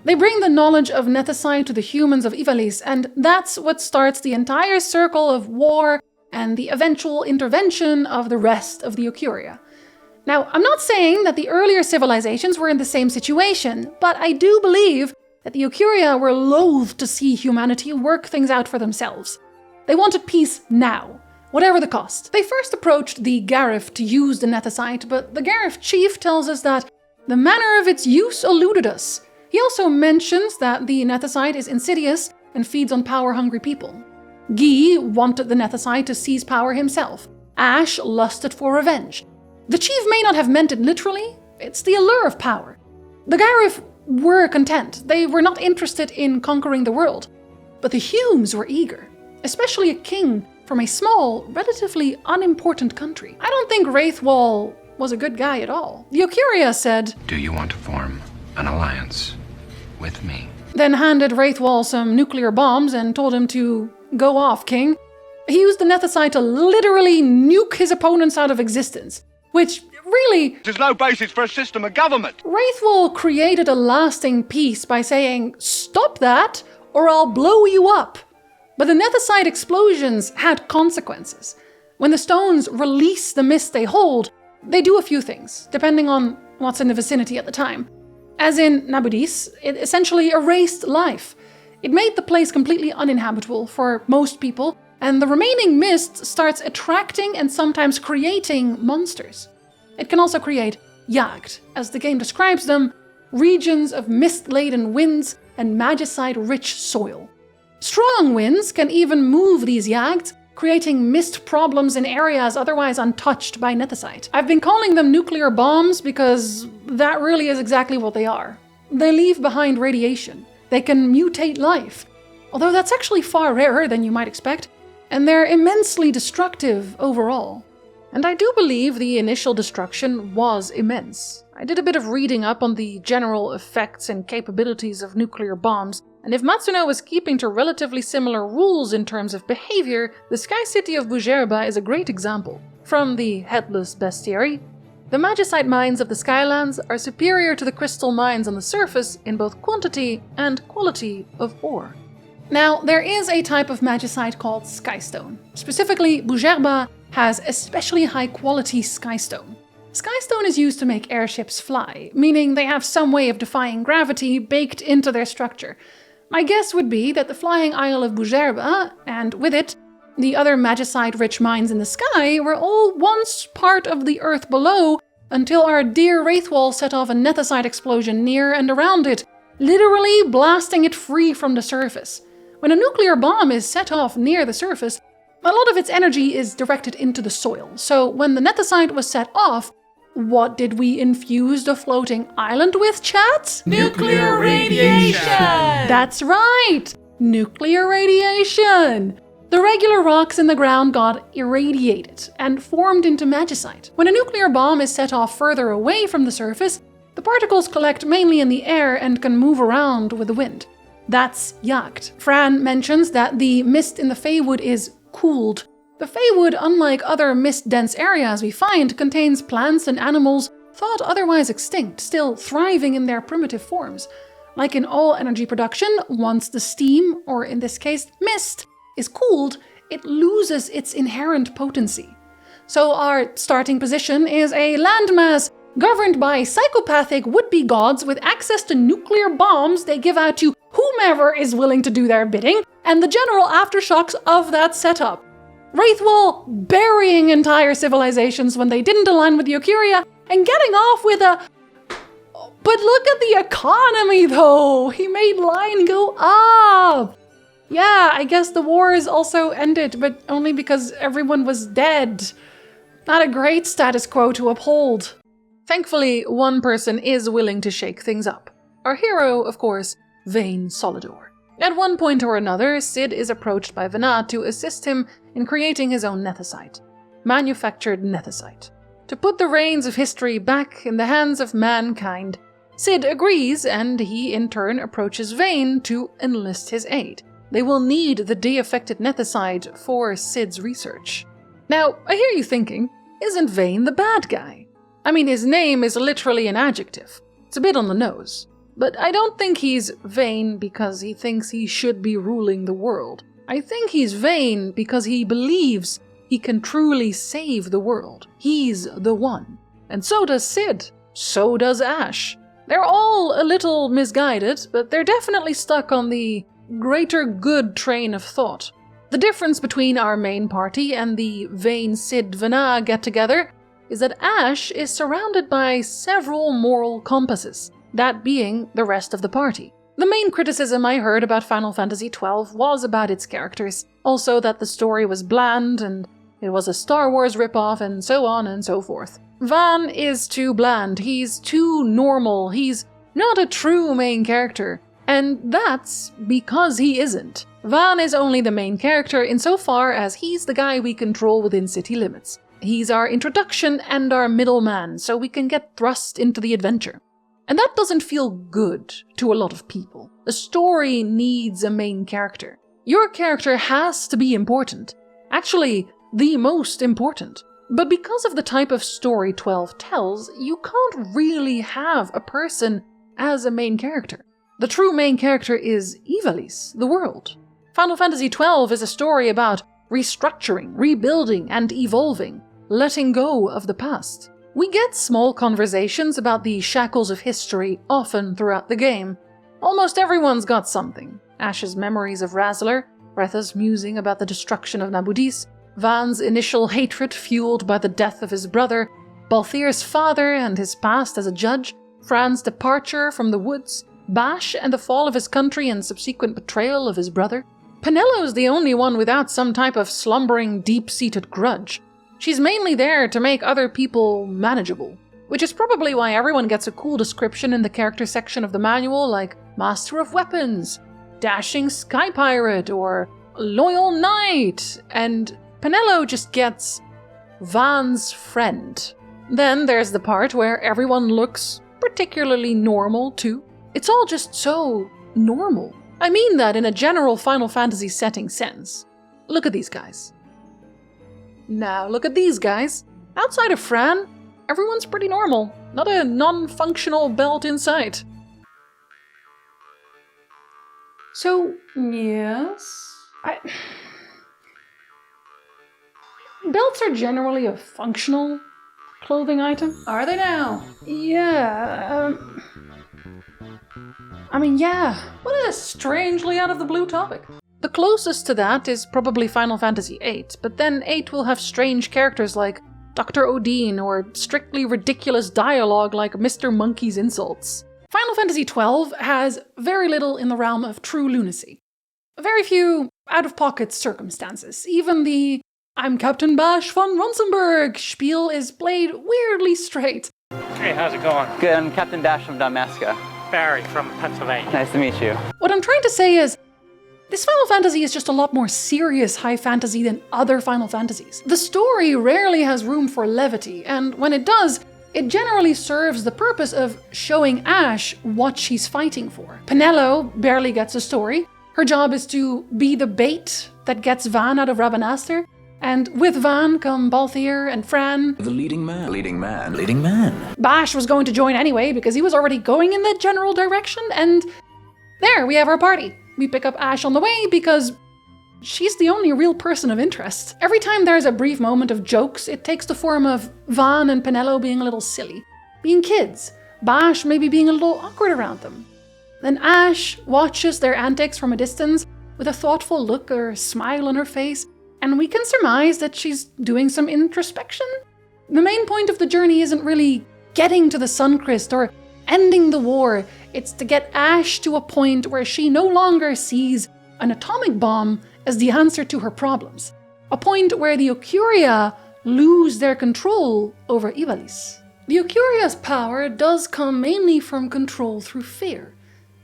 They bring the knowledge of Nethicite to the humans of Ivalice, and that's what starts the entire circle of war and the eventual intervention of the rest of the Occuria. Now, I'm not saying that the earlier civilizations were in the same situation, but I do believe that the Occuria were loath to see humanity work things out for themselves. They wanted peace now, whatever the cost. They first approached the Garif to use the Nethicite, but the Garif chief tells us that the manner of its use eluded us. He also mentions that the Nethicite is insidious and feeds on power-hungry people. Guy wanted the Nethicite to seize power himself. Ash lusted for revenge. The chief may not have meant it literally, it's the allure of power. The Garif were content, they were not interested in conquering the world, but the Humes were eager, especially a king from a small, relatively unimportant country. I don't think Wraithwall was a good guy at all. The Occuria said, "Do you want to form an alliance with me?" Then handed Wraithwall some nuclear bombs and told him to go off, king. He used the Nethicite to literally nuke his opponents out of existence, which really... There's no basis for a system of government. Wraithwall created a lasting peace by saying, "Stop that, or I'll blow you up." But the Nethicite explosions had consequences. When the stones release the mist they hold, they do a few things, depending on what's in the vicinity at the time. As in Nabudis, it essentially erased life. It made the place completely uninhabitable for most people, and the remaining mist starts attracting and sometimes creating monsters. It can also create Jagd, as the game describes them, regions of mist-laden winds and magicite-rich soil. Strong winds can even move these Jagds, creating mist problems in areas otherwise untouched by Nethicite. I've been calling them nuclear bombs because that really is exactly what they are. They leave behind radiation. They can mutate life, although that's actually far rarer than you might expect, and they're immensely destructive overall. And I do believe the initial destruction was immense. I did a bit of reading up on the general effects and capabilities of nuclear bombs, and if Matsuno was keeping to relatively similar rules in terms of behavior, the Sky City of Bujerba is a great example. From the Headless Bestiary, the magicite mines of the Skylands are superior to the crystal mines on the surface in both quantity and quality of ore. Now, there is a type of magicite called Skystone. Specifically, Bujerba has especially high-quality Skystone. Skystone is used to make airships fly, meaning they have some way of defying gravity baked into their structure. My guess would be that the flying isle of Bujerba, and with it, the other magicite-rich mines in the sky, were all once part of the earth below, until our dear Wraithwall set off a Nethicite explosion near and around it, literally blasting it free from the surface. When a nuclear bomb is set off near the surface, a lot of its energy is directed into the soil, so when the Nethicite was set off, What did we infuse the floating island with, chat? Nuclear radiation! That's right! Nuclear radiation! The regular rocks in the ground got irradiated and formed into magicite. When a nuclear bomb is set off further away from the surface, the particles collect mainly in the air and can move around with the wind. That's Jagd. Fran mentions that the mist in the Feywood is cooled. The Feywood, unlike other mist-dense areas we find, contains plants and animals thought otherwise extinct, still thriving in their primitive forms. Like in all energy production, once the steam, or in this case mist, is cooled, it loses its inherent potency. So our starting position is a landmass governed by psychopathic would-be gods with access to nuclear bombs they give out to whomever is willing to do their bidding, and the general aftershocks of that setup. Wraithwall burying entire civilizations when they didn't align with the Occuria, and getting off with a... But look at the economy though! He made line go up! Yeah, I guess the wars also ended, but only because everyone was dead. Not a great status quo to uphold. Thankfully, one person is willing to shake things up. Our hero, of course, Vayne Solidor. At one point or another, Cid is approached by Vana to assist him in creating his own nethicite, manufactured nethicite. To put the reins of history back in the hands of mankind, Cid agrees, and he in turn approaches Vayne to enlist his aid. They will need the de-affected nethicite for Cid's research. Now, I hear you thinking, isn't Vayne the bad guy? I mean, his name is literally an adjective. It's a bit on the nose. But I don't think he's vain because he thinks he should be ruling the world. I think he's vain because he believes he can truly save the world. He's the one. And so does Cid. So does Ashe. They're all a little misguided, but they're definitely stuck on the greater good train of thought. The difference between our main party and the Vayne Cid Vana get-together is that Ashe is surrounded by several moral compasses, that being the rest of the party. The main criticism I heard about Final Fantasy XII was about its characters, also that the story was bland and it was a Star Wars ripoff and so on and so forth. Van is too bland, he's too normal, he's not a true main character, and that's because he isn't. Van is only the main character insofar as he's the guy we control within city limits. He's our introduction and our middleman, so we can get thrust into the adventure. And that doesn't feel good to a lot of people. The story needs a main character. Your character has to be important. Actually, the most important. But because of the type of story 12 tells, you can't really have a person as a main character. The true main character is Ivalice, the world. Final Fantasy XII is a story about restructuring, rebuilding, and evolving, letting go of the past. We get small conversations about the shackles of history often throughout the game. Almost everyone's got something. Ashe's memories of Razzler, Retha's musing about the destruction of Nabudis, Van's initial hatred fueled by the death of his brother, Balthier's father and his past as a judge, Fran's departure from the woods, Bash and the fall of his country and subsequent betrayal of his brother. Penello's the only one without some type of slumbering, deep-seated grudge. She's mainly there to make other people manageable, which is probably why everyone gets a cool description in the character section of the manual like Master of Weapons, Dashing Sky Pirate, or Loyal Knight, and Penello just gets Van's friend. Then there's the part where everyone looks particularly normal too. It's all just so normal. I mean that in a general Final Fantasy setting sense. Look at these guys. Now look at these guys. Outside of Fran, everyone's pretty normal. Not a non-functional belt in sight. So, yes... Belts are generally a functional clothing item. Are they now? Yeah, yeah. What a strangely out of the blue topic. The closest to that is probably Final Fantasy VIII, but then 8 will have strange characters like Dr. Odin or strictly ridiculous dialogue like Mr. Monkey's insults. Final Fantasy XII has very little in the realm of true lunacy. Very few out-of-pocket circumstances. Even the I'm Captain Bash von Ronsenberg. Spiel is played weirdly straight. Hey, how's it going? Good, I'm Captain Dash from Damascus. Barry from Pennsylvania. Nice to meet you. What I'm trying to say is, this Final Fantasy is just a lot more serious high fantasy than other Final Fantasies. The story rarely has room for levity, and when it does, it generally serves the purpose of showing Ash what she's fighting for. Penelo barely gets a story. Her job is to be the bait that gets Van out of Rabanastre, and with Van come Balthier and Fran. The leading man. Leading man. Leading man. Bash was going to join anyway because he was already going in the general direction, and there, we have our party. We pick up Ash on the way because she's the only real person of interest. Every time there's a brief moment of jokes, it takes the form of Van and Penelo being a little silly, being kids, Bash maybe being a little awkward around them. Then Ash watches their antics from a distance with a thoughtful look or smile on her face, and we can surmise that she's doing some introspection. The main point of the journey isn't really getting to the Suncrist or ending the war. It's to get Ash to a point where she no longer sees an atomic bomb as the answer to her problems. A point where the Occuria lose their control over Ivalice. The Occuria's power does come mainly from control through fear.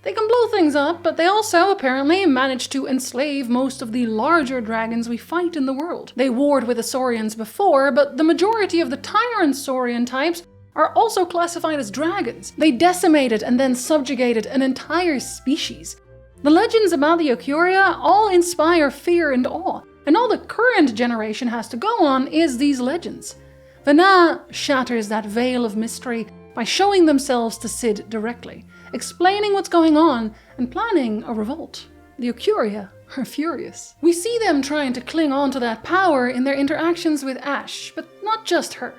They can blow things up, but they also apparently manage to enslave most of the larger dragons we fight in the world. They warred with the Saurians before, but the majority of the tyrant Saurian types are also classified as dragons. They decimated and then subjugated an entire species. The legends about the Occuria all inspire fear and awe, and all the current generation has to go on is these legends. Vana shatters that veil of mystery by showing themselves to Cid directly, explaining what's going on and planning a revolt. The Occuria are furious. We see them trying to cling on to that power in their interactions with Ash, but not just her.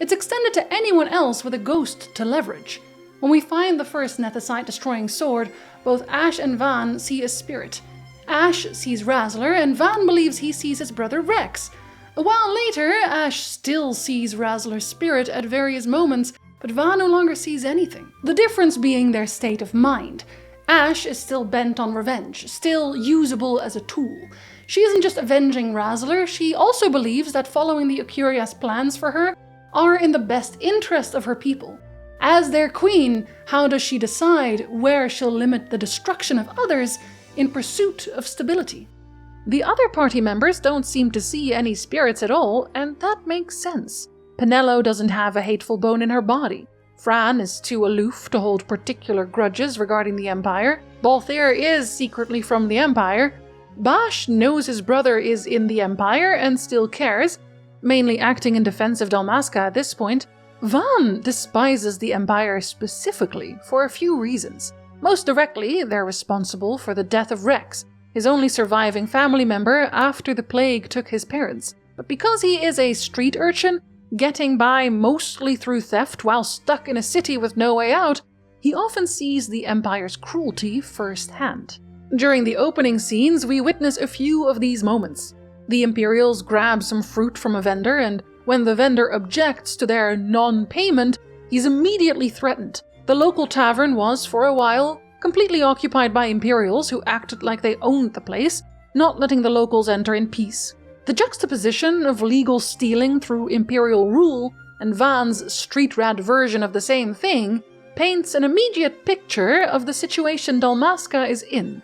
It's extended to anyone else with a ghost to leverage. When we find the first Nethicite-destroying sword, both Ash and Van see a spirit. Ash sees Razzler, and Van believes he sees his brother Rex. A while later, Ash still sees Razzler's spirit at various moments, but Van no longer sees anything. The difference being their state of mind. Ash is still bent on revenge, still usable as a tool. She isn't just avenging Razzler, she also believes that following the Occuria's plans for her are in the best interest of her people. As their queen, how does she decide where she'll limit the destruction of others in pursuit of stability? The other party members don't seem to see any spirits at all, and that makes sense. Penelo doesn't have a hateful bone in her body. Fran is too aloof to hold particular grudges regarding the Empire. Balthier is secretly from the Empire. Bash knows his brother is in the Empire and still cares, mainly acting in defense of Dalmasca at this point. Van despises the Empire specifically for a few reasons. Most directly, they're responsible for the death of Rex, his only surviving family member after the plague took his parents. But because he is a street urchin, getting by mostly through theft while stuck in a city with no way out, he often sees the Empire's cruelty firsthand. During the opening scenes, we witness a few of these moments. The Imperials grab some fruit from a vendor, and when the vendor objects to their non-payment, he's immediately threatened. The local tavern was, for a while, completely occupied by Imperials who acted like they owned the place, not letting the locals enter in peace. The juxtaposition of legal stealing through Imperial rule and Van's street rat version of the same thing paints an immediate picture of the situation Dalmasca is in.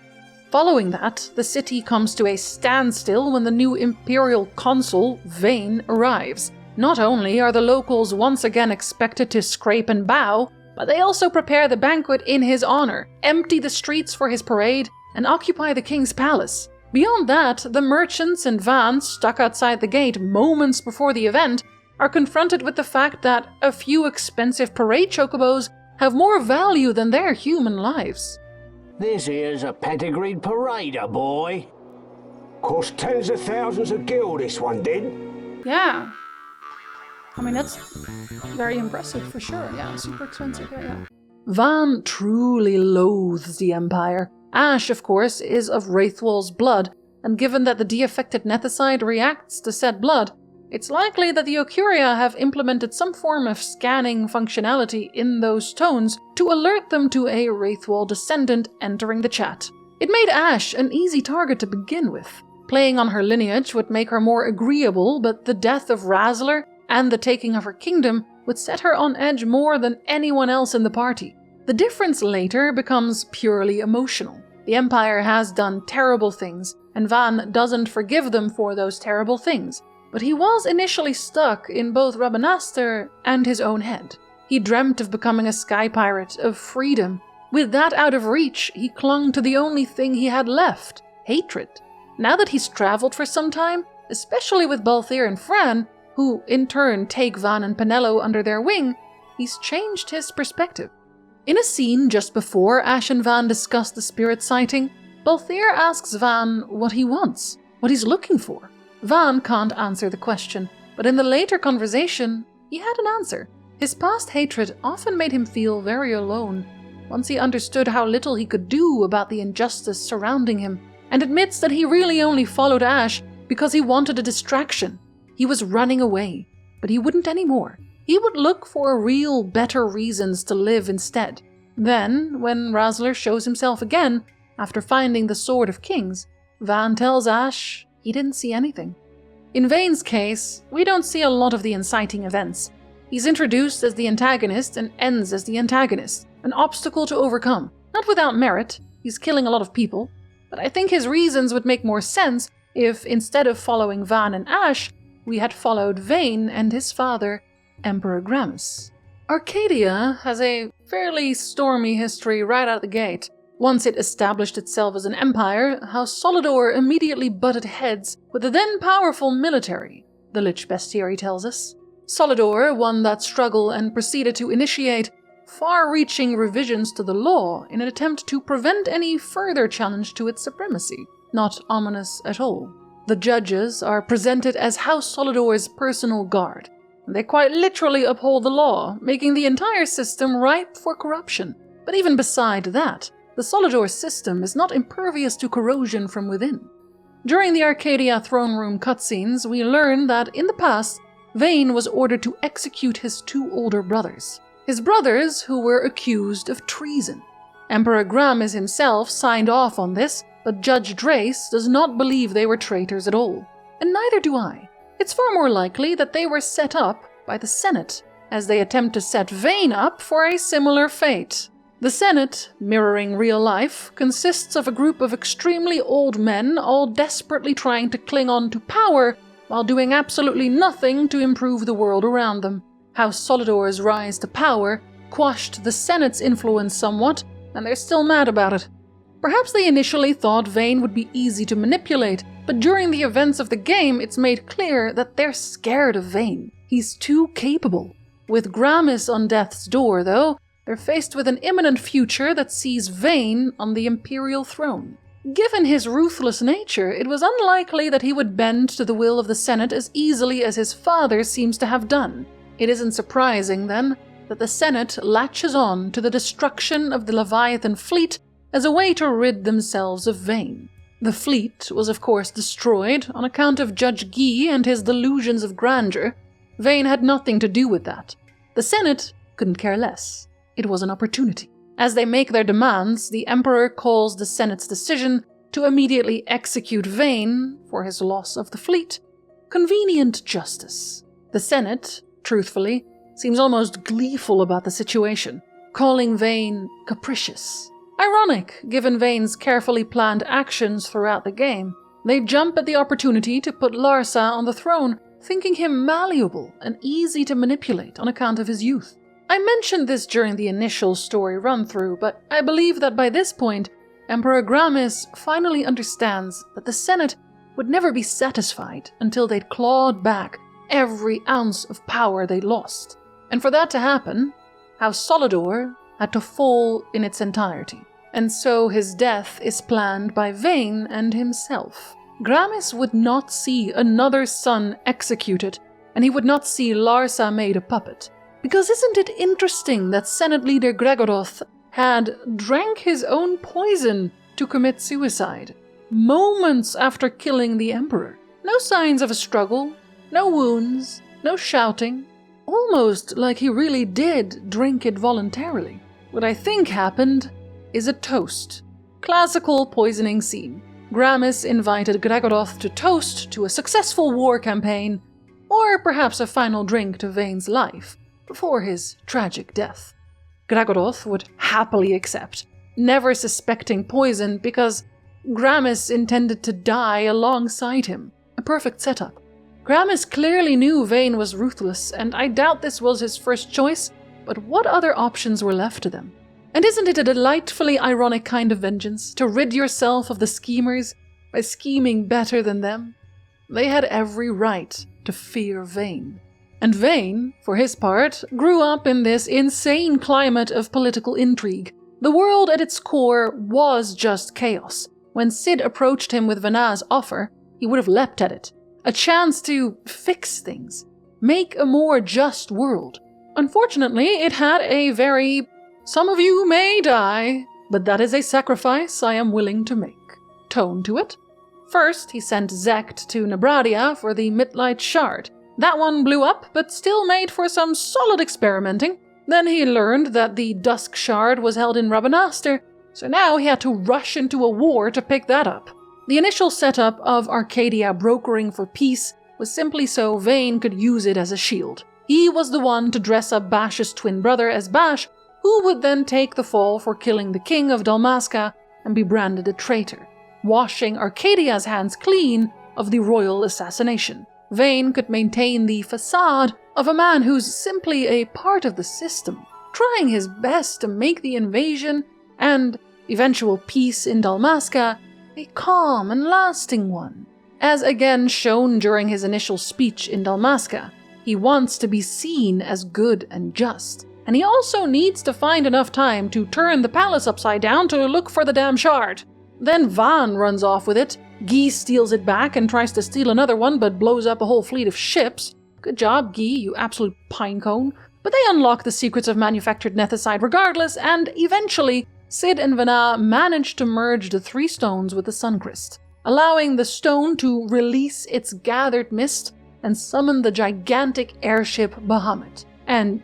Following that, the city comes to a standstill when the new Imperial consul, Vane, arrives. Not only are the locals once again expected to scrape and bow, but they also prepare the banquet in his honor, empty the streets for his parade, and occupy the king's palace. Beyond that, the merchants and Van stuck outside the gate moments before the event are confronted with the fact that a few expensive parade chocobos have more value than their human lives. This here's a pedigreed parader, boy. Cost tens of thousands of gil, this one did. Yeah. I mean, that's very impressive for sure. Yeah, super expensive. Yeah. Van truly loathes the Empire. Ash, of course, is of Wraithwall's blood, and given that the de-affected Nethicite reacts to said blood, it's likely that the Occuria have implemented some form of scanning functionality in those stones to alert them to a Wraithwall descendant entering the chat. It made Ash an easy target to begin with. Playing on her lineage would make her more agreeable, but the death of Razzler and the taking of her kingdom would set her on edge more than anyone else in the party. The difference later becomes purely emotional. The Empire has done terrible things, and Van doesn't forgive them for those terrible things. But he was initially stuck in both Rabanastre and his own head. He dreamt of becoming a sky pirate, of freedom. With that out of reach, he clung to the only thing he had left, hatred. Now that he's traveled for some time, especially with Balthier and Fran, who in turn take Van and Penelo under their wing, he's changed his perspective. In a scene just before Ash and Van discuss the spirit sighting, Balthier asks Van what he wants, what he's looking for. Van can't answer the question, but in the later conversation, he had an answer. His past hatred often made him feel very alone. Once he understood how little he could do about the injustice surrounding him, and admits that he really only followed Ash because he wanted a distraction. He was running away, but he wouldn't anymore. He would look for real, better reasons to live instead. Then, when Razzler shows himself again, after finding the Sword of Kings, Van tells Ash he didn't see anything. In Vane's case, we don't see a lot of the inciting events. He's introduced as the antagonist and ends as the antagonist, an obstacle to overcome. Not without merit, he's killing a lot of people, but I think his reasons would make more sense if, instead of following Van and Ash, we had followed Vane and his father, Emperor Gramus. Arcadia has a fairly stormy history right out the gate. Once it established itself as an empire, House Solidor immediately butted heads with the then powerful military, the Lich Bestiary tells us. Solidor won that struggle and proceeded to initiate far-reaching revisions to the law in an attempt to prevent any further challenge to its supremacy. Not ominous at all. The judges are presented as House Solidor's personal guard. They quite literally uphold the law, making the entire system ripe for corruption. But even beside that, the Solidor system is not impervious to corrosion from within. During the Arcadia throne room cutscenes, we learn that in the past, Vane was ordered to execute his two older brothers. His brothers who were accused of treason. Emperor Gramus himself signed off on this, but Judge Drace does not believe they were traitors at all. And neither do I. It's far more likely that they were set up by the Senate, as they attempt to set Vane up for a similar fate. The Senate, mirroring real life, consists of a group of extremely old men all desperately trying to cling on to power while doing absolutely nothing to improve the world around them. House Solidor's rise to power quashed the Senate's influence somewhat, and they're still mad about it. Perhaps they initially thought Vane would be easy to manipulate, but during the events of the game it's made clear that they're scared of Vane. He's too capable. With Gramus on death's door, though, they're faced with an imminent future that sees Vane on the Imperial throne. Given his ruthless nature, it was unlikely that he would bend to the will of the Senate as easily as his father seems to have done. It isn't surprising, then, that the Senate latches on to the destruction of the Leviathan fleet as a way to rid themselves of Vane. The fleet was of course destroyed on account of Judge Guy and his delusions of grandeur. Vane had nothing to do with that. The Senate couldn't care less. It was an opportunity. As they make their demands, the Emperor calls the Senate's decision to immediately execute Vane for his loss of the fleet convenient justice. The Senate, truthfully, seems almost gleeful about the situation, calling Vane capricious. Ironic, given Vane's carefully planned actions throughout the game. They jump at the opportunity to put Larsa on the throne, thinking him malleable and easy to manipulate on account of his youth. I mentioned this during the initial story run-through, but I believe that by this point, Emperor Gramus finally understands that the Senate would never be satisfied until they'd clawed back every ounce of power they'd lost. And for that to happen, House Solidor had to fall in its entirety. And so his death is planned by Vane and himself. Gramus would not see another son executed, and he would not see Larsa made a puppet. Because isn't it interesting that Senate leader Gregoroth had drank his own poison to commit suicide, moments after killing the Emperor? No signs of a struggle, no wounds, no shouting, almost like he really did drink it voluntarily. What I think happened is a toast. Classical poisoning scene. Gramis invited Gregoroth to toast to a successful war campaign, or perhaps a final drink to Vane's life, before his tragic death. Gregoroth would happily accept, never suspecting poison because Gramis intended to die alongside him. A perfect setup. Gramis clearly knew Vane was ruthless, and I doubt this was his first choice, but what other options were left to them? And isn't it a delightfully ironic kind of vengeance, to rid yourself of the schemers by scheming better than them? They had every right to fear Vane. And Vane, for his part, grew up in this insane climate of political intrigue. The world at its core was just chaos. When Cid approached him with Vanna's offer, he would have leapt at it. A chance to fix things, make a more just world. Unfortunately, it had a very "some of you may die, but that is a sacrifice I am willing to make" tone to it. First, he sent Zect to Nebradia for the Midlight Shard. That one blew up, but still made for some solid experimenting. Then he learned that the Dusk Shard was held in Rabanastre, so now he had to rush into a war to pick that up. The initial setup of Arcadia brokering for peace was simply so Vane could use it as a shield. He was the one to dress up Bash's twin brother as Bash, who would then take the fall for killing the king of Dalmasca and be branded a traitor, washing Arcadia's hands clean of the royal assassination. Vane could maintain the facade of a man who's simply a part of the system, trying his best to make the invasion and eventual peace in Dalmasca a calm and lasting one. As again shown during his initial speech in Dalmasca, he wants to be seen as good and just, and he also needs to find enough time to turn the palace upside down to look for the damn shard. Then Van runs off with it, Guy steals it back and tries to steal another one but blows up a whole fleet of ships. Good job, Guy, you absolute pinecone. But they unlock the secrets of manufactured nethicide regardless, and eventually Cid and Vanna manage to merge the 3 stones with the Suncrest, allowing the stone to release its gathered mist and summon the gigantic airship Bahamut. And,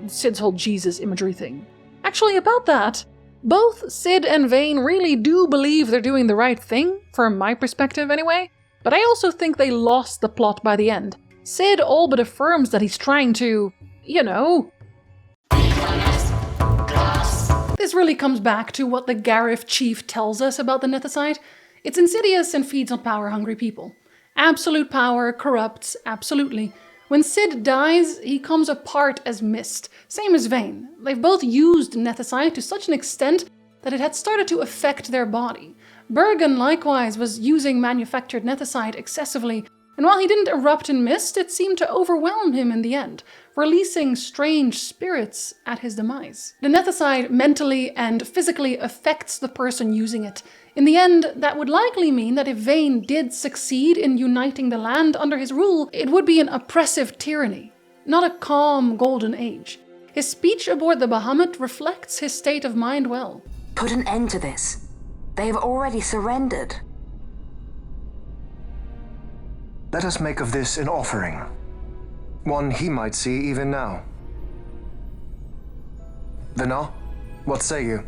Cid's whole Jesus imagery thing. Actually, about that, both Cid and Vane really do believe they're doing the right thing, from my perspective anyway, but I also think they lost the plot by the end. Cid all but affirms that he's trying to, This really comes back to what the Garif chief tells us about the nethicide. It's insidious and feeds on power-hungry people. Absolute power corrupts, absolutely. When Cid dies, he comes apart as mist. Same as Vane. They've both used nethicide to such an extent that it had started to affect their body. Bergen likewise was using manufactured nethicide excessively, and while he didn't erupt in mist, it seemed to overwhelm him in the end, releasing strange spirits at his demise. The nethicide mentally and physically affects the person using it. In the end, that would likely mean that if Vane did succeed in uniting the land under his rule, it would be an oppressive tyranny, not a calm golden age. His speech aboard the Bahamut reflects his state of mind well. Put an end to this. They have already surrendered. Let us make of this an offering. One he might see even now. Vanna, what say you?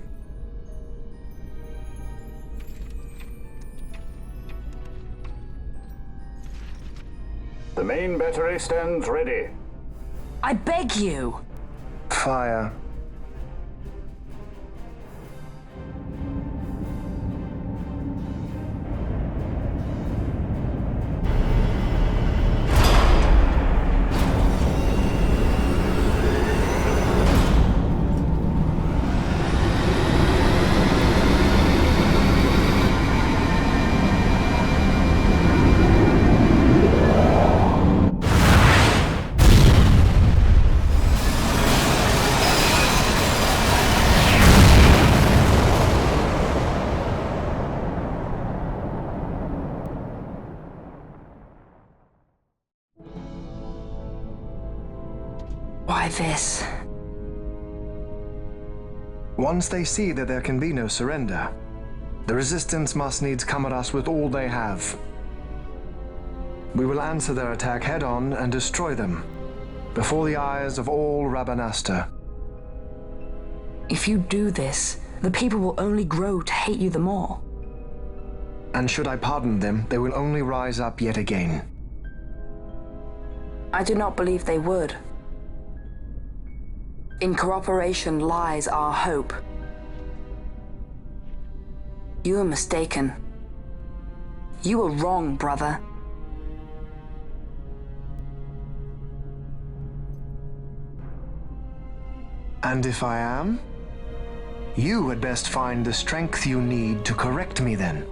The main battery stands ready. I beg you! Fire. Why this? Once they see that there can be no surrender, the resistance must needs come at us with all they have. We will answer their attack head-on and destroy them, before the eyes of all Rabanastre. If you do this, the people will only grow to hate you the more. And should I pardon them, they will only rise up yet again. I do not believe they would. In cooperation lies our hope. You are mistaken. You are wrong, brother. And if I am? You had best find the strength you need to correct me then.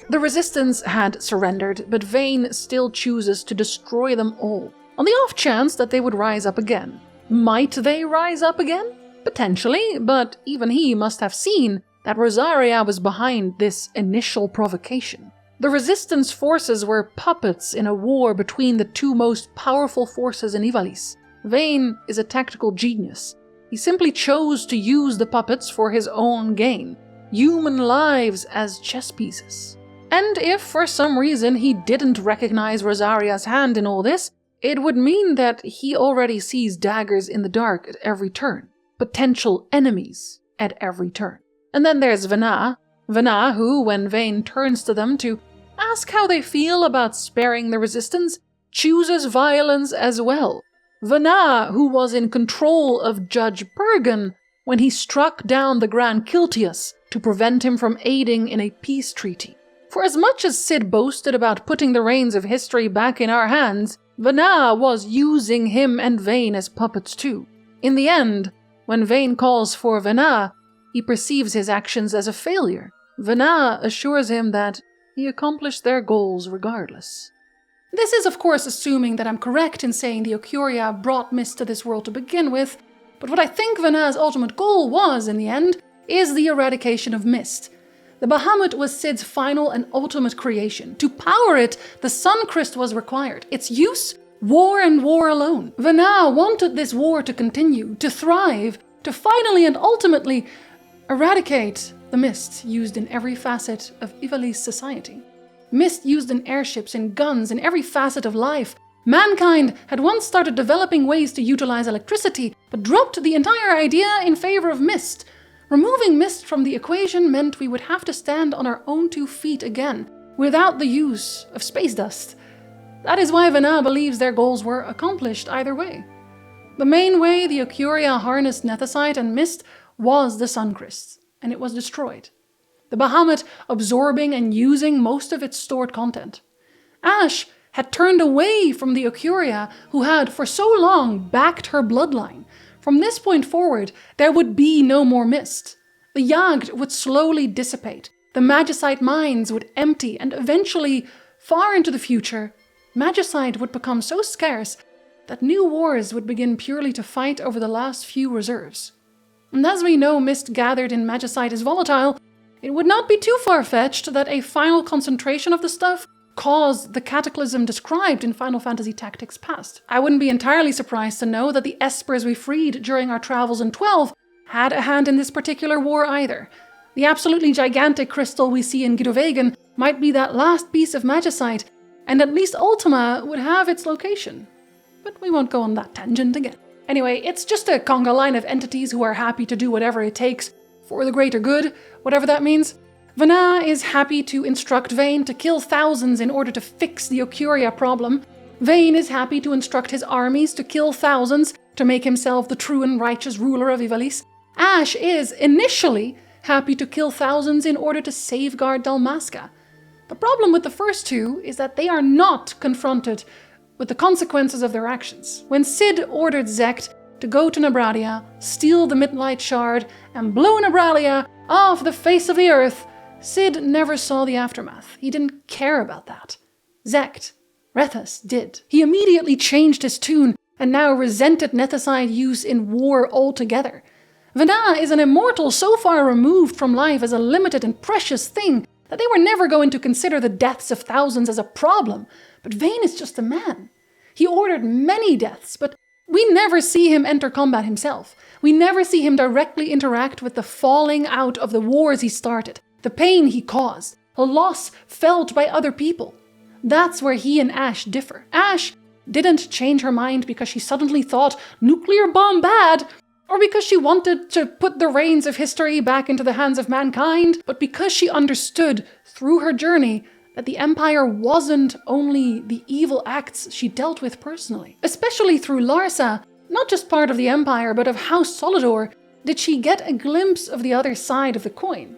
The resistance had surrendered, but Vayne still chooses to destroy them all, on the off chance that they would rise up again. Might they rise up again? Potentially, but even he must have seen that Rosaria was behind this initial provocation. The resistance forces were puppets in a war between the two most powerful forces in Ivalice. Vayne is a tactical genius. He simply chose to use the puppets for his own gain, human lives as chess pieces. And if for some reason he didn't recognize Rosaria's hand in all this, it would mean that he already sees daggers in the dark at every turn, potential enemies at every turn. And then there's Vana who, when Vayne turns to them to ask how they feel about sparing the resistance, chooses violence as well. Vana, who was in control of Judge Bergen when he struck down the Grand Kiltius to prevent him from aiding in a peace treaty. For as much as Cid boasted about putting the reins of history back in our hands, Vana was using him and Vayne as puppets too. In the end, when Vayne calls for Vana, he perceives his actions as a failure. Vana assures him that he accomplished their goals regardless. This is of course assuming that I'm correct in saying the Occuria brought Mist to this world to begin with, but what I think Vana's ultimate goal was, in the end, is the eradication of Mist. The Bahamut was Cid's final and ultimate creation. To power it, the Suncrest was required. Its use? War and war alone. Vana wanted this war to continue, to thrive, to finally and ultimately eradicate the Mist used in every facet of Ivalice society. Mist used in airships, in guns, in every facet of life. Mankind had once started developing ways to utilize electricity, but dropped the entire idea in favor of Mist. Removing Mist from the equation meant we would have to stand on our own 2 feet again, without the use of space dust. That is why Vana believes their goals were accomplished either way. The main way the Occuria harnessed Nethicite and Mist was the Suncrest, and it was destroyed. The Bahamut absorbing and using most of its stored content. Ash had turned away from the Occuria, who had for so long backed her bloodline. From this point forward, there would be no more Mist. The Jagd would slowly dissipate, the Magicite mines would empty, and eventually, far into the future, Magicite would become so scarce that new wars would begin purely to fight over the last few reserves. And as we know Mist gathered in Magicite is volatile, it would not be too far-fetched that a final concentration of the stuff caused the cataclysm described in Final Fantasy Tactics Past. I wouldn't be entirely surprised to know that the Espers we freed during our travels in 12 had a hand in this particular war either. The absolutely gigantic crystal we see in Gidovegan might be that last piece of Magicite, and at least Ultima would have its location. But we won't go on that tangent again. Anyway, it's just a conga line of entities who are happy to do whatever it takes for the greater good, whatever that means. Vana is happy to instruct Vayne to kill thousands in order to fix the Occuria problem. Vayne is happy to instruct his armies to kill thousands to make himself the true and righteous ruler of Ivalice. Ash is, initially, happy to kill thousands in order to safeguard Dalmasca. The problem with the first two is that they are not confronted with the consequences of their actions. When Cid ordered Zect to go to Nebradia, steal the Midlight Shard, and blow Nebradia off the face of the earth, Cid never saw the aftermath. He didn't care about that. Zect, Rethus, did. He immediately changed his tune and now resented Nethicite use in war altogether. Vana is an immortal so far removed from life as a limited and precious thing that they were never going to consider the deaths of thousands as a problem. But Vayne is just a man. He ordered many deaths, but we never see him enter combat himself. We never see him directly interact with the falling out of the wars he started, the pain he caused, the loss felt by other people. That's where he and Ash differ. Ash didn't change her mind because she suddenly thought nuclear bomb bad. or because she wanted to put the reins of history back into the hands of mankind, but because she understood through her journey that the Empire wasn't only the evil acts she dealt with personally. Especially through Larsa, not just part of the Empire, but of House Solidor, did she get a glimpse of the other side of the coin.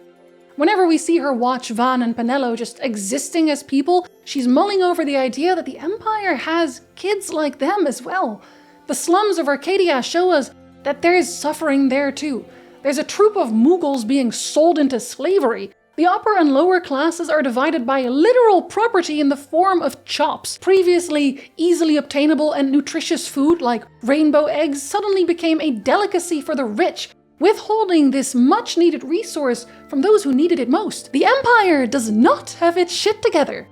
Whenever we see her watch Van and Penelo just existing as people, she's mulling over the idea that the Empire has kids like them as well. The slums of Arcadia show us that there is suffering there too. There's a troop of Mughals being sold into slavery. The upper and lower classes are divided by literal property in the form of chops. Previously easily obtainable and nutritious food like rainbow eggs suddenly became a delicacy for the rich, withholding this much-needed resource from those who needed it most. The Empire does not have its shit together.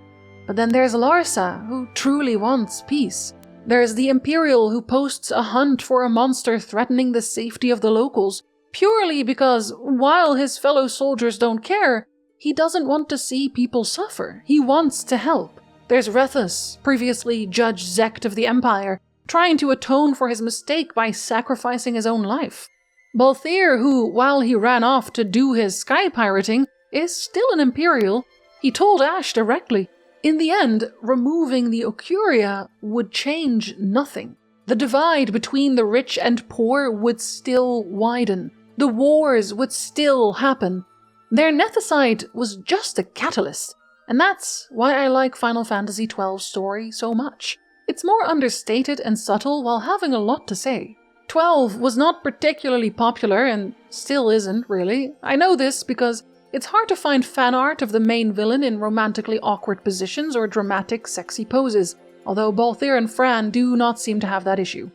But then there's Larsa, who truly wants peace. There's the Imperial, who posts a hunt for a monster threatening the safety of the locals, purely because, while his fellow soldiers don't care, he doesn't want to see people suffer. He wants to help. There's Rethus, previously Judge Zect of the Empire, trying to atone for his mistake by sacrificing his own life. Balthier, who, while he ran off to do his sky pirating, is still an Imperial. He told Ash directly. In the end, removing the Occuria would change nothing. The divide between the rich and poor would still widen. The wars would still happen. Their nethicite was just a catalyst, and that's why I like Final Fantasy XII's story so much. It's more understated and subtle while having a lot to say. 12 was not particularly popular, and still isn't, really. I know this because it's hard to find fan art of the main villain in romantically awkward positions or dramatic, sexy poses, although Balthier and Fran do not seem to have that issue.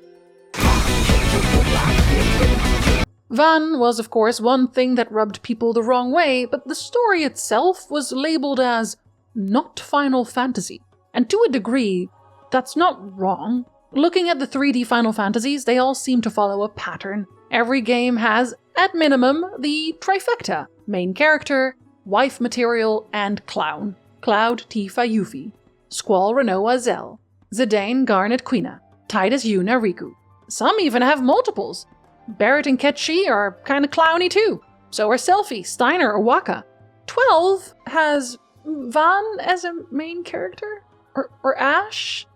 Van was, of course, one thing that rubbed people the wrong way, but the story itself was labeled as not Final Fantasy. And to a degree, that's not wrong. Looking at the 3D Final Fantasies, they all seem to follow a pattern. Every game has, at minimum, the trifecta: main character, wife material, and clown. Cloud, Tifa, Yuffie. Squall, Renoa, Zell. Zidane, Garnet, Quina. Tidus, Yuna, Riku. Some even have multiples. Barrett and Ketchi are kinda clowny too. So are Selphie, Steiner, or Waka. 12 has Van as a main character? Or Ash?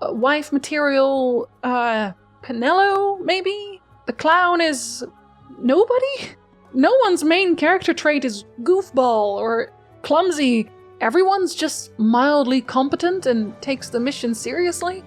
Wife material, Penelo, maybe? The clown is nobody? No one's main character trait is goofball or clumsy. Everyone's just mildly competent and takes the mission seriously.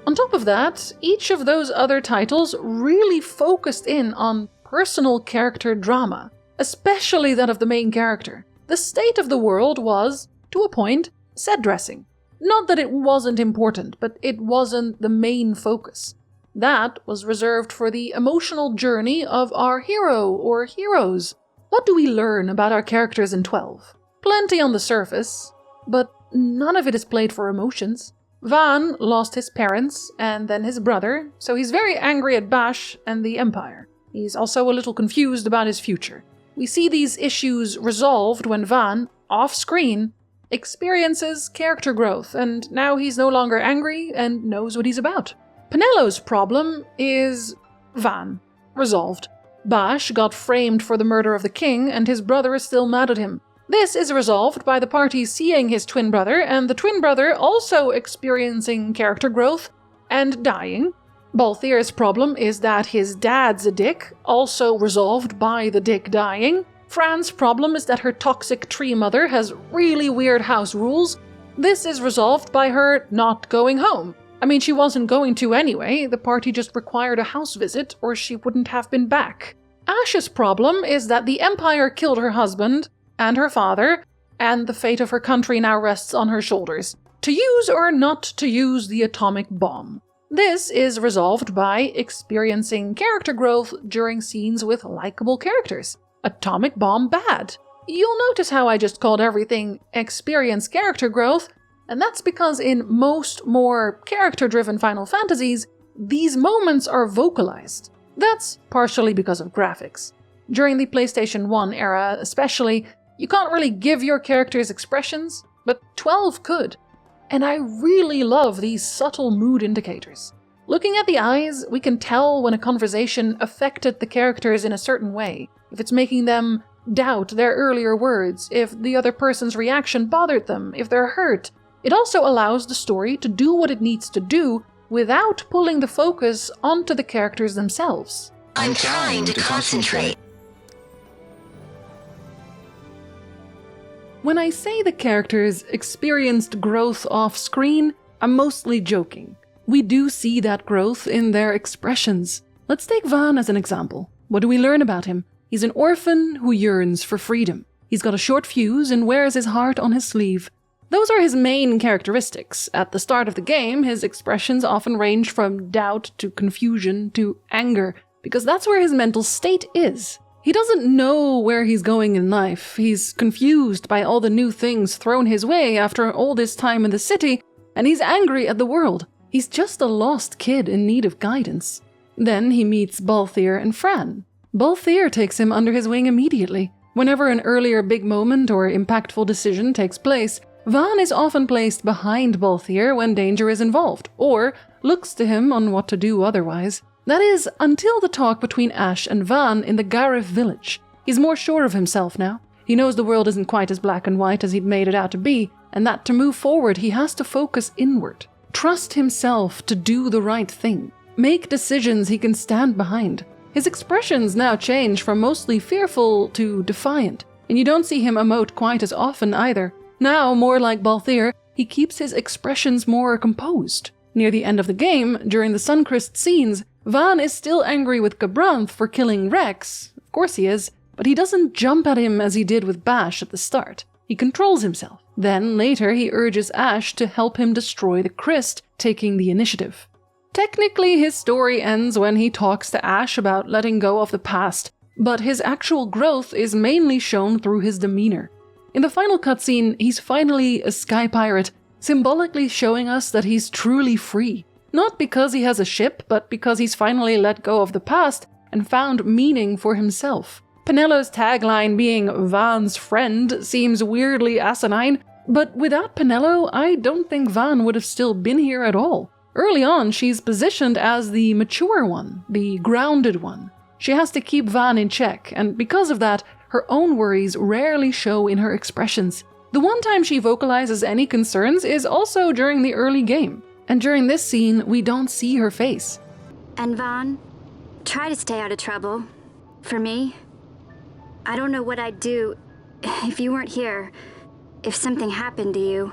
On top of that, each of those other titles really focused in on personal character drama, especially that of the main character. The state of the world was, to a point, set dressing. Not that it wasn't important, but it wasn't the main focus. That was reserved for the emotional journey of our hero or heroes. What do we learn about our characters in 12? Plenty on the surface, but none of it is played for emotions. Van lost his parents and then his brother, so he's very angry at Bash and the Empire. He's also a little confused about his future. We see these issues resolved when Van, off-screen, experiences character growth, and now he's no longer angry and knows what he's about. Penelo's problem is Van. Resolved. Bash got framed for the murder of the king, and his brother is still mad at him. This is resolved by the parties seeing his twin brother, and the twin brother also experiencing character growth and dying. Balthier's problem is that his dad's a dick, also resolved by the dick dying. Fran's problem is that her toxic tree mother has really weird house rules. This is resolved by her not going home. I mean, she wasn't going to anyway, the party just required a house visit or she wouldn't have been back. Ash's problem is that the Empire killed her husband and her father, and the fate of her country now rests on her shoulders. To use or not to use the atomic bomb. This is resolved by experiencing character growth during scenes with likable characters. Atomic bomb bad. You'll notice how I just called everything experience character growth, and that's because in most more character-driven Final Fantasies, these moments are vocalized. That's partially because of graphics. During the PlayStation 1 era especially, you can't really give your characters expressions, but 12 could. And I really love these subtle mood indicators. Looking at the eyes, we can tell when a conversation affected the characters in a certain way, if it's making them doubt their earlier words, if the other person's reaction bothered them, if they're hurt. It also allows the story to do what it needs to do without pulling the focus onto the characters themselves. I'm trying to concentrate. When I say the characters experienced growth off-screen, I'm mostly joking. We do see that growth in their expressions. Let's take Van as an example. What do we learn about him? He's an orphan who yearns for freedom. He's got a short fuse and wears his heart on his sleeve. Those are his main characteristics. At the start of the game, his expressions often range from doubt to confusion to anger, because that's where his mental state is. He doesn't know where he's going in life. He's confused by all the new things thrown his way after all this time in the city, and he's angry at the world. He's just a lost kid in need of guidance. Then he meets Balthier and Fran. Balthier takes him under his wing immediately. Whenever an earlier big moment or impactful decision takes place, Van is often placed behind Balthier when danger is involved, or looks to him on what to do otherwise. That is, until the talk between Ash and Van in the Gareth village. He's more sure of himself now. He knows the world isn't quite as black and white as he'd made it out to be, and that to move forward he has to focus inward. Trust himself to do the right thing. Make decisions he can stand behind. His expressions now change from mostly fearful to defiant, and you don't see him emote quite as often either. Now, more like Balthier, he keeps his expressions more composed. Near the end of the game, during the Suncrest scenes, Van is still angry with Gabranth for killing Rex. Of course he is, but he doesn't jump at him as he did with Bash at the start. He controls himself. Then, later, he urges Ash to help him destroy the Christ, taking the initiative. Technically, his story ends when he talks to Ash about letting go of the past, but his actual growth is mainly shown through his demeanor. In the final cutscene, he's finally a sky pirate, symbolically showing us that he's truly free. Not because he has a ship, but because he's finally let go of the past and found meaning for himself. Penello's tagline being Van's friend seems weirdly asinine, but without Penello, I don't think Van would have still been here at all. Early on, she's positioned as the mature one, the grounded one. She has to keep Van in check, and because of that, her own worries rarely show in her expressions. The one time she vocalizes any concerns is also during the early game, and during this scene, we don't see her face. And Van, try to stay out of trouble. For me, I don't know what I'd do if you weren't here, if something happened to you.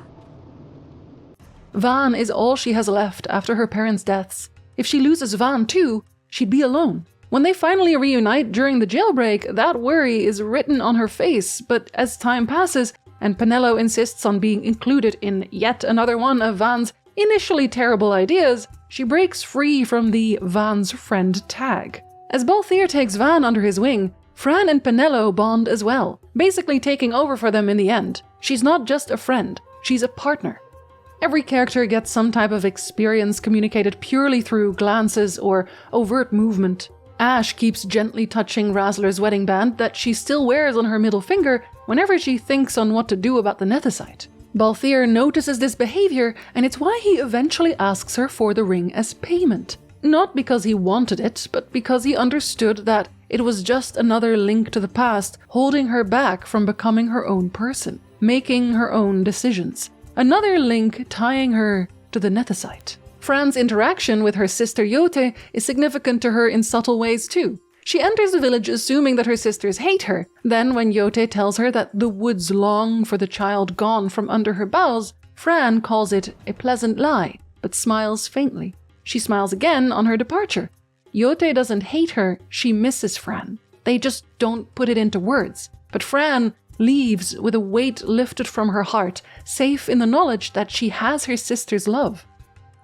Van is all she has left after her parents' deaths. If she loses Van too, she'd be alone. When they finally reunite during the jailbreak, that worry is written on her face, but as time passes, and Penello insists on being included in yet another one of Van's initially terrible ideas, she breaks free from the Van's friend tag. As Balthier takes Van under his wing, Fran and Penello bond as well, basically taking over for them in the end. She's not just a friend, she's a partner. Every character gets some type of experience communicated purely through glances or overt movement. Ash keeps gently touching Razzler's wedding band that she still wears on her middle finger whenever she thinks on what to do about the Nethicite. Balthier notices this behavior, and it's why he eventually asks her for the ring as payment. Not because he wanted it, but because he understood that it was just another link to the past, holding her back from becoming her own person, making her own decisions. Another link tying her to the Nethicite. Fran's interaction with her sister Yote is significant to her in subtle ways too. She enters the village assuming that her sisters hate her. Then when Yote tells her that the woods long for the child gone from under her boughs, Fran calls it a pleasant lie, but smiles faintly. She smiles again on her departure. Yote doesn't hate her, she misses Fran. They just don't put it into words. But Fran leaves with a weight lifted from her heart, safe in the knowledge that she has her sister's love.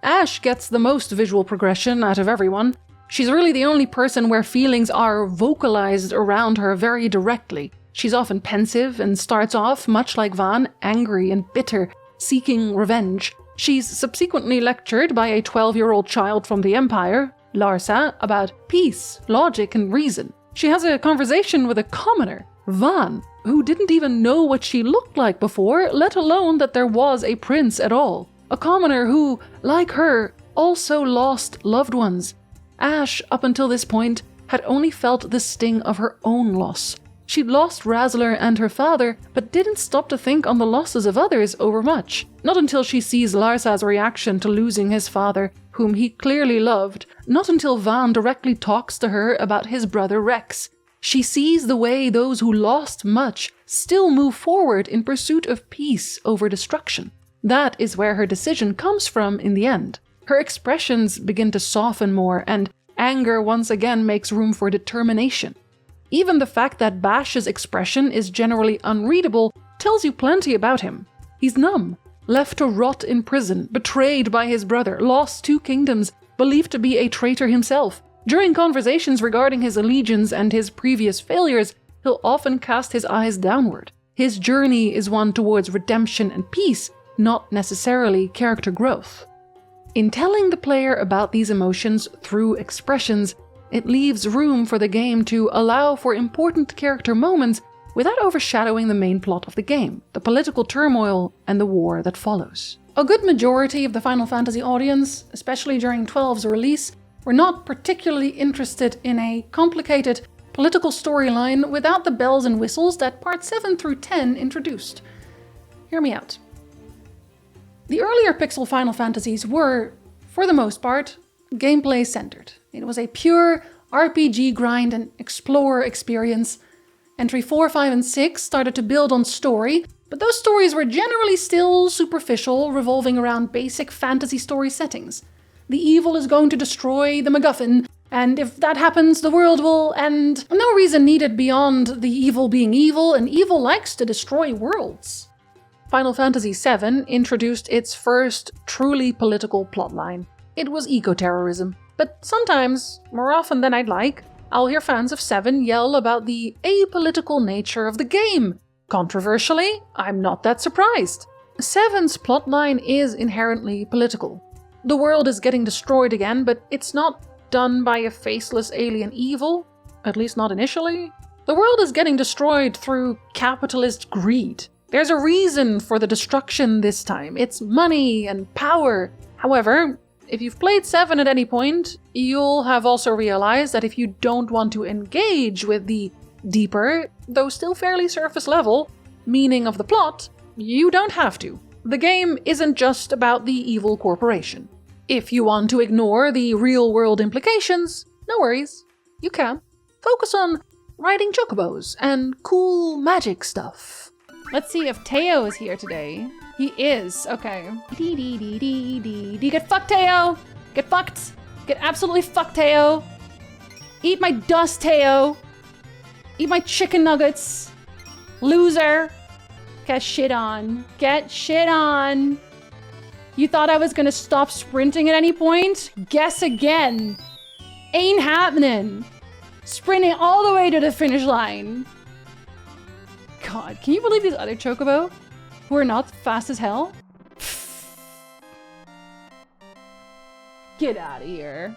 Ash gets the most visual progression out of everyone. She's really the only person where feelings are vocalized around her very directly. She's often pensive and starts off, much like Van, angry and bitter, seeking revenge. She's subsequently lectured by a 12-year-old child from the Empire, Larsa, about peace, logic, and reason. She has a conversation with a commoner, Van, who didn't even know what she looked like before, let alone that there was a prince at all. A commoner who, like her, also lost loved ones. Ash, up until this point, had only felt the sting of her own loss. She'd lost Razzler and her father, but didn't stop to think on the losses of others overmuch. Not until she sees Larsa's reaction to losing his father, whom he clearly loved. Not until Van directly talks to her about his brother Rex. She sees the way those who lost much still move forward in pursuit of peace over destruction. That is where her decision comes from in the end. Her expressions begin to soften more, and anger once again makes room for determination. Even the fact that Bash's expression is generally unreadable tells you plenty about him. He's numb, left to rot in prison, betrayed by his brother, lost 2 kingdoms, believed to be a traitor himself. During conversations regarding his allegiance and his previous failures, he'll often cast his eyes downward. His journey is one towards redemption and peace, not necessarily character growth. In telling the player about these emotions through expressions, it leaves room for the game to allow for important character moments without overshadowing the main plot of the game, the political turmoil and the war that follows. A good majority of the Final Fantasy audience, especially during 12's release, were not particularly interested in a complicated political storyline without the bells and whistles that Part 7 through 10 introduced. Hear me out. The earlier Pixel Final Fantasies were, for the most part, gameplay-centered. It was a pure RPG grind and explore experience. Entry 4, 5, and 6 started to build on story, but those stories were generally still superficial, revolving around basic fantasy story settings. The evil is going to destroy the MacGuffin, and if that happens, the world will end. No reason needed beyond the evil being evil, and evil likes to destroy worlds. Final Fantasy VII introduced its first truly political plotline. It was eco-terrorism. But sometimes, more often than I'd like, I'll hear fans of 7 yell about the apolitical nature of the game. Controversially, I'm not that surprised. 7's plotline is inherently political. The world is getting destroyed again, but it's not done by a faceless alien evil, at least not initially. The world is getting destroyed through capitalist greed. There's a reason for the destruction this time. It's money and power. However, if you've played 7 at any point, you'll have also realized that if you don't want to engage with the deeper, though still fairly surface level, meaning of the plot, you don't have to. The game isn't just about the evil corporation. If you want to ignore the real-world implications, no worries, you can. Focus on riding chocobos and cool magic stuff. Let's see if Teo is here today. He is, okay. Get fucked, Teo! Get fucked! Get absolutely fucked, Teo! Eat my dust, Teo! Eat my chicken nuggets! Loser! Get shit on. Get shit on! You thought I was gonna stop sprinting at any point? Guess again! Ain't happening! Sprinting all the way to the finish line! God, can you believe these other chocobo who are not fast as hell? Get out of here.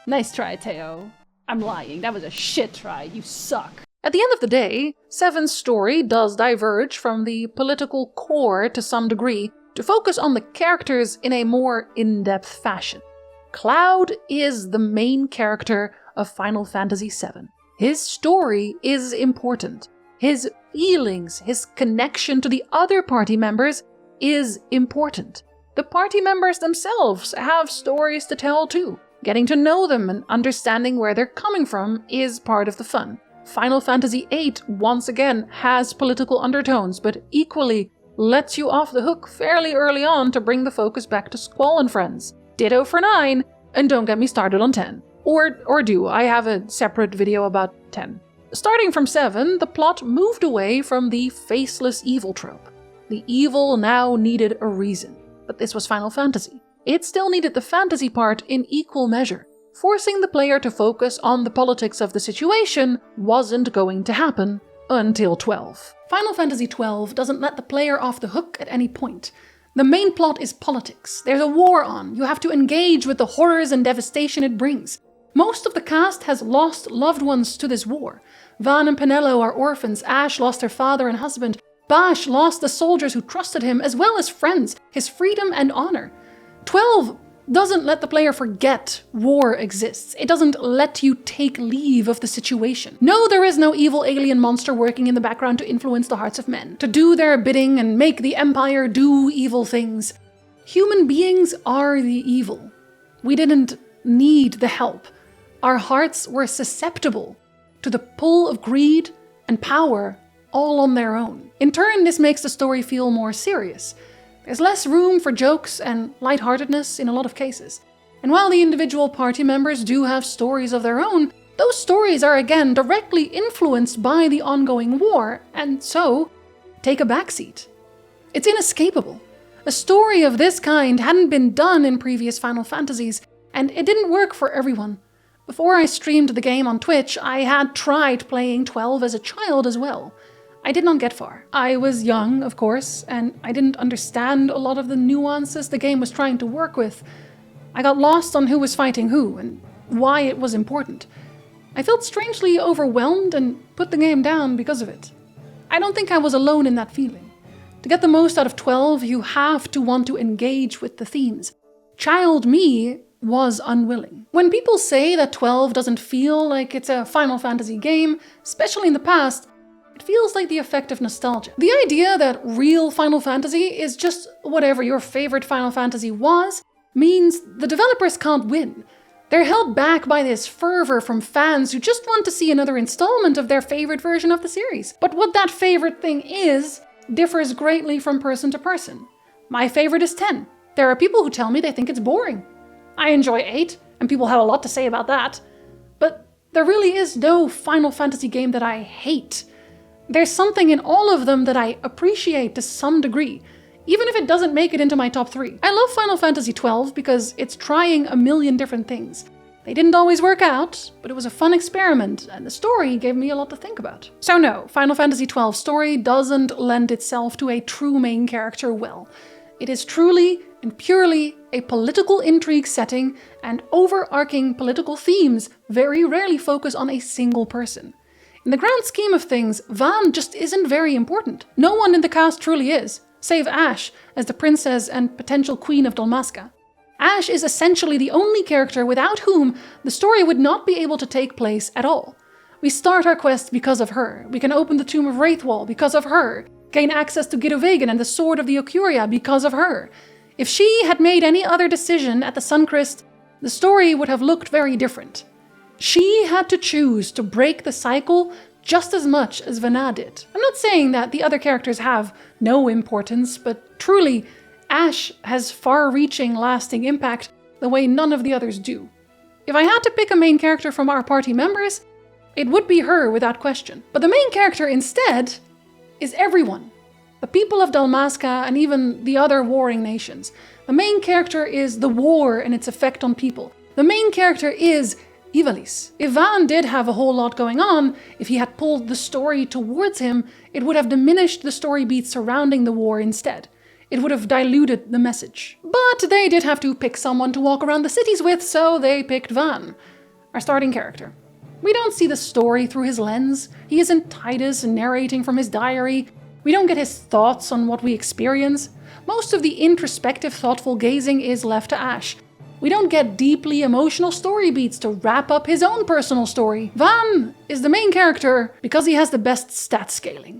Nice try, Teo. I'm lying. That was a shit try. You suck. At the end of the day, 7's story does diverge from the political core to some degree to focus on the characters in a more in-depth fashion. Cloud is the main character of Final Fantasy VII. His story is important. His feelings, his connection to the other party members is important. The party members themselves have stories to tell too. Getting to know them and understanding where they're coming from is part of the fun. Final Fantasy VIII, once again, has political undertones, but equally lets you off the hook fairly early on to bring the focus back to Squall and Friends. Ditto for 9, and don't get me started on 10. Or do, I have a separate video about 10. Starting from 7, the plot moved away from the faceless evil trope. The evil now needed a reason, but this was Final Fantasy. It still needed the fantasy part in equal measure. Forcing the player to focus on the politics of the situation wasn't going to happen until 12. Final Fantasy XII doesn't let the player off the hook at any point. The main plot is politics. There's a war on. You have to engage with the horrors and devastation it brings. Most of the cast has lost loved ones to this war. Van and Penelo are orphans, Ash lost her father and husband, Bash lost the soldiers who trusted him as well as friends, his freedom and honor. 12 doesn't let the player forget war exists. It doesn't let you take leave of the situation. No, there is no evil alien monster working in the background to influence the hearts of men, to do their bidding and make the Empire do evil things. Human beings are the evil. We didn't need the help. Our hearts were susceptible to the pull of greed and power all on their own. In turn, this makes the story feel more serious. There's less room for jokes and lightheartedness in a lot of cases. And while the individual party members do have stories of their own, those stories are again directly influenced by the ongoing war, and so take a backseat. It's inescapable. A story of this kind hadn't been done in previous Final Fantasies, and it didn't work for everyone. Before I streamed the game on Twitch, I had tried playing 12 as a child as well. I did not get far. I was young, of course, and I didn't understand a lot of the nuances the game was trying to work with. I got lost on who was fighting who and why it was important. I felt strangely overwhelmed and put the game down because of it. I don't think I was alone in that feeling. To get the most out of 12, you have to want to engage with the themes. Child me was unwilling. When people say that 12 doesn't feel like it's a Final Fantasy game, especially in the past, it feels like the effect of nostalgia. The idea that real Final Fantasy is just whatever your favorite Final Fantasy was means the developers can't win. They're held back by this fervor from fans who just want to see another installment of their favorite version of the series. But what that favorite thing is differs greatly from person to person. My favorite is 10. There are people who tell me they think it's boring. I enjoy 8, and people have a lot to say about that. But there really is no Final Fantasy game that I hate. There's something in all of them that I appreciate to some degree, even if it doesn't make it into my top 3. I love Final Fantasy XII because it's trying a million different things. They didn't always work out, but it was a fun experiment, and the story gave me a lot to think about. So no, Final Fantasy XII's story doesn't lend itself to a true main character well. It is truly and purely a political intrigue setting, and overarching political themes very rarely focus on a single person. In the grand scheme of things, Vaan just isn't very important. No one in the cast truly is, save Ashe as the princess and potential queen of Dalmasca. Ashe is essentially the only character without whom the story would not be able to take place at all. We start our quest because of her. We can open the Tomb of Wraithwall because of her. Gain access to Gidovegan and the Sword of the Occuria because of her. If she had made any other decision at the Suncrest, the story would have looked very different. She had to choose to break the cycle just as much as Vanna did. I'm not saying that the other characters have no importance, but truly, Ashe has far-reaching, lasting impact the way none of the others do. If I had to pick a main character from our party members, it would be her without question. But the main character instead is everyone. The people of Dalmasca and even the other warring nations. The main character is the war and its effect on people. The main character is Ivalice. If Vaan did have a whole lot going on, if he had pulled the story towards him, it would have diminished the story beats surrounding the war instead. It would have diluted the message. But they did have to pick someone to walk around the cities with, so they picked Vaan, our starting character. We don't see the story through his lens. He isn't Titus narrating from his diary. We don't get his thoughts on what we experience. Most of the introspective, thoughtful gazing is left to Ashe. We don't get deeply emotional story beats to wrap up his own personal story. Vaan is the main character because he has the best stat scaling.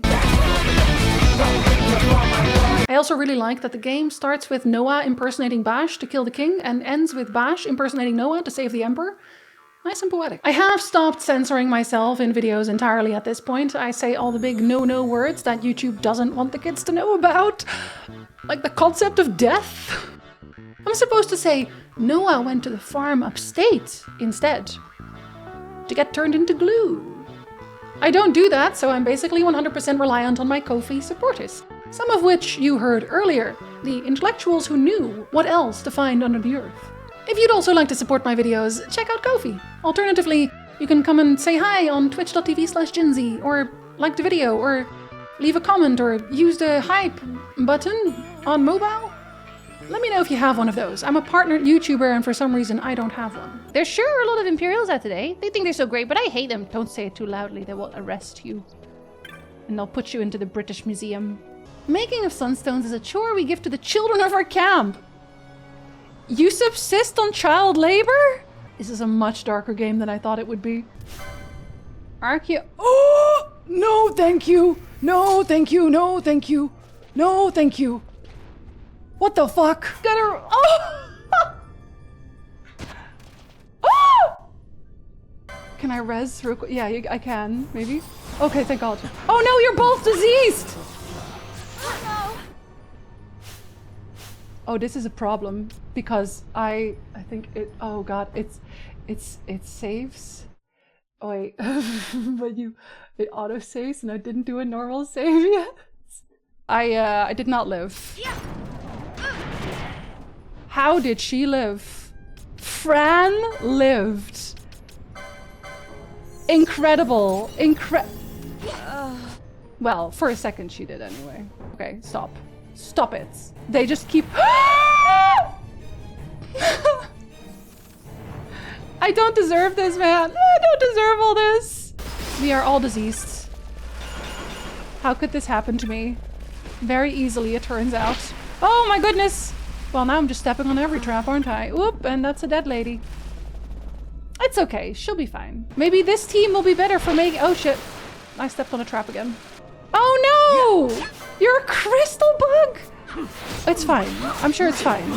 I also really like that the game starts with Noah impersonating Basch to kill the king and ends with Basch impersonating Noah to save the emperor. Nice and poetic. I have stopped censoring myself in videos entirely at this point. I say all the big no-no words that YouTube doesn't want the kids to know about. Like the concept of death. I'm supposed to say Noah went to the farm upstate instead to get turned into glue. I don't do that, so I'm basically 100% reliant on my Ko-fi supporters. Some of which you heard earlier, the intellectuals who knew what else to find under the earth. If you'd also like to support my videos, check out Ko-fi. Alternatively, you can come and say hi on twitch.tv/Jinzi, or like the video, or leave a comment, or use the hype button on mobile. Let me know if you have one of those. I'm a partnered YouTuber and for some reason I don't have one. There's sure a lot of Imperials out today. They think they're so great, but I hate them. Don't say it too loudly, they will arrest you. And they'll put you into the British Museum. Making of sunstones is a chore we give to the children of our camp. You subsist on child labor? This is a much darker game than I thought it would be. Oh! No, thank you! No, thank you! No, thank you! No, thank you! What the fuck? Got her. Oh! Oh! Can I res real quick? Yeah, I can, maybe. Okay, thank God. Oh no, you're both diseased! Oh, this is a problem because I think it. Oh God, it saves. Oh wait, but it auto saves and I didn't do a normal save yet. I did not live. How did she live? Fran lived. Incredible. Well, for a second she did anyway. Okay, stop. Stop it. They just keep... I don't deserve this, man. I don't deserve all this. We are all diseased. How could this happen to me? Very easily, it turns out. Oh my goodness. Well, now I'm just stepping on every trap, aren't I? Oop, and that's a dead lady. It's okay. She'll be fine. Maybe this team will be better for making... Oh shit. I stepped on a trap again. Oh no! You're a crystal bug! It's fine. I'm sure it's fine.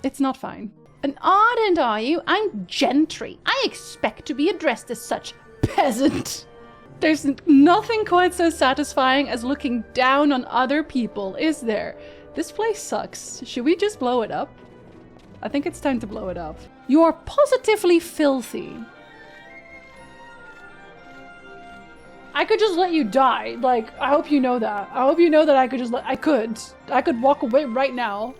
It's not fine. An ardent, are you? I'm gentry. I expect to be addressed as such. Peasant. There's nothing quite so satisfying as looking down on other people, is there? This place sucks. Should we just blow it up? I think it's time to blow it up. You are positively filthy. I could just let you die. Like, I hope you know that. I hope you know that I could just I could walk away right now.